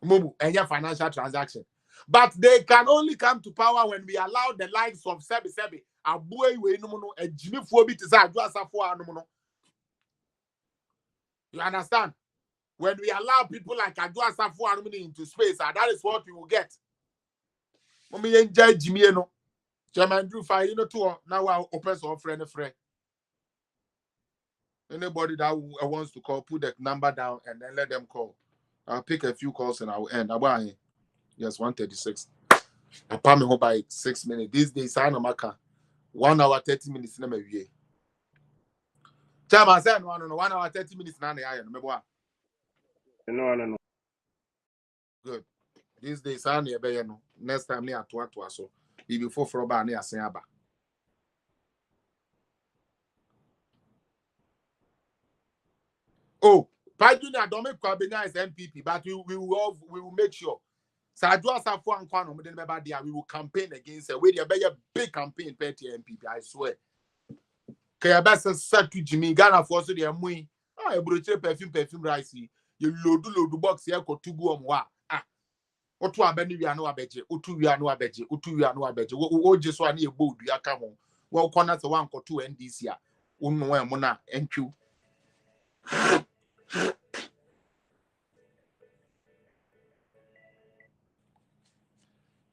Mumu and your financial transaction. But they can only come to power when we allow the likes of Sebi Abuwe we no mono a Jimmy Fobi to say Adwasafo no mono. You understand? When we allow people like Adwasafo no mono into space, that is what we will get. Mommy enjoy Jimmy no. Chairman Drew Fire, you know, too. Now our open so friend. Anybody that wants to call, put the number down and then let them call. I'll pick a few calls and I'll end. Yes, 136. I pay me home by 6 minutes. These days, I know my car. 1 hour 30 minutes. Let me be. Chairman said, no, 1 hour 30 minutes. No. Good. These days, I know. Next time, I to so. Before for about near Sayaba. Oh, Pajuna don't make Kwabena is MPP, but we will make sure. So we will campaign against it. We will be a big campaign per MPP, I swear. Kaya best set to Jimmy Ghana for so the Amui. Ah, a brochure perfume rice. You load box here to go on wa. Ah, Otu abeni we are no abeje. Utu we are no abeje. O just one year board ya come on. Well, corners one or two NDC ya. Unwe mona NQ.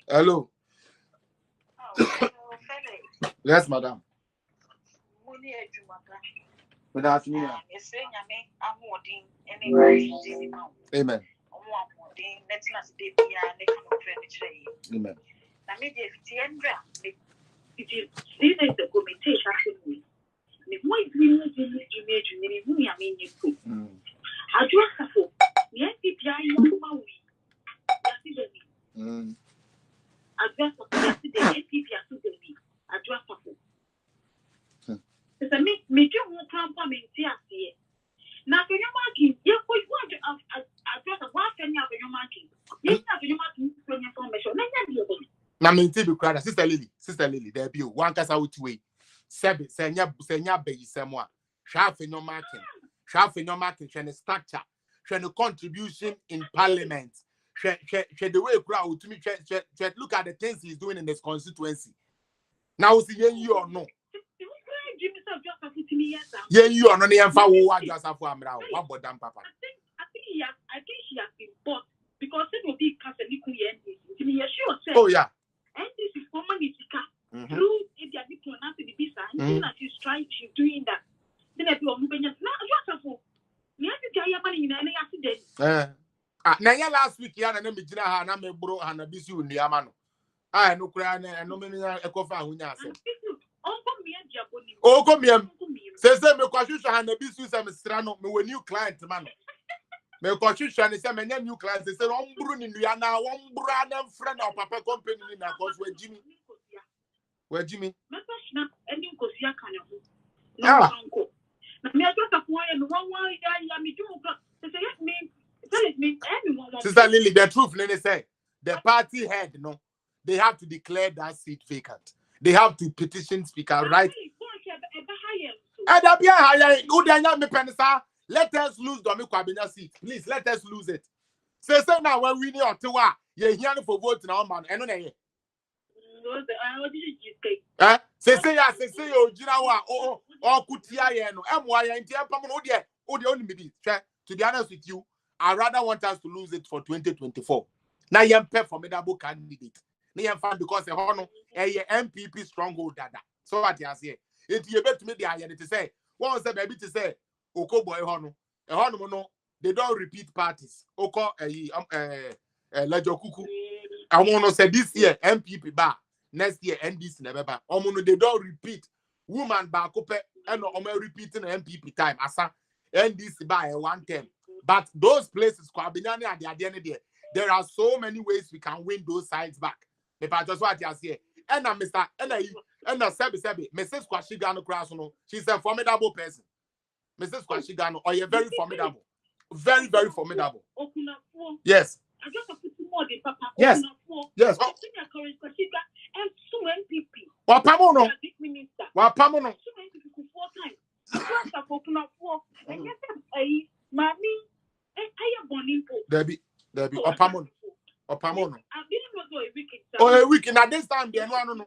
Hello. Yes, madam. Good afternoon. Amen. Amen. Na minti be crowd, Sister Lily, there be one casa with way. Sebi, senya be semwa. Sharp in your marking, share structure, share the contribution in parliament, share the way crowd to me, look at the things he's doing in this constituency. Now, see, you or no. You are not the info what just have for Amra. What about them, Papa? I think she has been bought because it will be Catholic. Oh, yeah. And this is common through if you are pronounced the visa, and she's trying, she's doing that. Then I do moving now. You are you have to get your money in any accident. Now, last week, you had an image and I'm a bro and a busy in the Amano. I know crying and no many echo found. Oh, come here. Says them because you have a business and Strano, my new client, man. My constitution is a new client. They said, I'm Brunin, we are now one brother friend of Papa Company in a cause where Jimmy. Where Jimmy? Sister Lily, the truth, let me say, the party head, no, they have to declare that seat vacant. They have to petition speaker, right? Let us lose the Kwabena seat. Please, let us lose it. Say now when we need Ottawa, you're here for vote now, man. I know that. Say oh, Jinawa, oh, Kutia, no, MY, and Tiapamodia, oh, the only maybe. To be honest with you, I rather want us to lose it for 2024. Now, you're a formidable candidate. Because the honor a MPP stronghold dada. So what you say? It you bet me the idea to say. What was the baby to say? Oko boy hono. A hono no. They don't repeat parties. Oko Lejo Kuku. I want to say this year MPP bar. Next year NDC never bar. Omono they don't repeat. Woman bar kope and omo repeating MPP time. Asa NDC bar 110. But those places Kwabinani at the end of the day, there are so many ways we can win those sides back. If I just what you say, and Mr. And na sebi Mrs. Kwashigano Krasono, she's a formidable person. Mrs. Kwashigano, or you're very formidable. Very, very formidable. Yes. I just have to put more than Papa. Yes. Yes. Wapamono. Wapamono. Debbie, Wapamono. Wapamono. Oh, a week in at this time, the no.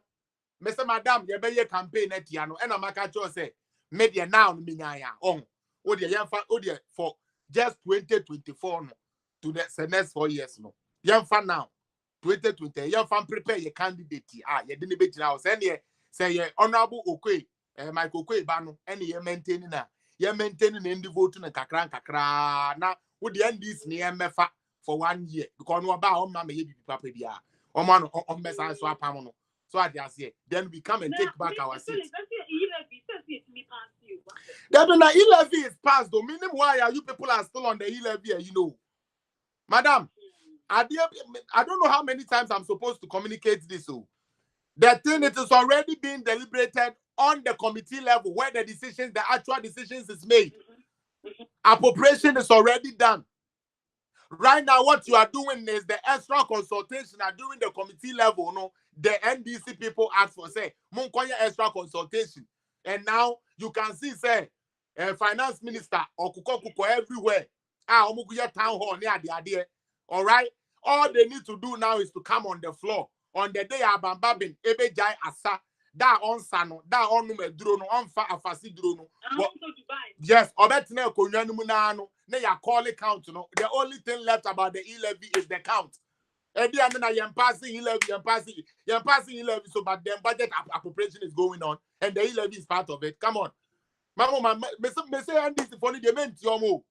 Mr. Madam, you be your campaign at Yano, and I'm a catch say, media now, Minaya, oh, dear, for just 2024 no, to the next 4 years. No, young fan now, 2020, young fan prepare your candidate. You didn't be now, say, honorable okay, Michael Quay Bano, and you're maintaining that. You're maintaining in the vote to the Kakran. Now, would the end this near Mefa for 1 year? Because no about Mamma, you be papadia, or man on Messiah swap. So I just say, then we come and take back our seats. The e-levy is passed. The minimum why are you people are still on the e-levy? You know, Madam, I don't know how many times I'm supposed to communicate this. So the thing it is already being deliberated on the committee level where the actual decisions is made. Appropriation is already done. Right now, what you are doing is the extra consultation are doing the committee level. No, the NDC people ask for say, Munkoya extra consultation, and now you can see say, finance minister or kuko everywhere. Omukuya town hall near the idea. All right, all they need to do now is to come on the floor on the day Abambabin Ebe Jai Asa. That on Sano, that on Numedrono, on Afasi Drono. Yes, Obetne Konyanumunano, they are calling count. No, the only thing left about the e-levy is the count. And I'm passing e-levy, I'm passing e-levy, so but the budget appropriation is going on, and the e-levy is part of it. Come on. Mama, me say NDC for the men Tiomo.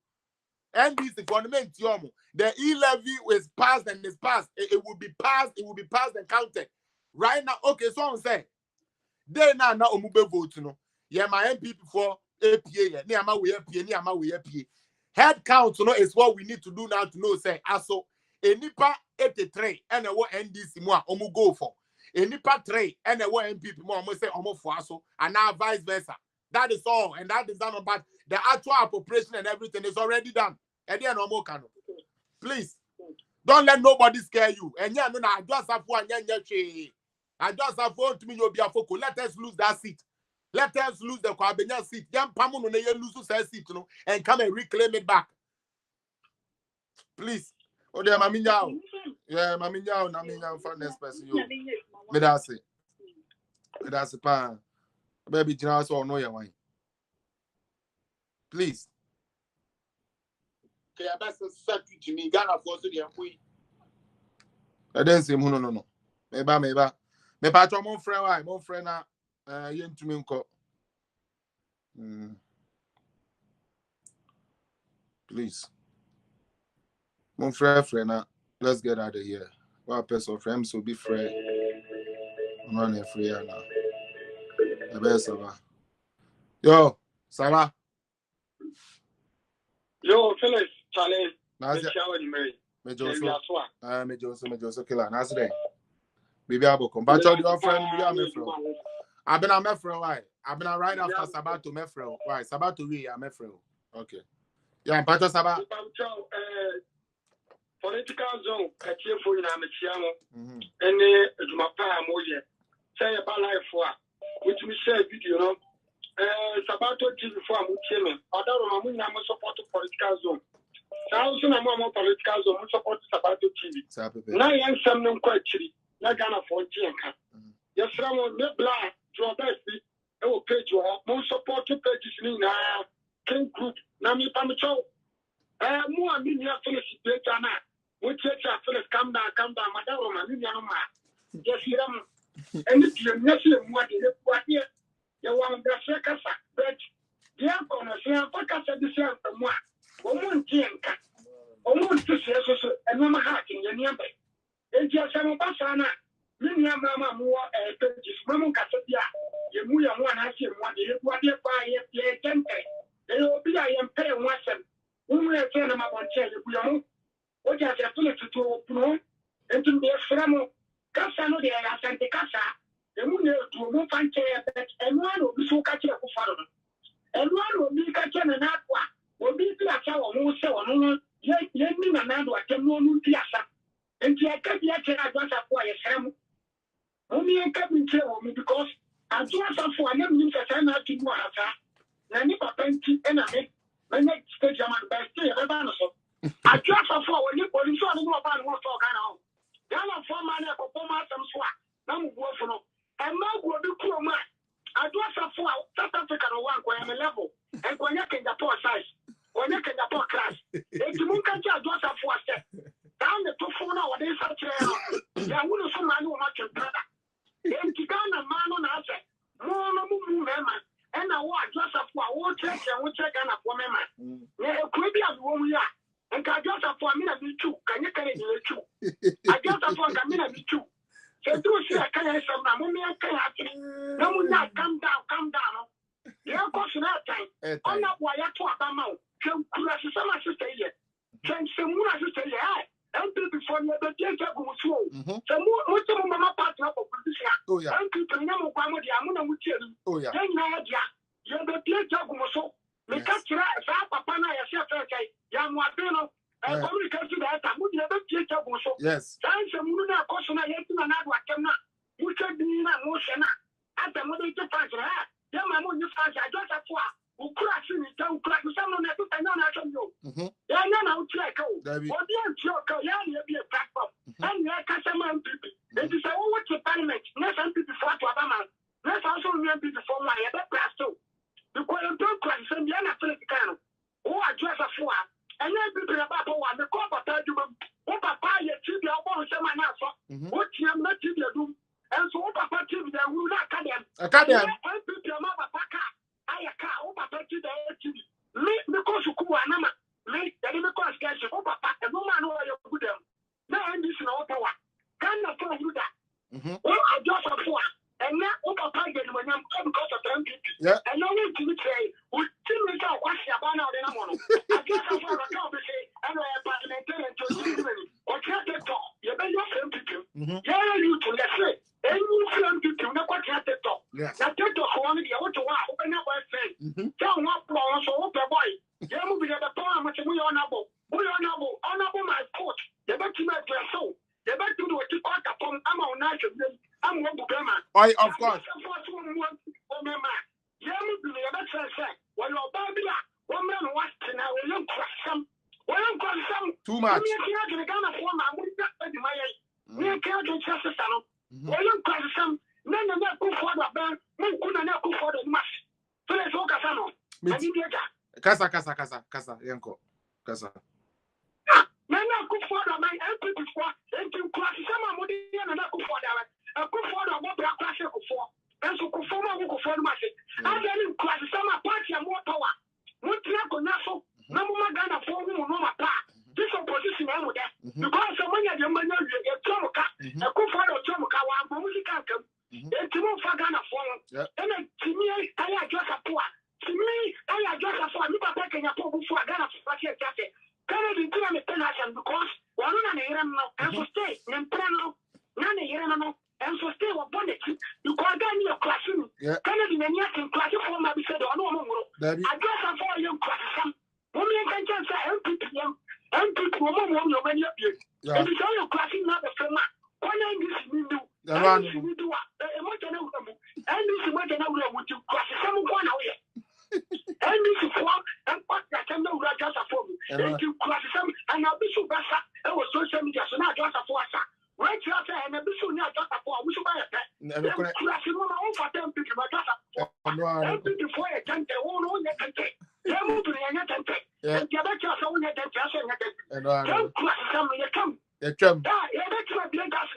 NDC for the men Tiomo. The e-levy is passed and is passed. It will be passed, and counted. Right now, okay, so I'm saying. They now omube vote no. Yeah, my MP for APA. Ni ama we APA. Head count no is what we need to do now to know say aso enipa 83 and what NDC mo omu go for. Enipa 3 and what MPP mo omu say omu for aso and now vice versa. That is all, and that is done about the actual appropriation and everything is already done. And then no more can. Please don't let nobody scare you. And yeah, no, I just have one. I just have to me you'll be a focal. Let us lose that seat. Let us lose the Kwabenya seat. Young Pamun on the lose that seat, you know, and come and reclaim it back. Please. Oh, there, Maminyao. Yeah, Maminyao, Naminyao for next person. You. Medasi. Medasi pan. Baby, Jinas or no your wine. Please. Okay, I best set you to me. Ghana for the employee. I didn't say no. Maybe. Me patron mon frère na yentumi nko. Please. Mon frère na, let's get out of here. What person friend so be frère. On est frère na. Eh ben ça va. Yo, ça va? Yo, Phyllis, Charlie. Me Joso killer. Nice day. Baby Aboko. But your friend, Mefro. I've been a Mefro, why? I've been right after Sabato Mefro. Why? Sabato we are Mefro. Okay. Yeah, but Sabat. Political zone, Katia for Namichiano, and Jumapa Moye. Say about life for which we said, you know. Sabato TV for Muchim, although Mamma support political zone. Thousand and more political zone support Sabato TV. Now, I am some quite cheap. Na Ghana for Jianka. Yes, Ramon, me black, draw best, I will pay you all. More support to pages in King Group, Nami Pamicho. More media Phyllis Betana. Which church Phyllis come down, Madame Romanianoma. Yes, Ram. And if you're messing what you what here, you want the circus, but the Uncle, focus at the same from one. Woman Jianka. Woman to say so, and Mama Hacking, your number. Eja sama basana minya mama muwa pages mamu kasetia ye muya mwa na se mwa de wade pa ye tempe e obi a ye mpe nwasem umu e tena mabonche ye buya mu oja se tule tutu puno entum be framo kasa no de ya sante kasa emu na etu mo fa nkyɛn but ɛno ara obi so ka kyerɛ ko fa no ɛno ara obi ka kyerɛ na na akwa obi bi asa wɔ mo sɛ ɔno yɛ ni na na do atem no no bi asa nti aka bi akyerɛ adwasafo a yɛsrɛ mo omi aka bi nkyerɛ wɔ mo because adwasafo a na mnim sɛ sɛ na atu mu asa na ni papa nti ɛna me mɛnyɛ stadium and best yɛbɛba no so adwasafo a wɔne polisi a ɔno no ɔba no wɔ sɛ ɔka na hɔ Ghana for man a kɔpɔ ma asɛm so a na mo buo fo no ɛma gu obi kurom a adwasafo a South Africa no wa nkɔyɛ me level nkɔnyɛ Kenya size ɔnyɛ Kenya class eti mo nka kyɛ adwasafo a sɛ down the to phone or they such a would so man who much in brother. In Tigana man on us, more no man, and I want just a for check and we check on a woman. Yeah, could be a woman, and I just a for me be true. Can you carry the true? I just a for a be true. So do see a can I some mommy and can no one not come down. Yeah, of course, that time. I'm not why I talk about some sister here. Can someone sister here? Before you ever take a go through. So, what's the mama partner of position? Oh, yeah. And people know what I'm going to tell you. Oh, yeah. Then you're the dear Jagumoso. The catcher, Papa, I said, Young Wabino, and only come to that. I would never take Jagumoso. Yes. Thanks, and Muna Cosona, yet another Wakena, who can be in a motion. At the moment, the father, then my mother, I just have to. Who crash in the town, crash someone that I know not on you. Yeah, no, check out. Or the joke, yeah, be a platform. And your customer and people. It is a what to parliament, not some people for Obama. Let's also remember before my other class too. The Quail crash and the other Filipino. Who are just a four. And then people about one, the corporate argument. Oh, Papa, you see the almost someone else. What you have not to do. And so, Papa, you will not cut them. I cut them. And people, Papa. I can't over to the TV. Me because you cool and me, the because guys, oh, papa, and no man who are good. Now, I'm this in our power. Can I tell you that? Oh, I just a four. And now, oh, papa, get when I'm because of them. Yeah. And now, we can say, we still make out what's your banner in a mono. I guess I'm for a couple say, and I have parliamentarian to see or can't talk. You better your friend to you. Yeah, you to let's say. And you friend to you, not what you have to talk. Now, take the one, you want to open up my face. Tell what problem, so open boy. You move at the palm, which we honorable, my coach. You better make your soul. You better do what you call upon Amon Nation. I'm one Bugama. I, of course. You move to the other side. When you're Babila, one man was to now, will you crush some? Well, I'm crush some. Too much. You can't get a form, I wouldn't get the money. You can't get just a son. Well, you crush some. None of that good for the band, no good enough for the mass. So let's walk a sano. Casa, Yanko. Casa. Nana good for the man, and people for, and to crush some money and a good for that. A good for the what black crash for. And so conform who go for the mass. I tell you, crush some party and more power. What track on Nassau? No more Ghana for whom no my pa. This opposition, I would have. Because someone had your money, a Tomoka, a good for the Tomoka, one music come. And to move for Ghana for and then to me, I just a poor. To me, I just a four. You are taking a poor before Ghana for Jackie. Canada did not penalty because one on a year and so stay, Nemprano, none a year and so stay with bonnet. You call down your classroom. Canada and yet in class for my said, or no more. I just a 4 young class. Women can just say, and people when you're here. And it's all your classing not the same. One name is new. And this is what I know with you class someone away. And this is one and what I can know just a form. And you class some and I'll be so best. It was social media, so not just a force. Right here and a bit soon not just a form. We should buy a pet. Classing on my own for them people, but just a form. Before I can tell all on your country. They move to the other country. And the other just own that and don't class some when you come. You bet you be a gas.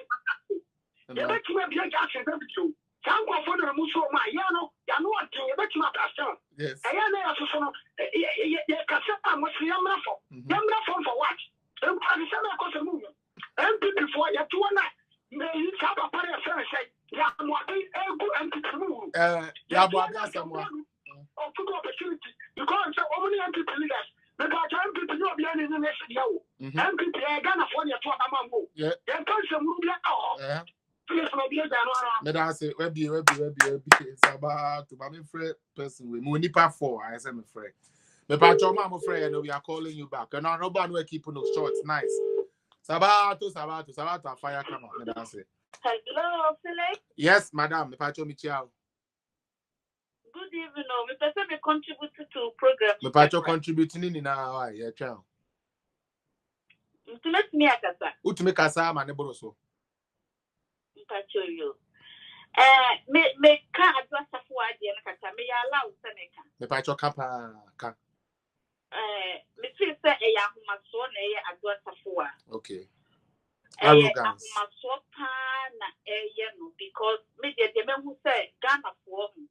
You bet you be a gas and everything. Some go for the Musso, my Yano, Yano, you bet you my pastor. Yes. I am also Cassetta, what's the young raffle? Young raffle for what? And Cassetta cost a movement. And before you have 2 nights, may you have a party of friends say, Yamway, good anti-move. Someone of good opportunity. Because so many anti leaders. Because people know the end in the next year. And people are going to afford your 12 amount. Yeah, can't some move. Me da say we be Sabah to my friend person we mo nipa 4 I say me friend. Me pa cho ma mo friend we are calling you back. And no ban we keep no short nice. Sabah to fire come on. Me da say. Hello, Philip. Yes, madam. Me pa cho mi chia. Good evening. Me person me contribute to program. Me pa cho contributing ni na why yeah cha. To let me akasa. Utumi kasa ma ne boro so. Mpacho yo. Me ka adwa safo ade na kata me ya allow se me ka. Me pa cho kapa ka. Me see say e ya homa so na e adwa safo a. Okay. Arrogance. Homa so pa na e ye no because me de me hu say Ghana for mu.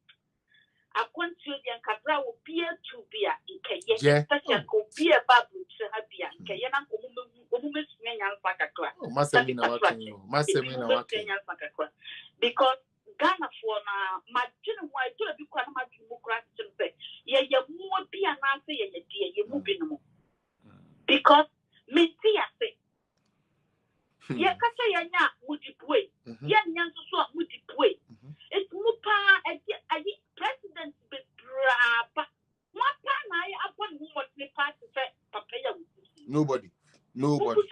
Akontu de nkabra wo bia to bia nkeye. Sasa ko bia babu che ha bia nkeye na ko mu mesunya nyanfa kakra. Masemi na wakenyo. Because Ghana for na majinu wa to bi kwa na majinu kra say ye mu bia na say ye die ye mu bi no. Because me ti ase. Ye kasa ye nya mudipwe. Ye nya so mudipwe. It mu pa ayi president be braba. What time I upon who was the party say papaya. Nobody. Nobody.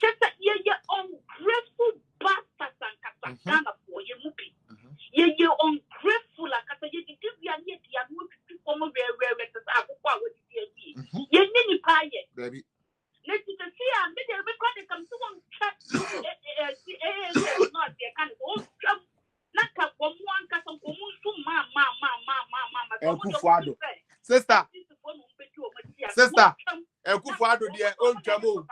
Just that ye ungrateful bastards and kata Ghana for ye mupi. Ye ungrateful like kata ye give ya ye dia mu to come where akwa what ye ye ni pa ye. Baby. Let's see and me dey record come to one chat not there can go na ka wo mu anka so ko mu su ma Sister, Ekufuado de ontwam.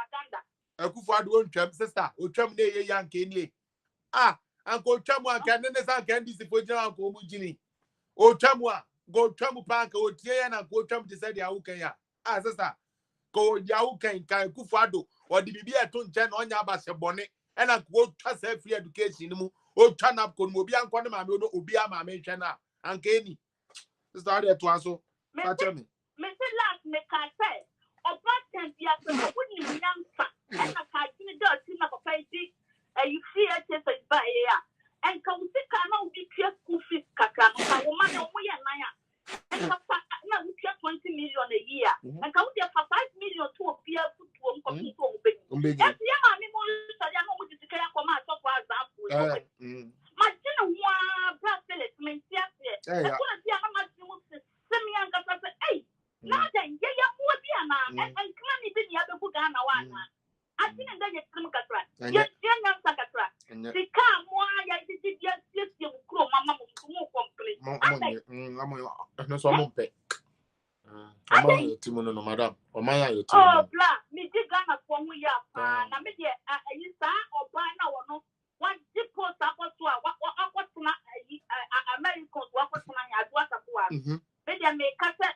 Ekufuado ontwam sister. Otwam na ye yanke ni. Anko otwam anka ne san kan disi fojina anko mu gini. Otwam a go otwam pa anka otie ya na anko otwam te se de awukan ya. Sister. Ko ya awukan kan Ekufuado odi bibi eto nche na onya abase bone. E na ko otwa se free education mu. Otwa na ko mu obi anko ne ma me obi ama me hwe na anka eni. Sister how dey to aso. Tell me. Me say last me can say about 10 years ago when you young fa and I can see the team of pay you see it is by here and can we cannot be clear school fees kaka no woman no we na ya and na we pay 20 million a year and can we get 5 million to appear to come to obey yes yeah ma me mo study no we just can come out for example imagine one bracelet me see I want to see how much you send me and say hey now then yeah more be na and can be ni abeku Ghana wana ati nda ye trim katra ye nya sakatra the car mo ya didi ye mukro mama mu complain no so mo pe mama yo timo no madam o maya yo timo bla mi di Ghana for mu ya pa na me de ayi sa oba na wono one depot support to akwatuna Americans wakwatuna ya adwa sapwa media me kasa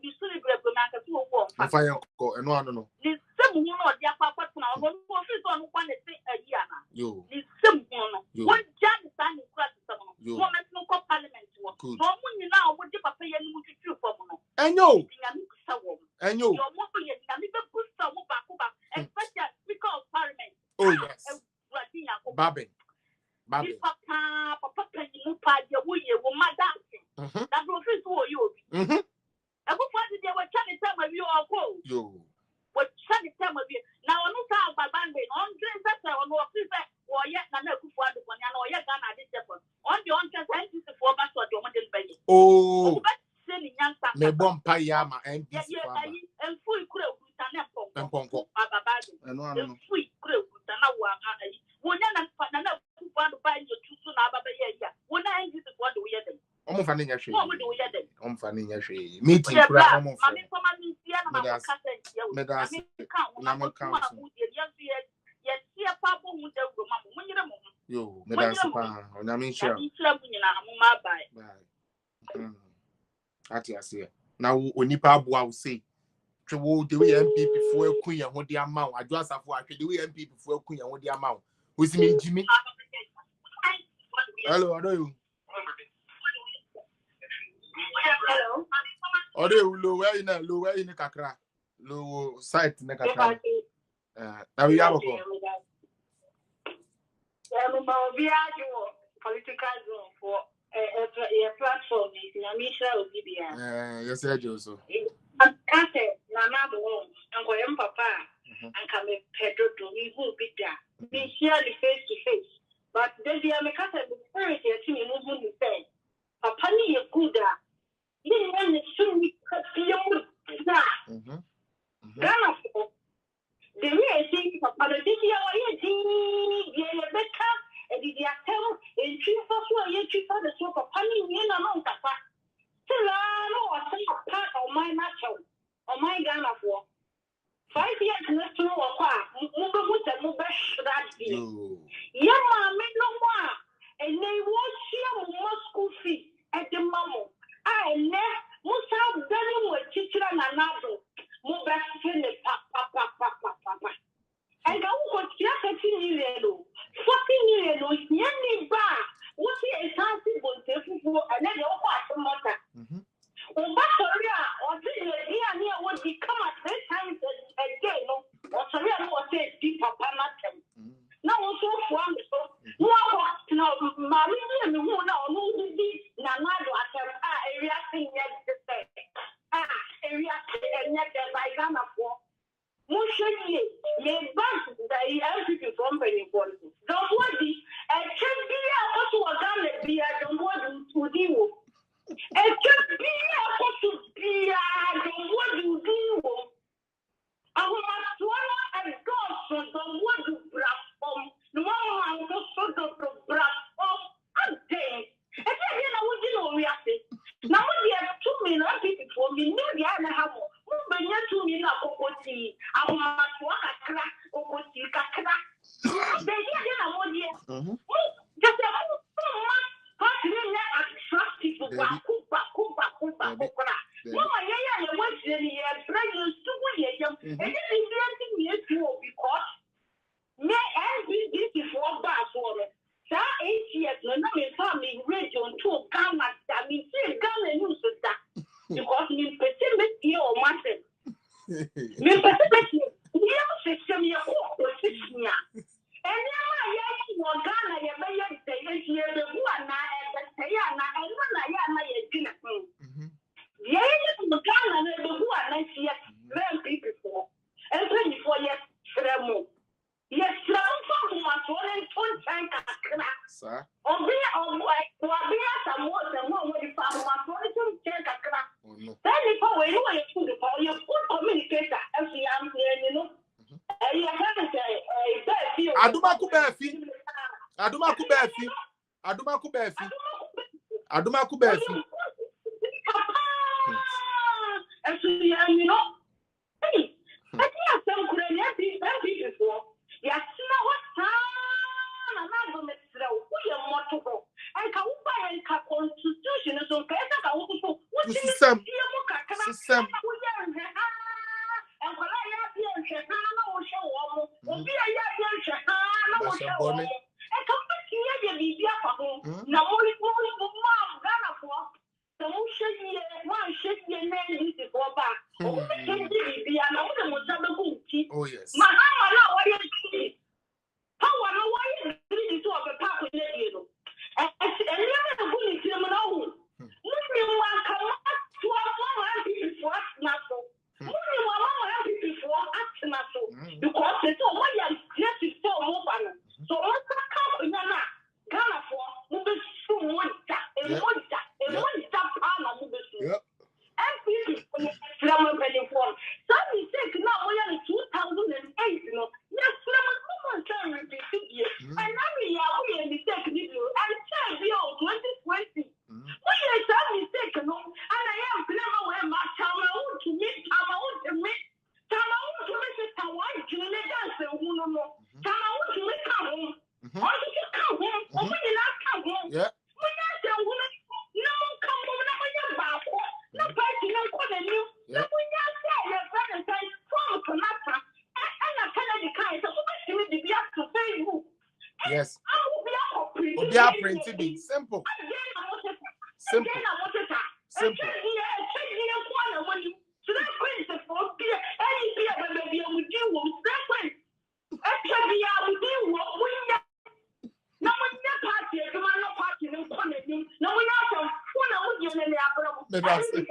ni suri grebo na kasa wo fire ko eno ano no ni semu no dia kwatuna wo no fi so no kwa ne se ayi ana yo ni semu no one jan stand in class semu no mo met no ko parliament wo no mo nyina o mo di papa ye ni mo twitwi fo mo no enyo yo mo ko ye na mi be pusta mo ba ko ba especially speaker of parliament oh yes Babin papa penny mu pa ye wo ye wo madam that profit wo yo ego for the day we try time we all go yo we try time we now no sa baba nbe on dream say on wo fi say wo ye na na ku for adu kwa na wo ye Ghana this second on the on chance NPC for ba so do mo dey be oh say ni nyansa me bompa ya ma NPC for ba en fu ikure okuta na mponko baba no fu ikure okuta na wo ayi wo nya na ku for adu ba yo tusu na baba ye ya wo na NPC for do ye dem omo fa nya hwe mo do ye dem omo fa nya hwe meeting kura omo fa mami for mami sia na ma kasa ntia wo mami na mo kan ye sia pa bo mu de ro ma mo nyire mo yo me da pa onyame nshia ni tira mu nyina mo ma bai ati ase na onipa aboa wo sei twe wo de we MPP fo akun ye ho de ama wo adwo asafo atwe de we MPP fo akun ye ho de ama wo osi me jimi hello ado you hello ado you low where you kakra low site na kakra Now we have a call. Political zone for a platform is Namisha Obibia. Yes, I do so. I'm Nana Home, and Goyam Papa, and come a Pedro to me who be there. Be here face to face. But then the American spirit here to me moving the same. Papa, you good. You want to soon be cut to your Ghana for the way I think Papa, the video I see, Rebecca. And the attempt in chief of what you chief of the soap of honey in a month. Tilano or say a part of my natural or my Ghana for 5 years next to a car, move and move that deal. Yama made no more, and they won't share more school fee at the moment. I left Musa Benny with teacher and another. Move back to the papa. And I will just a million. 40 million was nearly bad. What is sensible and then your wife mother. Batoria or near would become at 3 times a day. Or Soria was a deep apanatum. Now also from no, Maria and who now moving this Nanado at area thing yet to say. Area and yet by Ghana for. Mushani, may bank the LPP company for the body, and can be also a gun be a word to do. And can be also be a word to do. I will not swallow and go for the word to brap from no one was sort of brap from a day. And then I would react. Now, we have 2 million people for me, no, the other have. But yet, 2 million of Okoti, I will not walk a crack, Okoti, crack. They hear a one year. Just a attract people, Mama, yeah, what's the year, pregnant 2 years, and then the years because may I be this before back for it. That 8 years, no, family radio to Ghana, that means Ghana news that. Because you specific year or massive. Me specific year system year or 6 years. And now I am Ghana, you may say, year the one and one I dinner. Yeah, Ghana, the one I see very people. And 24 years, Fremo. Yes, some my phone tank. Sir. Or be some more than one way from my phone tank. Then if I were you to the power, your full communicator, as the young you know. And you have to say, Adumaku Befi. As you know. Hey, I think some could have been before. Yes, no, what time? I'm not going to throw. We are more to go. And can buy a constitution is okay. I will go. What is some? And when I have the Shahana or show, will be a young Shahana. And come back here, the Libya for home. Now, only mom, Ghana for. The motion here, one shake your name is the go back. Oh, Libya, and all the Mozambique. Oh, yes. Mahama, why you how I know why you need to have a pack with you. And never the bully to them alone. Moving one come up to our mama before us, Nasso. Moving one mama before us, Nasso. Because it's all why you get it so open. So, what's the company? Ghana for moving soon one tap, and one tap, Anna moving soon. Every Flammer Penny Form. Some mistake now, we are in 2008, you know. Yes, Flammer, someone can repeat it. And now we are mistake, you know. And check the 2020. We are some mistake, you know. And I am Flammer where my Tamaoon to meet, Tamaoon to meet the Tawai, Julie Dance, and who no more. Tamaoon to meet come home. Or you can come home, or we did not come home. Yeah. We are the woman, no come home, no back. No person, no one knew. No one said your brother said, from Canada, and I tell the kind of who will be up to Facebook. Yes. I will be up for We are printing. Simple. Simple. Simple. Me that's it.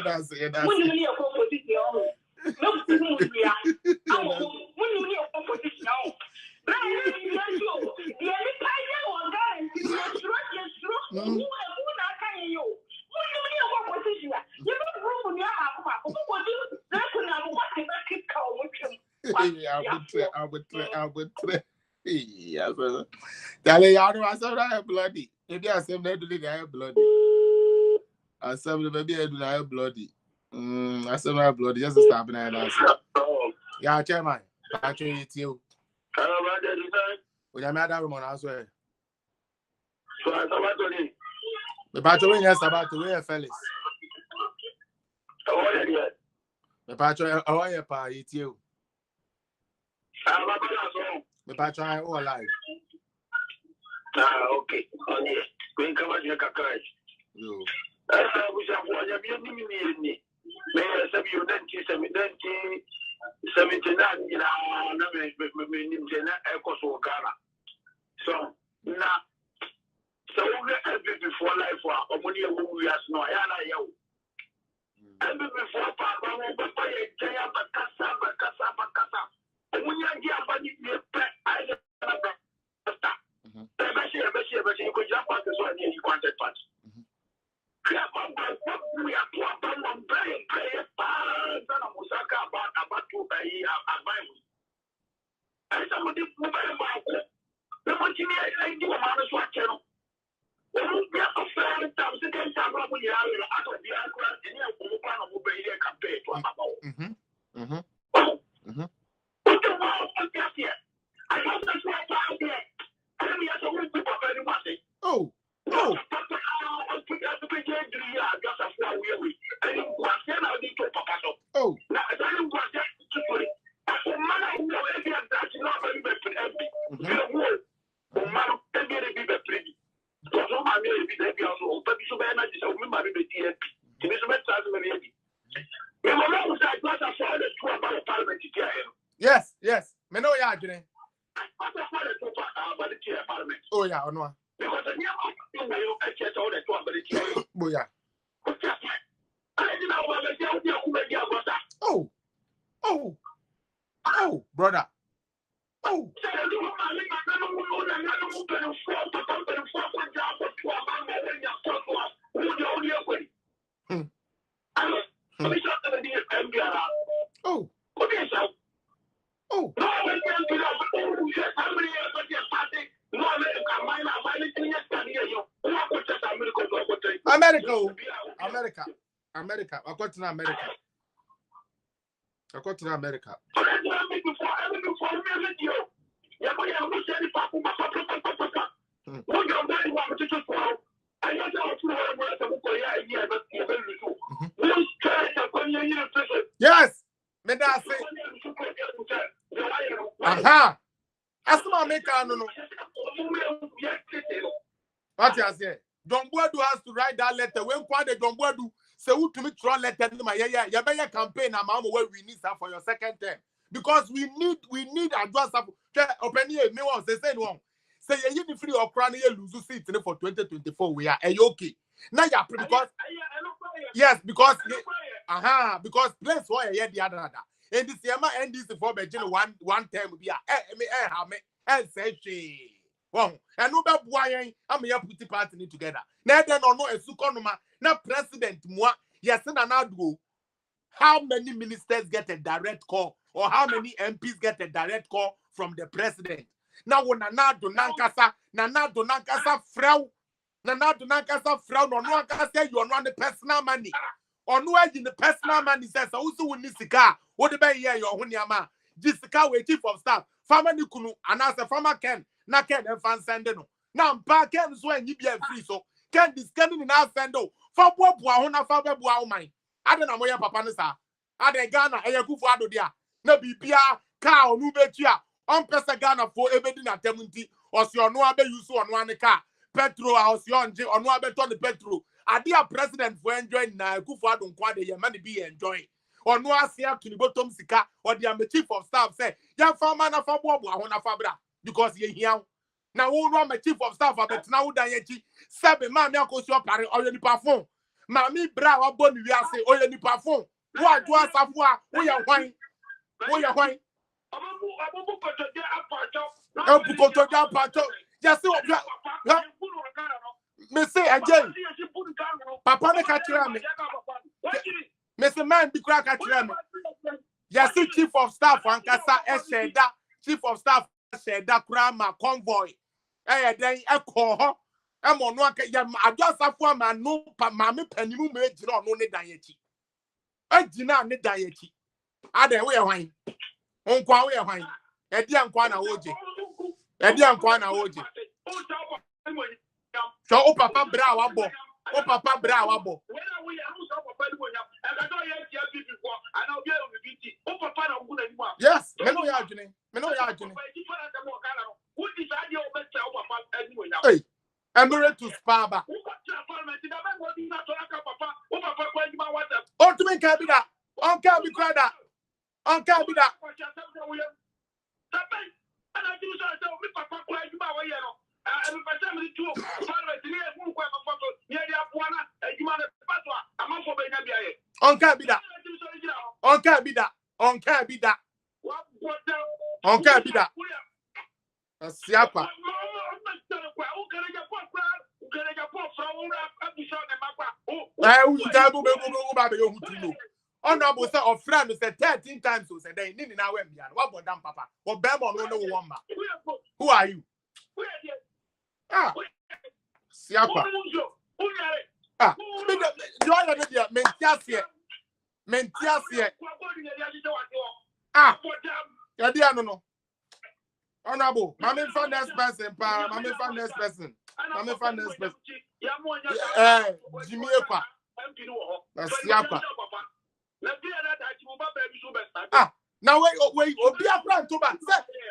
That's it. That's I would try. Yes, Dale, I said I have bloody. Maybe I said I have bloody. I said maybe I do not have bloody. I said I have bloody. Just stop and I answer. Yeah, chairman. Actually, it's you. We are mad at Ramon as well. The battery is about to wear Felix. The battery, oh, yeah, pa, it's you. The battery, all alive. Okay. Going to come out your crash. No. I wish I was a million. May I have you 1979 in our so now, so before life, or when you are no, I know. And before Papa, and when you are here, I but you could jump out the one you wanted part. We are about to buy and somebody the watching I do a man of what channel. We won't be a fair time to get some of the out of the aircraft and you will obey their campaign to about. Put the wall on the here. I don't know what out there. I don't know what people very much. Oh. Oh. Yes, yes. Me know ya, Jane. Oh yeah, no. Boya. Oh, brother. Oh. America. I got to America. Yes, me that's it. Aha. Asuma America no. What you say? Don Boadu has to write that letter. When Kwade Don Boadu say who to me throw letter to my you better campaign and mama where we need that for your second term. Because we need advance open here me one say no. Say you free or crown you lose seat for 2024 we are okay. Now you because yes because because place why you the other. And this year my NDC for Beijing one term be say she. Wow, and no bad boy, I'm here putting party together. Now then, no a sukonoma. Now president moi, yes, and another. How many ministers get a direct call, or how many MPs get a direct call from the president? Now when Nana Donankasa frau, no ankasa you on the personal money. Or no in the personal money says also when this car, what about here your hunyama? This car with chief of staff, farmer Nikunu, and as a farmer Ken. Na Ken and fan sending no. Now, Ken is when you be a free so. Ken is coming in our sendo. For what Buahona Faber Buah mine. I don't know where Papa Nessa. I de Ghana, a Yakufu dia. No be Pia, cow, Nubetia, on Pesa Ghana for Ebedin at Temunti, or si on Noabe Yusu on one car. Petro, house yon, or Noabe on the Petro. A dear president for enjoying Kufu Adon Quade, your money be enjoying. or no asia to the bottom sika, or the chief of staff say, ya farmer na fa bobo ahona fabra, because ye here. Now, who run my chief of staff, but now that you 7 man, Yako shop, or any perform. Mammy Bra, Bonnie, we are say, or any perform. What do I have? We are wine. We are wine. Just so, Miss Ajay, Papa, the catcher, Mr. Man, be crack at Ram. Yes, chief of staff, and Cassa, Esheda, chief of staff, Sheda, Grandma, convoy. Then a call. I'm on one. I just have one man, no, Mammy Penny, who made you no diety. I did not need diety. I don't wear wine. Unqua wear wine. A dear Quana Oji. A dear Quana Oji. So, oh, Papa Bravo. Oh, Papa Bravo. Yes, Meno Yajini. Meno Yajini. Hey, Emeritus Papa. Oh, to me, can't be that. On can't be cried that. On can't be that. On can't be that. On can't be that. On can't be that. On can't be that. Siapa. Honorable sir of friend said 13 times so said they need now what about them papa or Bemo no one man. Who are you? Ah, Siapa. Ah, Mentiasie. Ah, Yadia no. Honorable, Mammy found next person, pa, Mammy found next person. Mammy found next person. Jimmy Epa. Siapa. Ah, now wait, be a friend to back.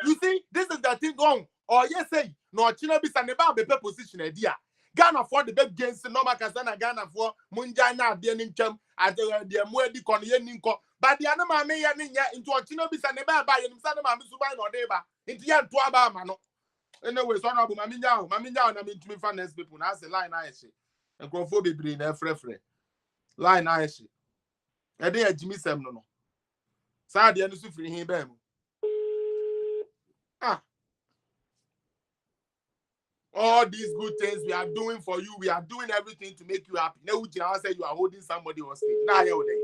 You see, this is the thing wrong. Or yes, say, no, China be saneba be position idea. Ghana for the big gains, no Macazana Ghana for Munjana, the income, at the Muedi Conyenko. But the animal may into a Chino be saneba by himself, Misubai or Deba, into Yan Tuaba Mano. Anyways, honorable Mamina, and I mean to me finance people, and that's the line I see. And go for be in a free. Line I see. I did Jimmy Sam no. Sadly, and free him. Ah. All these good things we are doing for you, we are doing everything to make you happy. No, I say you are holding somebody on stage. Now you're there.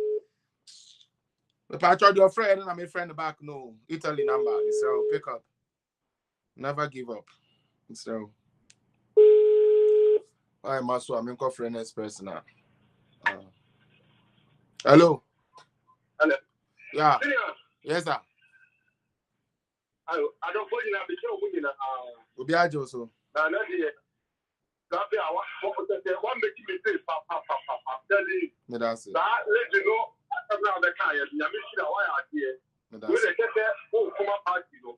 If I tried your friend and I'm a friend back, no. Italy number. So pick up. Never give up. So I must I'm in friend next person now. Hello. Hello. Yeah. Yes, sir. I don't put in a bit of Obiajo so. Now, one making me say, Papa, telling me that's it. That let you know, around the car, you're missing a wire here. When they get there, oh, come up, you know.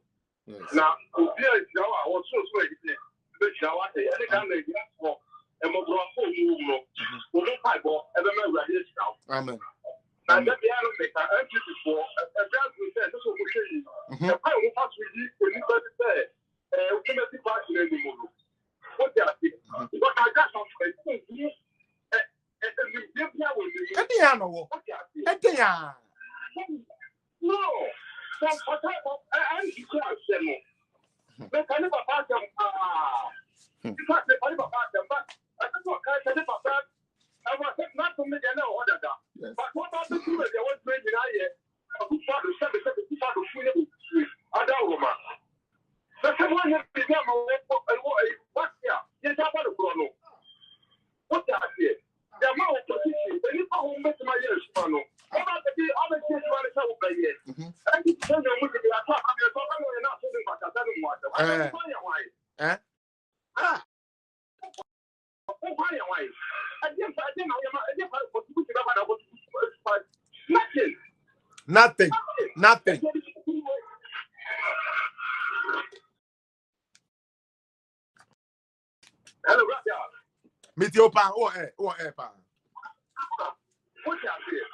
Now, here is now, I was so sweet. The shower, any kind of for a mobile phone, we'll go pipe or ever make this now. Amen. And then the other thing I entered before, a guy who said, this will show you. The pie will pass with you when you say, ultimately party anymore. What they are saying. What I got some friends, no. Nothing. Hello, meet your pan or air pan. What's that here?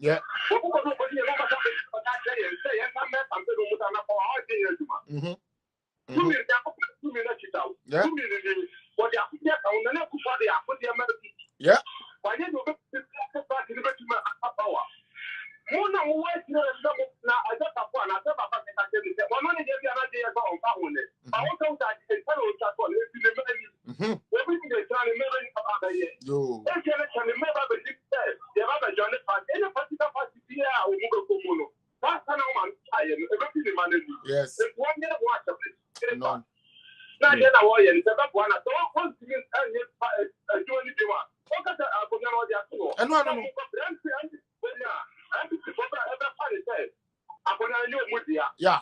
Yeah. Yeah. Yes. None. Now, then, I want you to have one. Yeah.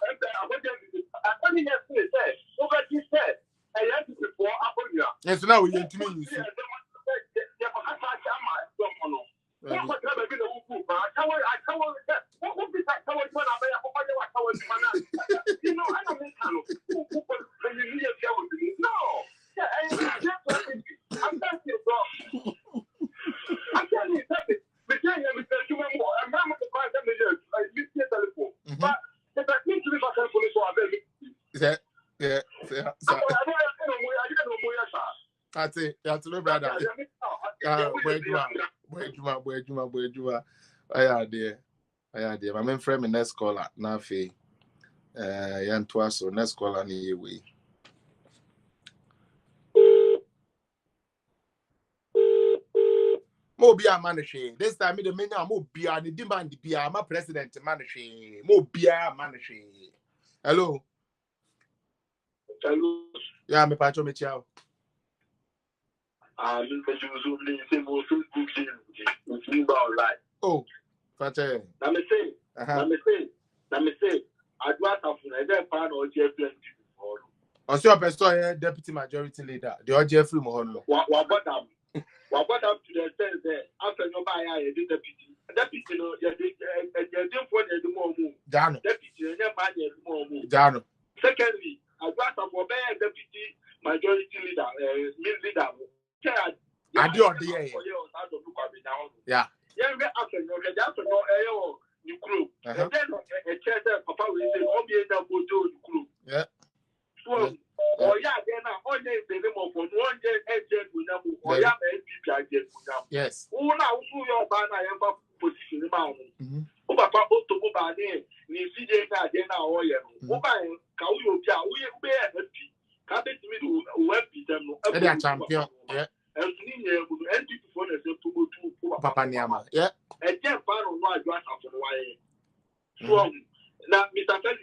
Yes, now we need to meet you. That's it. That's no brother. Boy. I dear. My main friend in next caller. Now fe. Yan twice so next caller ni way. Mo be a manage. This time me the many mo be a the demand be a my president manage. Mo be a manage. Hello. Hello. Yeah, me patcho me ciao. Oh, Fate. Let me say, I do have a part of Jeffrey. Also, your person, deputy majority leader, the old Jeffrey Mohono. What up to the sense that after nobody I did deputy, no, you didn't want to do more move. Jano. Deputy, and then more move. Jano. Secondly, I do have a deputy majority leader, leader. I do on the yeah. Yeah, after no, you group. And then a chair, Papa will say, oh, be able to do the group. Yeah. So, oh, yeah, then I only the name of 1 day, or yeah, yes. Who now, who your banner and position about who Papa to go by name, you see, then I or yeah, who by Kauyo, we bear the tea. Can't me to web them, a champion. Yeah. Papa Niama, yeah. And then, Paro, no, I got after why. So, now, Mr. Felix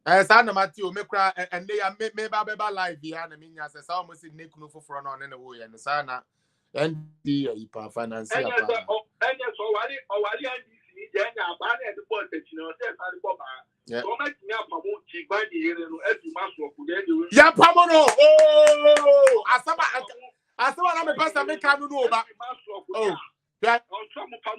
says, Sana Matthew, me cry, and they are maybe live behind me. As I almost in Nick for front on anyway, and Sana and the finance. And yes, so yeah, Pamono. Oh, Asama na me pesa me can no ba. Oh. Yeah.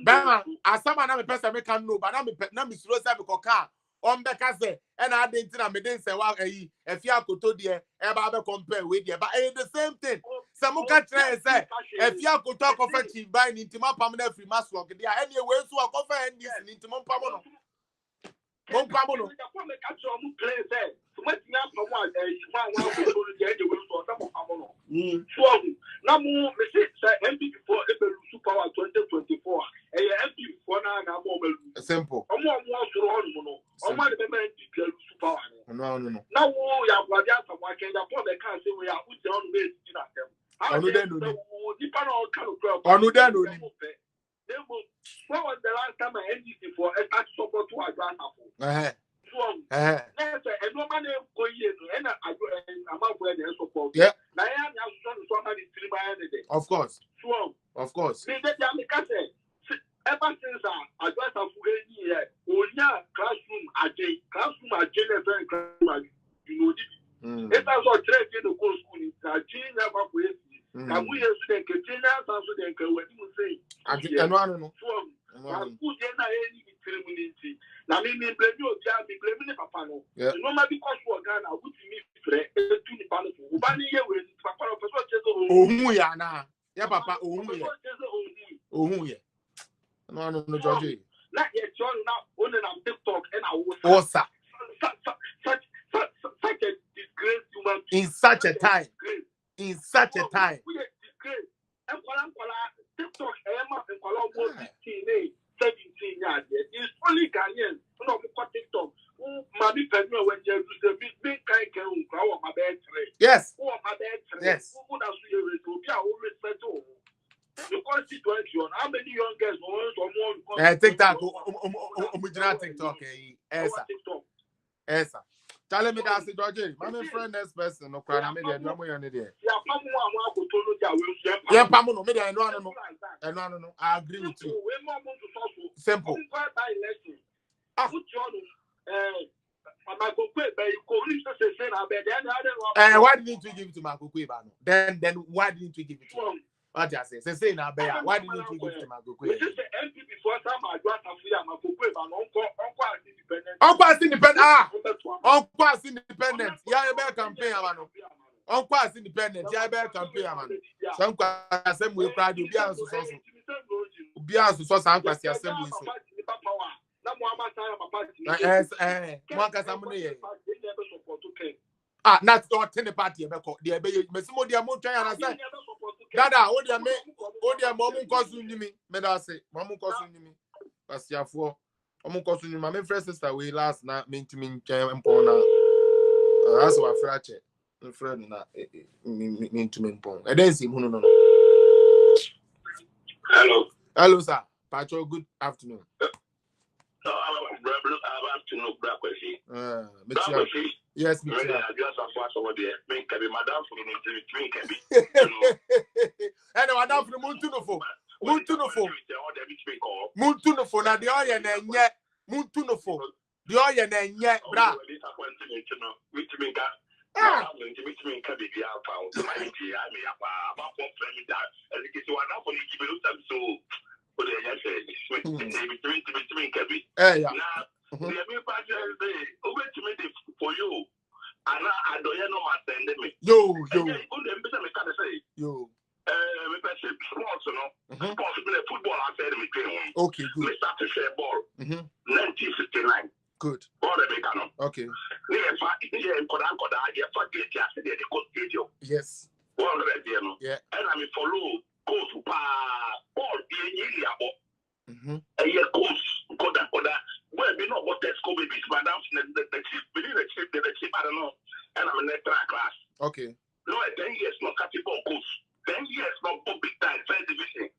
Bama, asama na me pesa me can no ba na me suro say me koka. On be ka say e na ade ntina me den say wa ayi e fi akoto de e ba be compare with de but the same thing. Some ka try say e fi akoto akofa chief by ni ntima pam na free maslog de any we so akofa NDC ni ntima pam no. Mon pam no. Now, MP for power 2024. MP for now, simple. No. Now, we are working the point. They can't say we are put down with them. What was the last time I NDC for a tax support to our grant? And no man go here and I'm where they support. Yeah. Now I am somebody 3 by any day. Of course. Ever since I got a full year, classroom again, very you know. If I was trained in the course school, never with can we use the containers and so they can say, I don't know. Now, me blame you, me blame Papa. No matter because we are Ghana, would me pray to the panel. Ubani here with Papa of oh, yeah, Papa, oh, yeah. No, Georgie. Not yet, John, now, only on TikTok, and I was Osa. such a disgrace human In such a time. In such a time. We are disgrace. And TikTok, Emma, and Colombo 15, 17 years. It's only Ghanaians. No, TikTok. Mami Pedro, when you use the big kind of grow my bed. Yes. Who are my bed? Yes. Who would have always said, oh, the constituency on how many young girls or more? TikTok, TikTok, Esa. Tell me that's the Georgie. My friend, next person, no crime. I made no more. Yeah, Pamuno, maybe I know. I agree with you. Simple. Why didn't we give it to Marco Quibano? Then why didn't we give it to him? What I say now, why didn't we give it to Marco Quibano? Uncle independent. Yeah, I better campaign, man. Uncle independent. Yeah, I better campaign, man. Some assembly crowd will be answered. Be answered, so some assembly. Not not ten party. The baby, Messimo, the amount I say. Dada, oh, dear, mom, cousin me. Meda say, Mamu cousin me. That's your four. Mamu cousin, my friend sister, we last night mean to me, and Pona. That's what fracture. Friend, mean to me, Pon. I didn't see no. Hello, sir. Patrol, good afternoon. Yes, me too. And madam from Muntunofo. Now the oil and yet Muntunofo. The oil and yet, bra. Okay, good. We start to share ball. 1959. Good. Okay. Yes. Yeah. And I mean follow goes to ball and a coach Koda. Well, we know what that's called babies, madam. The chip, I don't know. And I'm in the class. Okay. No, 10 years, no capital coach. 10 years, no big time, first division.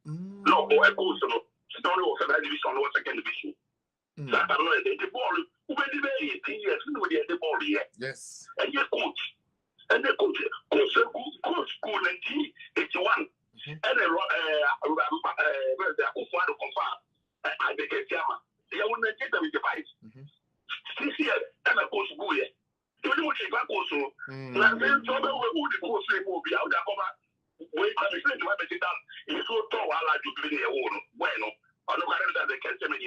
No, boy, coach, no. Story was a division or second division. So I don't know, the ball, who made it 18 years, the ball here. Yes. And your coach. And the coach school 1981. And the Akufuado confirm. I became chairman. They wouldn't get them with the fight. 6 years, and I coach school here. You know what you got also. Now, then, so who the coach will be out there. Wait, I'm saying to have it done. It's so tall, I like to be there. Bueno, I don't know that they can tell me.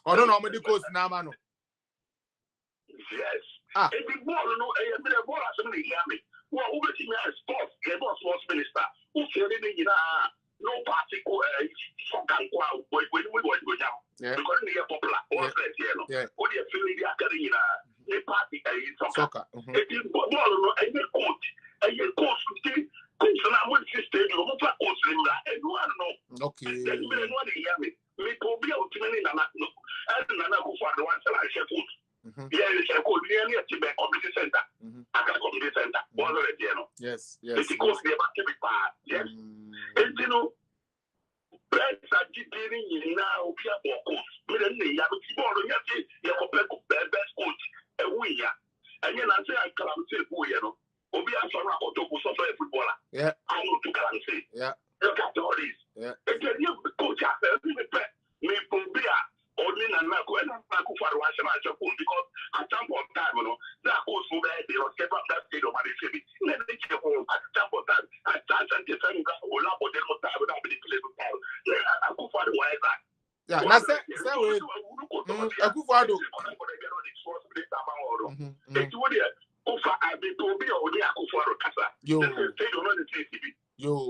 I don't know how many coach now, man. Yes. If you ball, no, a bit of ball, somebody hear me. Well, over to me as sports, the boss minister, who feel it in no party, soccer, when we go down. Because they are popular, or what they are feeling the academy, the party, soccer. If you ball, and your coach, coach, and I went to stadium, what coach, and you know. Okay. Then you know, hear me. Me to be out to me, and another go for the one that I share food. Yeah, you shall go nearly at the community center. I can community center. Yes, yes. It's because they are to be part. Yes. And you know, friends are getting in now. We are more coach. We don't need to keep on doing it. You compare to the best coach. And we are. And then I say, I can't say, you know, we are so rapid to go for a footballer. Yeah. I know to can't say. Yeah. Look at all this. Yeah. And then you coach after me from beer. Only and not going to for the Washington because at some point time, you know, that goes over there, they will step up that state of my city. Then they take home at some point time. At times, and the same will not be able to have without the place of power. Then I go for the wire back. Yeah, that's it. So we I go for the it's what you offer. I be to be only a go for a casa. Yo,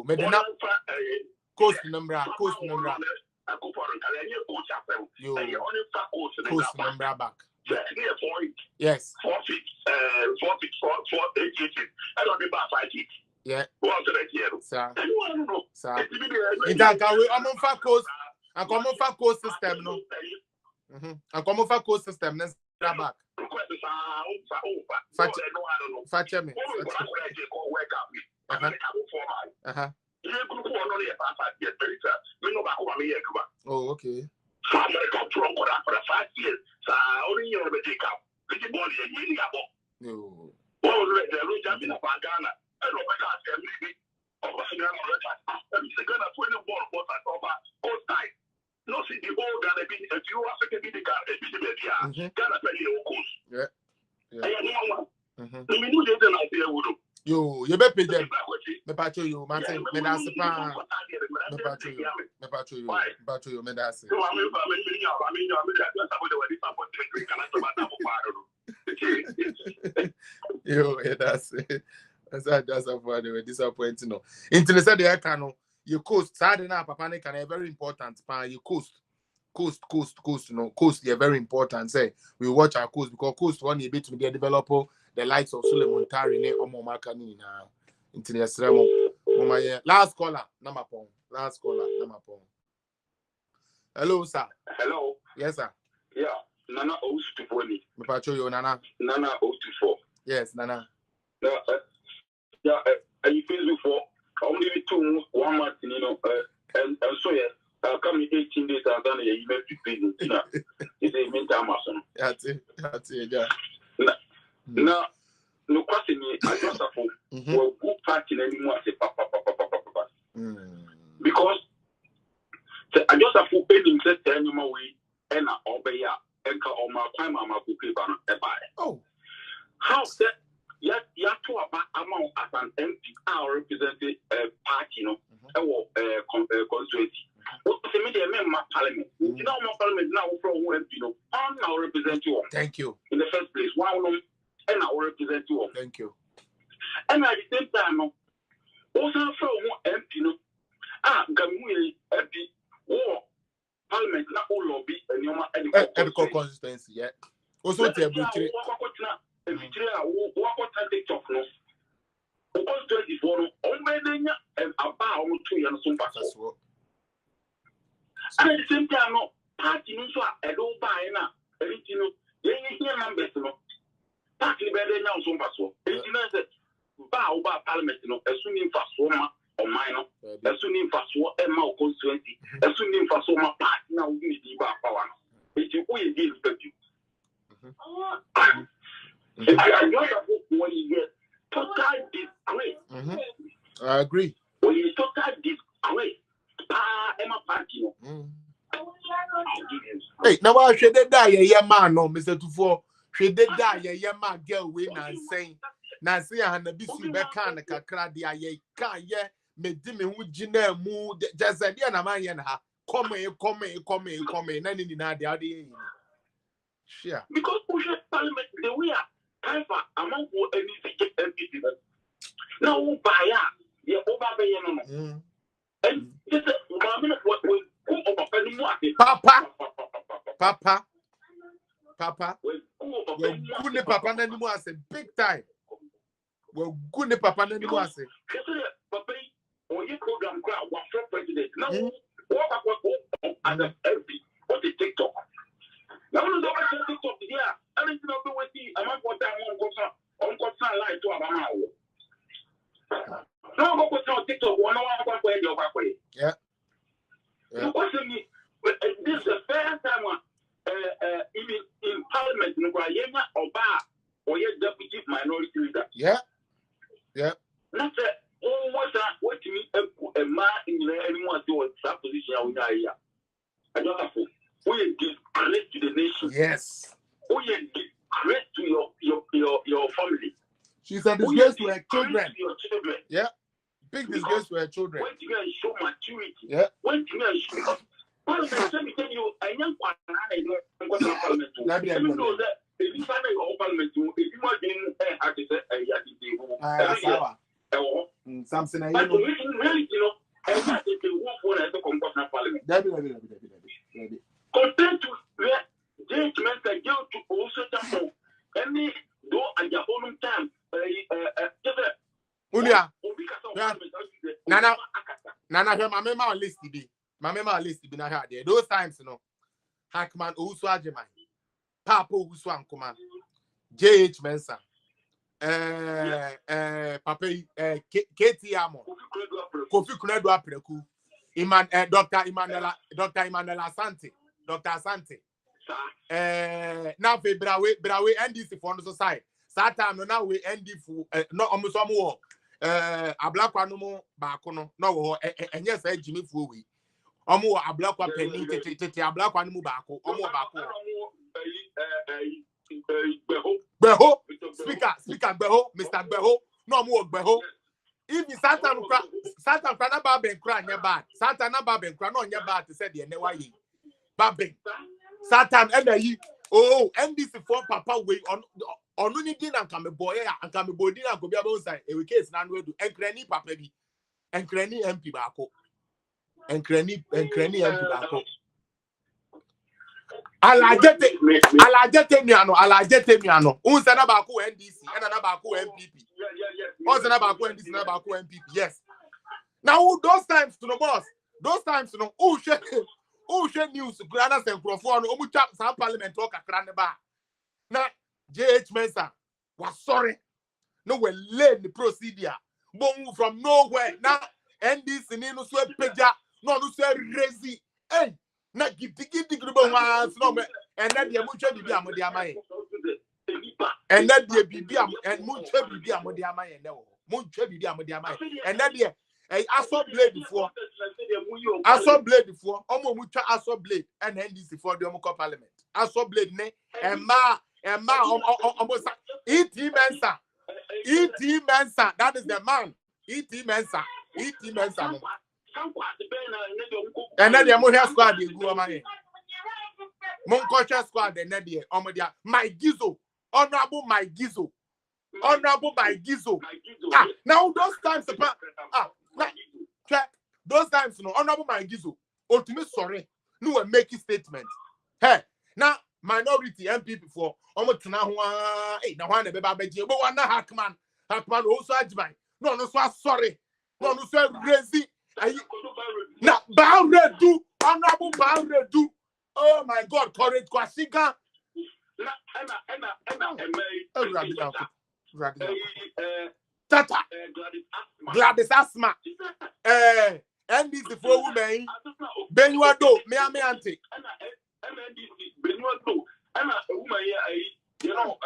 Medina. Coast number. I go for Yo. And you only fat coast and Coast number back. Here 4 feet. Yes. 4 feet. 4 feet. 4 8 feet. I don't be about 5 feet. Yeah. What to that here? Sir. I don't know. Sir. In that we I'm on fat coast. And come on fat coast system no. And come on fat coast system next back. Fetch me. Oh, okay. I'm going to come for 5 years. So only you will take up. The body and you about. No. Oh, the road in a Pagana. I don't know what I'm leaving. Over Ghana, I'm going to put the ball over all time. No, see the old Ghana being a few African Ghana, Ghana, coast. Yeah. The minute they don't idea would do. Yo, you better pay them. Me patrol you, Martin. Me that's pa. Me patrol you. Me patrol you. Patrol you. Me that's. Yo, that's it. That's a funny. We're disappointing. No. Until they said the can you coast. Saturday night, Papa Nick and very important. Pa, you coast. Coast. No, coast. They're very important. Say we watch our coast because coast one you bit to get developer. The likes of Suleiman Tari ne Omo Makani na international Mama ye last caller number pon. Hello sir. Hello. Yes sir. Yeah. Nana 024. Me patrol you Nana. Nana 024. Yes Nana. Yeah. You feel before only 1 month you know and so yeah. Come in 18 days and then you make you pay it's a mental mason. That's it. Yeah. Now, no question I just for good party anymore say papa. Because I just have to pay him set anymore way and obey ya and on my time I'm a good paper and buy. Oh, how that ya to about amount as an MP our represented party, you know, constituency. What the media member parliament? You know, my parliament now from MP, you know, I'm now represent you. Thank you. In the first place, one and I will represent you. Thank you. And at the same time, also from MP, no, Gamu MP, or Parliament, not all lobby, and your edible consistency, yeah. Also, tell me, TikTok, no, because 24, and about 2 years, and at the same time, no, party, no, I don't buy now, everything, you numbers, no. Partly better now, some password. It's bow parliament, you know, as soon as Fasoma or minor, as soon as Fasoma and Mao constituency, as soon as Fasoma part now, we need the power. It's you who is with you. I know when you get total disgrace. I agree. When you total disgrace, Emma Party. Hey, now I should die, yeah, man, no, Mr. Tufo. She did die, yeah, my girl, win and saying, Nancy and the Bissu Becan, a crack, ye can't, yeah, me dimmy who Gina moo, just a dear man, and her come, and in the idea. Sure. Because push parliament, the way time for among any MP. Now, buy ya, yeah, over by and this is what we Papa. Well, good Papa anymore, I say big time. Well, good Papa anymore, I say. Papa, or your program crowd, what for president? Now, what as an MP, what the TikTok? Now, no, TikTok, yeah, I didn't know what see. I'm not what I'm on concern light to about now. No, go on TikTok, one hour way, your back way. Yeah. You question me, this is the first time. Even in Parliament, Nukrayena or Bar or your deputy minority leader. Yeah. Not that, what to me, a man in anyone to that position. I don't have to. We disgrace to the nation. Yes. We disgrace to your family. She's a disgrace to her children. Your children. Yeah. Big disgrace to her children. When you show maturity. Yeah. When you show. Parliament, let me tell you, I am one. I know Parliament. Let me know that if you find a Parliament, if you want to have to say, something I know. Really, you know, I want to work for the Parliament. compared to where judgment are guilt to also tell any though at your own time. Unia. Nana, my mema list be. My mema list be na here. Those times, you know, Hackman also Ajemai, Papa also Ankuma, J.H. Mensah, Papa, Katie Amo, Kofi Kunedo Apreku, Dr. Emmanuel Asante, Dr. Asante. Now we brawe NDC for the society. Satan now we ND for no almost more. Ablakwa no mo baako no enye say Jimmy Fuwe omo ablakwa penny tete ablakwa no mo baako omo baako Beho speaker Beho Mr. Beho no omo Beho if Satan na ba ben kra nya bad Satan na ba ben kra no nya bad to say de ne waye ba ben Satan yi oh NDC for papa we on ni din anka me boy anka me bodi na ko bia ba say e we case na no edu enkrani papa bi enkrani MP baako enkrani MP baako alajete miano unse na baako NDC and na baako MPP unse na baako NDC na baako MPP yes now those times to no boss those times no who share news grana senkrofo no omu chat sa parliament o kakra ne ba na J.H. Mensah was sorry. No, we late the procedure. Boom from nowhere. Now, NDC no so peja. No so crazy. Hey, na give the group once. No, and then the mucho bibi amodiamai. And then the bibi and mucho bibi amodiamai. Mucho bibi amodiamai. And then the I saw blade before. Omo mucho I saw blade and NDC for the Omoko Parliament. I saw blade ne and almost E.T. Mensah. That is the man. E.T. Mensah. And then the Monia squad is go man. Moncocha squad the Nadia Omodia. My Gizo. Honorable my Gizo. Now those times those times no honorable my Gizo. Ultimate sorry. No one make a statement. Hey, now minority MPP for almost now na one be ba beje but one Hackman also Ajimai no so sorry no so crazy na Bauredu honorable Bauredu oh my God courage Kwasiga Tata Gladys Asma NDC for women Benuado me auntie and a woman you know,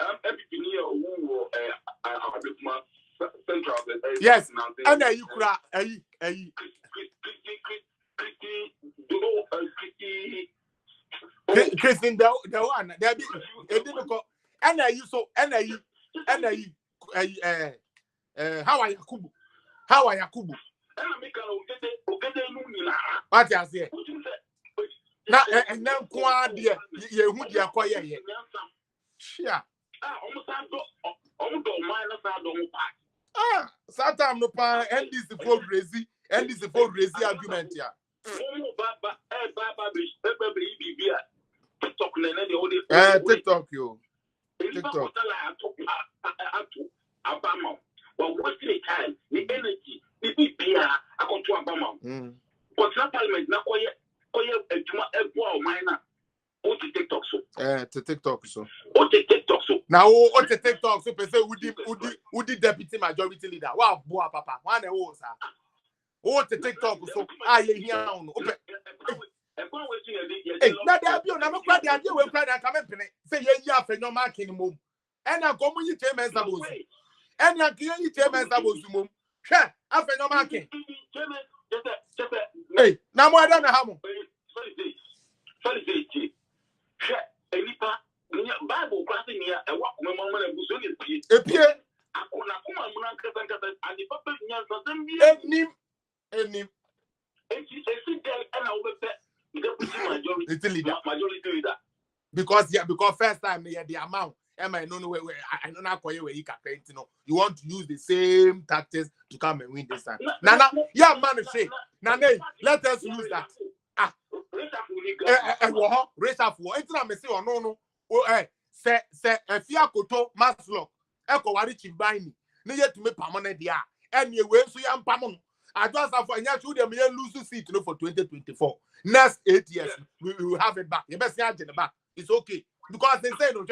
Central. Yes, and you cry, Christine, the one, there be a difficult, and you so, and how are you, what I say? Now, and then, qua dear, you would be a quiet. Yeah. Sometimes no pa NDC for crazy argument here. TikTok you. TikTok. Well, what's the time? The energy, the PPR, I come to Abama. But not parliament, not quiet. TikTok so. To TikTok so. TikTok so. Now, what the TikTok so? Person who did deputy majority leader. Wow, boy, papa. One who sir. What the TikTok so? Ah, you here on. Hey, now there be on. I'm glad they are doing well. Glad I come in. Say you have no marking move. And I come you tell me sabos. And I give you tell me sabos move. Sure, after no marking. Hey, now more than a hammer. Bible crossing here and walk my mama and Busoni. A peer, I because first time the amount. Am I know where I don't know where you can paint. You want to use the same tactics to come and win this time. Nana, yeah, man, say, Nana, let us use that. racial for enti me say ono no se afia koto maslock eko wari chibani ne yetumi permanent dia ene we so ya mpam no adwasa for nya chu dem ye lose seat no for 2024 next 8 years we will have it back you best say back it's okay because they say no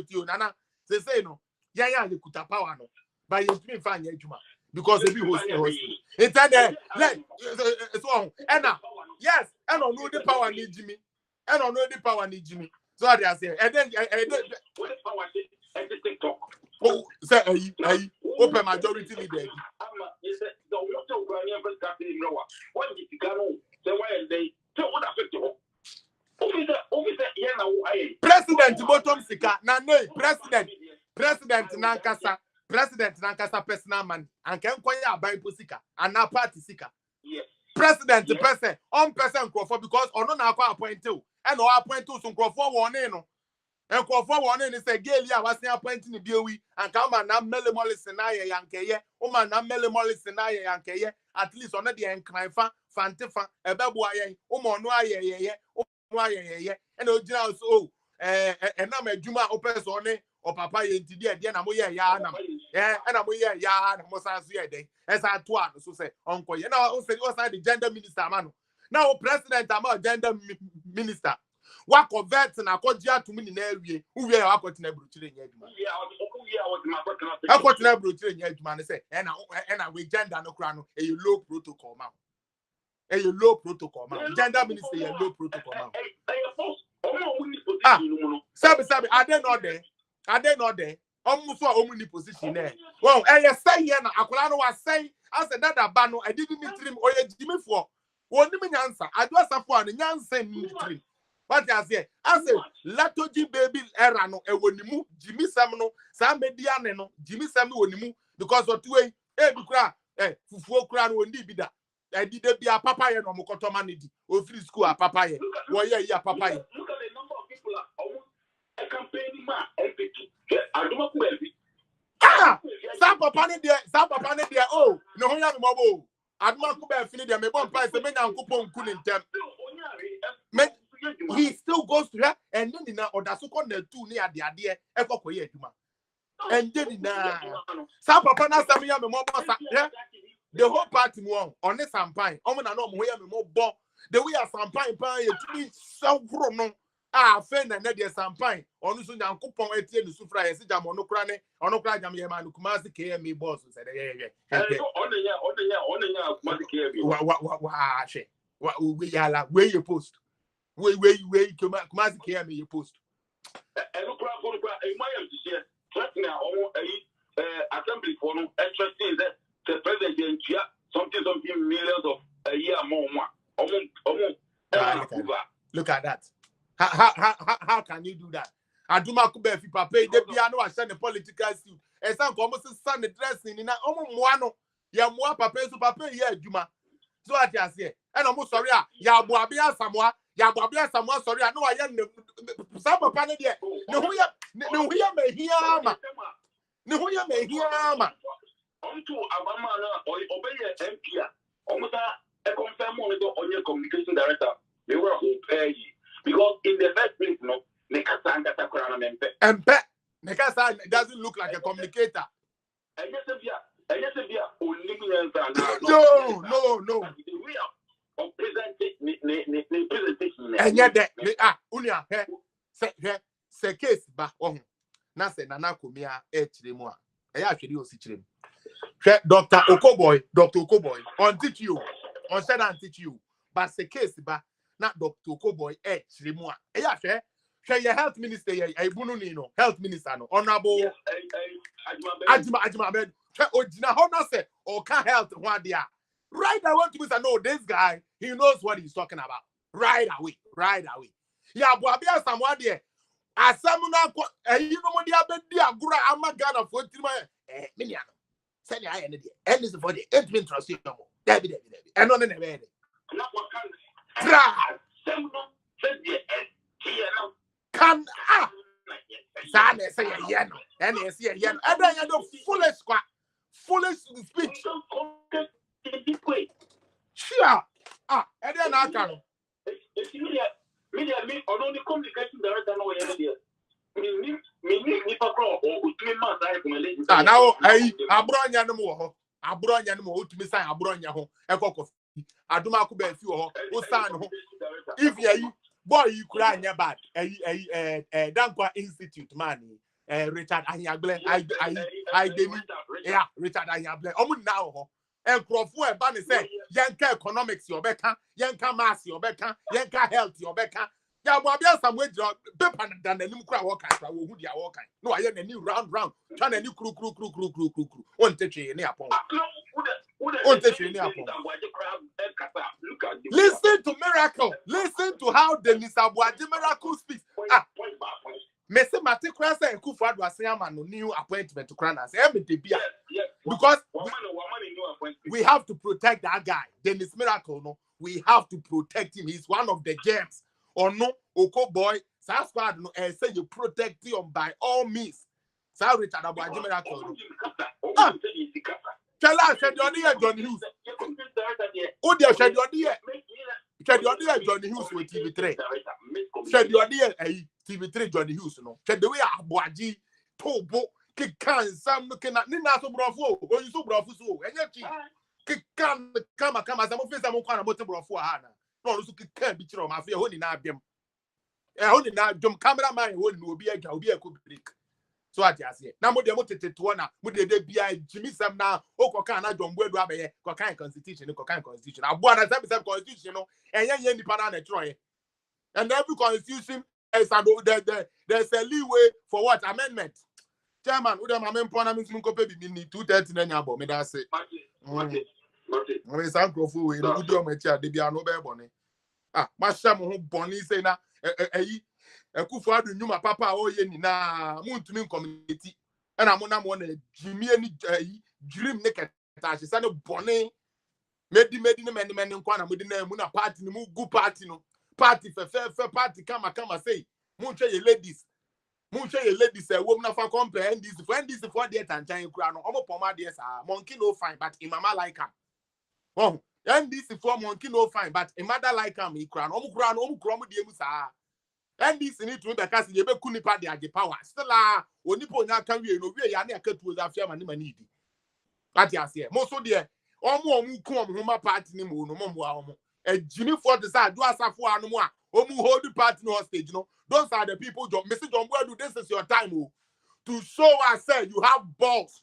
you nana they say no ya you kuta power no but you me fan ya adwuma because they be host it's there so yes and on no the power need Jimmy and on no the power need Jimmy so they are saying and then what power and the TikTok oh say open majority leader you said the water Ukrainian first got in Noah when did you go say why they so what affect you officer here now president bottom sika na no president nankasa personal man and can kwanya aban posika and na party sika yes president person on person crofo because ono na akwa appoint o and o appoint so crofo won no and crofo won no say geli a wase appoint ni biewi and ka ma na mele molisi na ye yankeye o ma na mele molisi na ye yankeye at least ono de enkranfa fantefa ebebu ayen o mo no ayeye o no ayeye and o gina so na ma adwuma o person ne o papa ye ntidi e na mo ye ya na na mo ye ya na mo sa so ye den esa to an so say onko ye na o say o say the gender minister man now president am gender minister wa convert na akogya to me na awie uwie ya akoti na bruchire nya adwuma akoti na bruchire nya adwuma ne say na we gender no kra no e low protocol man gender minister e low protocol man sabi are they not there almost omuni position there well say here na akola no was say as that ba no I didn't meet him oye jimi for woni me nyansa adwasa for an nyansa ni trim what I say latoji baby era no e wonimu jimi sam no sa media ne no jimi sam wonimu because what way bi kura fufuo kura no ndi bi da did they be a papa ye no mokoto manidi o free school a papa ye wo ye ya papa ye look at the number of people a campaign man aduma ku elbi sa papa ne dia oh no ho ya me mobo aduma ku be fini dia me bon price me nyankopon ku ni ntem he still goes to her and then na odaso ko na tu ni ade ekoko ye aduma and then na sa papa na sam ya me mobo sa the whole party mo on the champagne omo na no mo ya me mobo the way champagne pan ye tumi so no fe na na de champagne onu so nyankopon etie ni sufra ye se jam onu kra jam ye ma no kumasi KM boss se de ye onenya kumasi KM wa she we yala we ye post we kumasi KM ye post elu kra e ma yam tishie threatening omo assembly for no interesting that the president something millions of a year more look at that. How can you do that? Aduma kube fi papa de bia no ahye ne political suit. Esan ko mo se ne dressing ni na omo moa ya moa papa so papa ye aduma. So at ya say e no mo sorry a ya bo abia samoa sorry a no aye ne sa papa ne de ne ho ya mehia ma onto abama na obeye MP almost a confirm on the onye communication director they were pay because in the first place no nekasa ngata kora na empe nekasa doesn't look like a communicator Bia only no we are presentation and yet unia se case ba na se nana komia e chire mu a e ya hwede o si chire mu Dr. Okoboy on teach you on said and teach you but se case ba na Dr. Okoboy chire mu a e ya hwe your health minister ye ibunu ni no health minister no honorable Ajima Ahmed ojina ho na say o can health ho ade a right away to say no this guy he knows what he's talking about right away ya bo abia samwa de asamu na ko eyi no mo de abedi agura amagana for tirima menia no send ya ene de end is for the 8 minutes trust you no David eno ne be de na kwa kan tra sem no said the no can sa na say ye no and ye say ye no e don ye do foolish speech sure e dey na aka no media me only communication director no way there. Me nipa kro o utumi ma sai recommendation. Now abronya no mo abronya no mo utumi sign abronya ho ekoko aduma ko ba fi ho o sign ho if you boy you cry anya bad Dankwa Institute man Richard Anyagle I demi yeah Richard Anyagle omu na ho enkrofo e ba ne say yenka economics your beka yenka maths your beka yenka health your beka ya bo abia samwe jira paper dan nanim kura wo kan wo hu dia wo kan no aye nani round twa nani kru on tetwe ne apon on tetwe ne apon. Listen to miracle. Listen to how the Nisabuaji miracle speaks. Mese Matikra say Kufuadu Asiyama no new appointment to Kranas. Because we have to protect that guy. Dennis Miracle, no, we have to protect him. He's one of the gems. Or no, Oko boy, South Squad, no, and say you protect him by all means. South Richard Abuaji Miracle. Tell us, said your dear John Hughes. Oh, dear, said your dear. Said your dear Johnny Hughes with TV3. Said your dear TV3 Johnny Hughes, no. Said the way Abuaji, Tobo, Kikan, some looking at Nina so bravo, or you so bravo, and yet Kikan, come, as I'm office, I'm going to motor bravo, Hannah. No, you can't be true, my fear, only now, only now, Jum cameraman will be a good break. So I just say, now, what they wanted to one, would they be a Jimmy Sam now, Okana, John Wood, Cocaine Constitution, Cocaine Constitution. I want to have constitution, and yen Panana Troy. And every constitution is there's a leeway for what amendment. Chairman, would have my Panama Munkope be 230 and Yabo, may I say? When it's Uncle Fu, we don't do my chair, they be no bear bonnet. Ah, my sham who bonnie say now, Kufuadu knew my papa oh ye na moon to me community and I'm on a Jimmy dream naked she said no bonnet made the men in Kwana with the name Muna party no good party no party for fair party come say moon show your ladies a woman for comprehend this when this for the and time crown almost poma dear monkey no fine but in mama like him oh and this for monkey no fine but a mother like him he crown crown the musa. And this need to be because you be kunipa the power. Still onipo nya kan we no we ya na akatu za afia mani mani di. Ati ase. Mo so de omu ku omu homa party ni mo no mo mo omu. E Jimmy for the side do asafo anu mo a omu hold the party no hostage no. Those are the people Mr. John Boadu, this is your time to show us say you have balls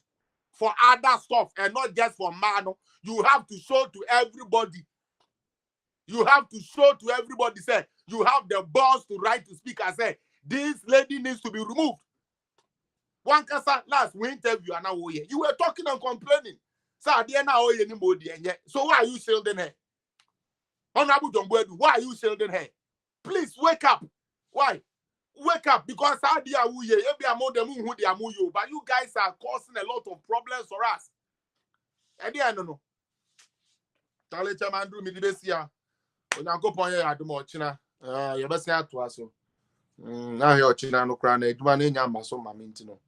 for other stuff and not just for man. You have to show to everybody. You have to show to everybody, say, you have the balls to right to speak and say, this lady needs to be removed. One kasa last we interview and now you were talking and complaining. So why are you shielding her? Honorable John Boadu, why are you shielding her? Please wake up. Why? Wake up because but you guys are causing a lot of problems for us. I don't know. Onyankopon ye adom ochina ye bese ato aso na he ochina no kra na eduma na nya maso mamenti no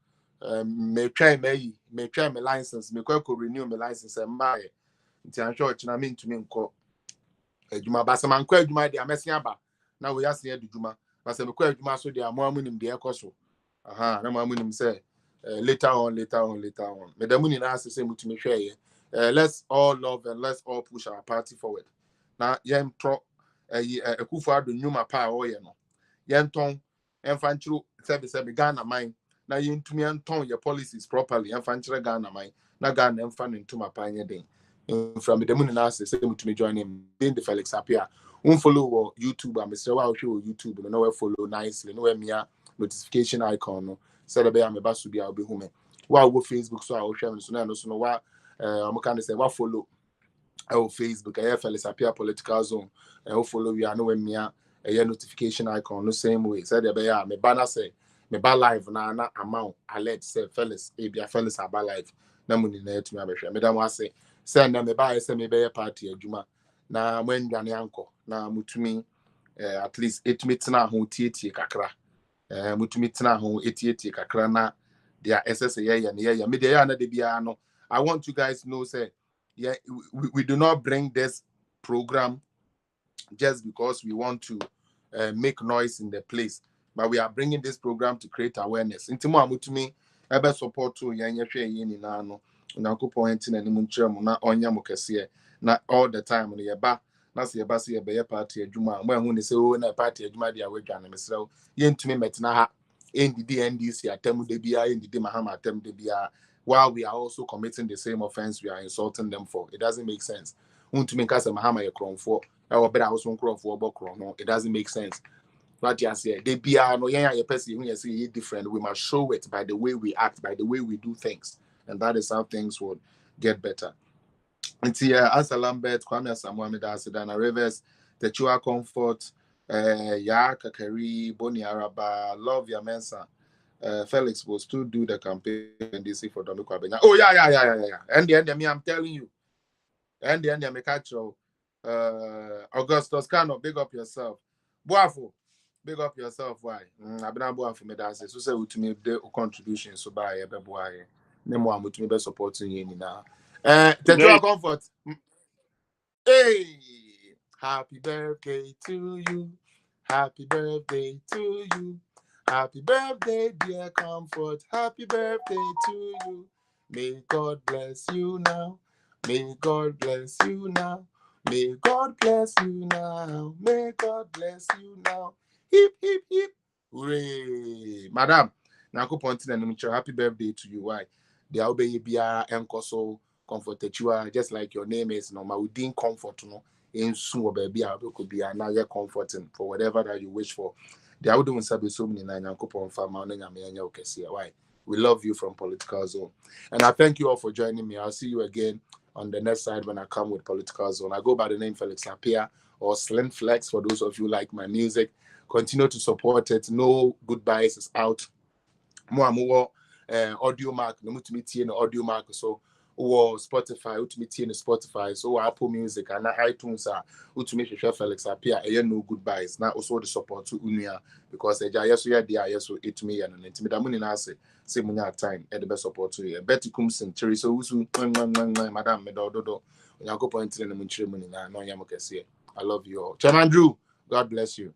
me twa me license me kwa renew me license mba ye nti anhwe ochina me ntumi nko eduma basa man kwa eduma de amese aba na we yase eduma basa me kwa eduma so de amoamunim de ekoso aha na amoamunim say later on me da muni na asese mutumi hwe ye let's all love and let's all push our party forward. Na yentro Kufuadu nyuma pa oye no yenton enfanchiro service Ghana mine na yentumi enton your policies properly enfanchiro Ghana mine na Ghana enfan ntuma pa nyeden from the moon na say mutumi join him being the Felix Apia follow YouTube am say wa hwe YouTube no we follow nicely no we mia notification icon no say the be am ba so bia obi hu me wa go Facebook so a wo hwe me so na no so no wa am kan say wa follow Facebook, Felix Apia Political Zone, and follow we are no mea a notification icon the same way. Said the me banner say me ba live na amount alert say Felix Abia Felix aba live na muni na to me abehwe. Me da mo say send me ba say me be party adwuma na mwenduane anko na mutumi at least etumi tena ho tietie kakra. Mutumi tena ho etietie kakra na dia SS ye me dey na de bia no. I want you guys to know say yeah, we do not bring this program just because we want to make noise in the place. But we are bringing this program to create awareness. Intimo amutumi ebe support to yanye hwe yini na no. Nyankopon enti na nimu nkyerem na onya mo kese na all the time no yeba na se yeba se yeba ye party adwuma mo ehun ne se o na party adwuma dia wadwane mesrew yentumi metina ha ndidi NDC atem de bia ndidi mahama atem de bia while we are also committing the same offense we are insulting them for. It doesn't make sense. Untumi kasa mahama ye kronfo e wo beda also kronfo obokro no, it doesn't make sense. What you say de bia no yen ye person hu ye say different. We must show it by the way we act, by the way we do things. And that is how things would get better. It's here, Asa Lambert, Kwame Samuel Sedana Rivers, Techua Comfort, Ya Kakari, Boni Araba, Love Ya Mensa. Felix will still do the campaign in DC for Dominic Abenya. Oh, yeah. And the end of me, I'm telling you. And the end of me, catch you. Augustus Kano, big up yourself. Boafo, big up yourself. Why? I've been able to me that so say to me the contribution so by a boy. Nemo amutumi be supporting you now. Techua Comfort. Hey, happy birthday to you. Happy birthday to you. Happy birthday, dear Comfort. Happy birthday to you. May God bless you now. May God bless you now. May God bless you now. May God bless you now. Hip, hip, hip. Hooray. Madam, happy birthday to you. Why? The Aube Bia Enkoso Comfort Techua, just like your name is no Maudin Comfort, no, in soon baby, I could be another comforting for whatever that you wish for. The Audu and Sabi so many nine coupon farm mountain and why we love you from Political Zone. And I thank you all for joining me. I'll see you again on the next side when I come with Political Zone. I go by the name Felix Apia or Slim Flex for those of you who like my music. Continue to support it. No Goodbyes is out. More audio mark, no multimedia no audio mark, so or Spotify, ultimately in Spotify, so Apple Music and iTunes are ultimately Felix appear no Goodbyes. Now also the support to Unia because yes, we are there, yes, so it me and intimidamuni nase, say munya time at the best support to you. Betty Kumson, Teresa Usu, Madame Medodo, Yanko point in the Munchimuni, no Yamokasi. I love you all. Chairman Drew, God bless you.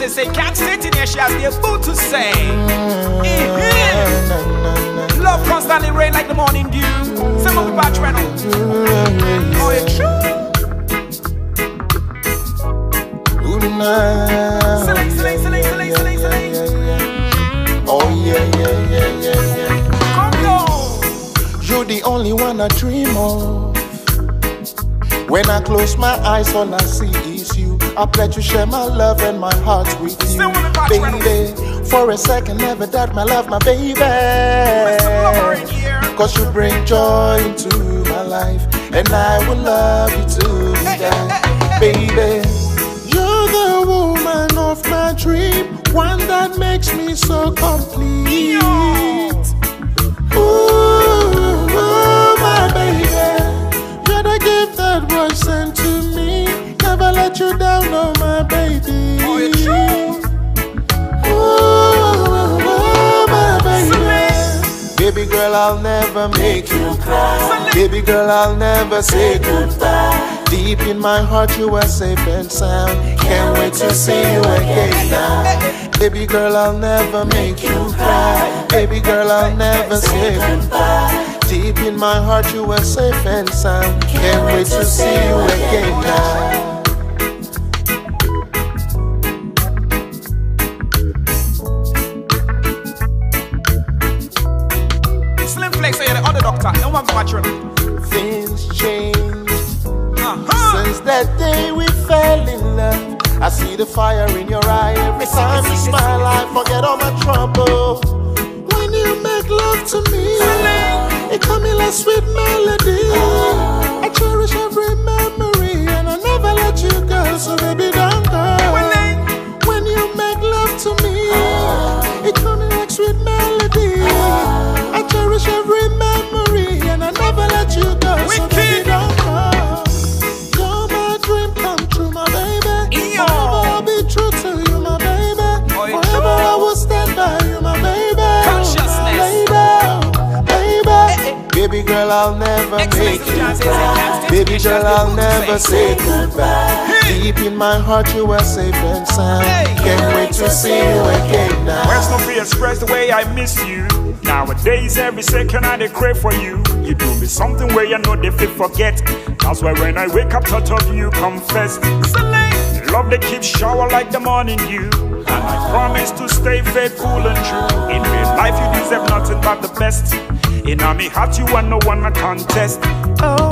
Say, can't sit in here, she has the food to say. Love constantly rain like the morning dew. Some of the batch ran on. Oh, it's true. Oh, yeah. only one I dream of. When I close my eyes, all I see is you. I pledge to share my love and my heart with you, baby. For a second, never doubt my love, my baby. Cause you bring joy into my life, and I will love you till we die, baby. You're the woman of my dream, one that makes me so complete. Ooh, my baby. You're the gift that was sent to me. Never let you down, oh my baby. Oh, you're true. Ooh, my baby. Baby girl, I'll never make you cry. Baby girl, I'll never say goodbye. Deep in my heart, you are safe and sound. Can't wait to see you again now. Baby girl, I'll never make you cry. Baby girl, I'll never say goodbye. Deep in my heart, you are safe and sound. Can't wait to see you again now. Slim Flex, so you're the other doctor. No one got you. Things changed since that day we fell in love. I see the fire in your eye every time you smile. I forget all my trouble. When you make love to me, it comes in like sweet melody. I cherish every memory and I never let you go. So baby, don't go. When you make love to me, it comes in like sweet melody. I cherish every memory and I never let you go. So baby, don't go. You're my dream come true, my baby. Forever I'll be true to you, my baby. Forever I will stand by you, my baby. Baby girl, I'll never make you cry. Baby girl, I'll never say goodbye. Deep in my heart, you are safe and sound. Can't wait to see you again now. Words don't be expressed the way I miss you. Nowadays, every second I crave for you. You do me something where you know they feel forget. That's why when I wake up, thought of you confess. Love that keeps shower like the morning dew. And I promise to stay faithful and true. In real life, you deserve nothing but the best. In my heart, you are no one I contest. Oh,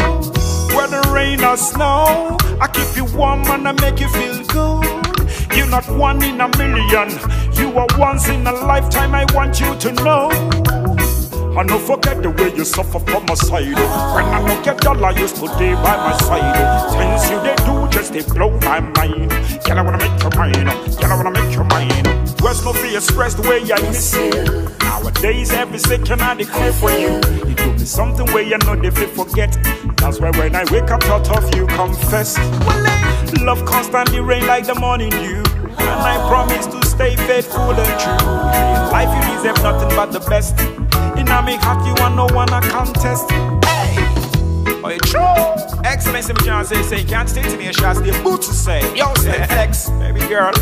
whether rain or snow, I keep you warm and I make you feel good. You're not one in a million. You are once in a lifetime. I want you to know. I don't forget the way you suffer from my side. When I don't get dollar, I used to stay by my side. Things you they do just they blow my mind. Girl, I wanna make your mind. Girl, I wanna make your mind. Words no be expressed the way I miss you. Nowadays, every second I crave for you. You do me something where you know they feel forget. That's why when I wake up, thought of you confess. Love constantly rain like the morning dew. And I promise to stay faithful and true. In life you deserve nothing but the best. In a make heart you want no one a contest. Hey, are you true? Excellency, my John say you can't stay to me a shot. Stay boot to say, yo, say X, baby girl.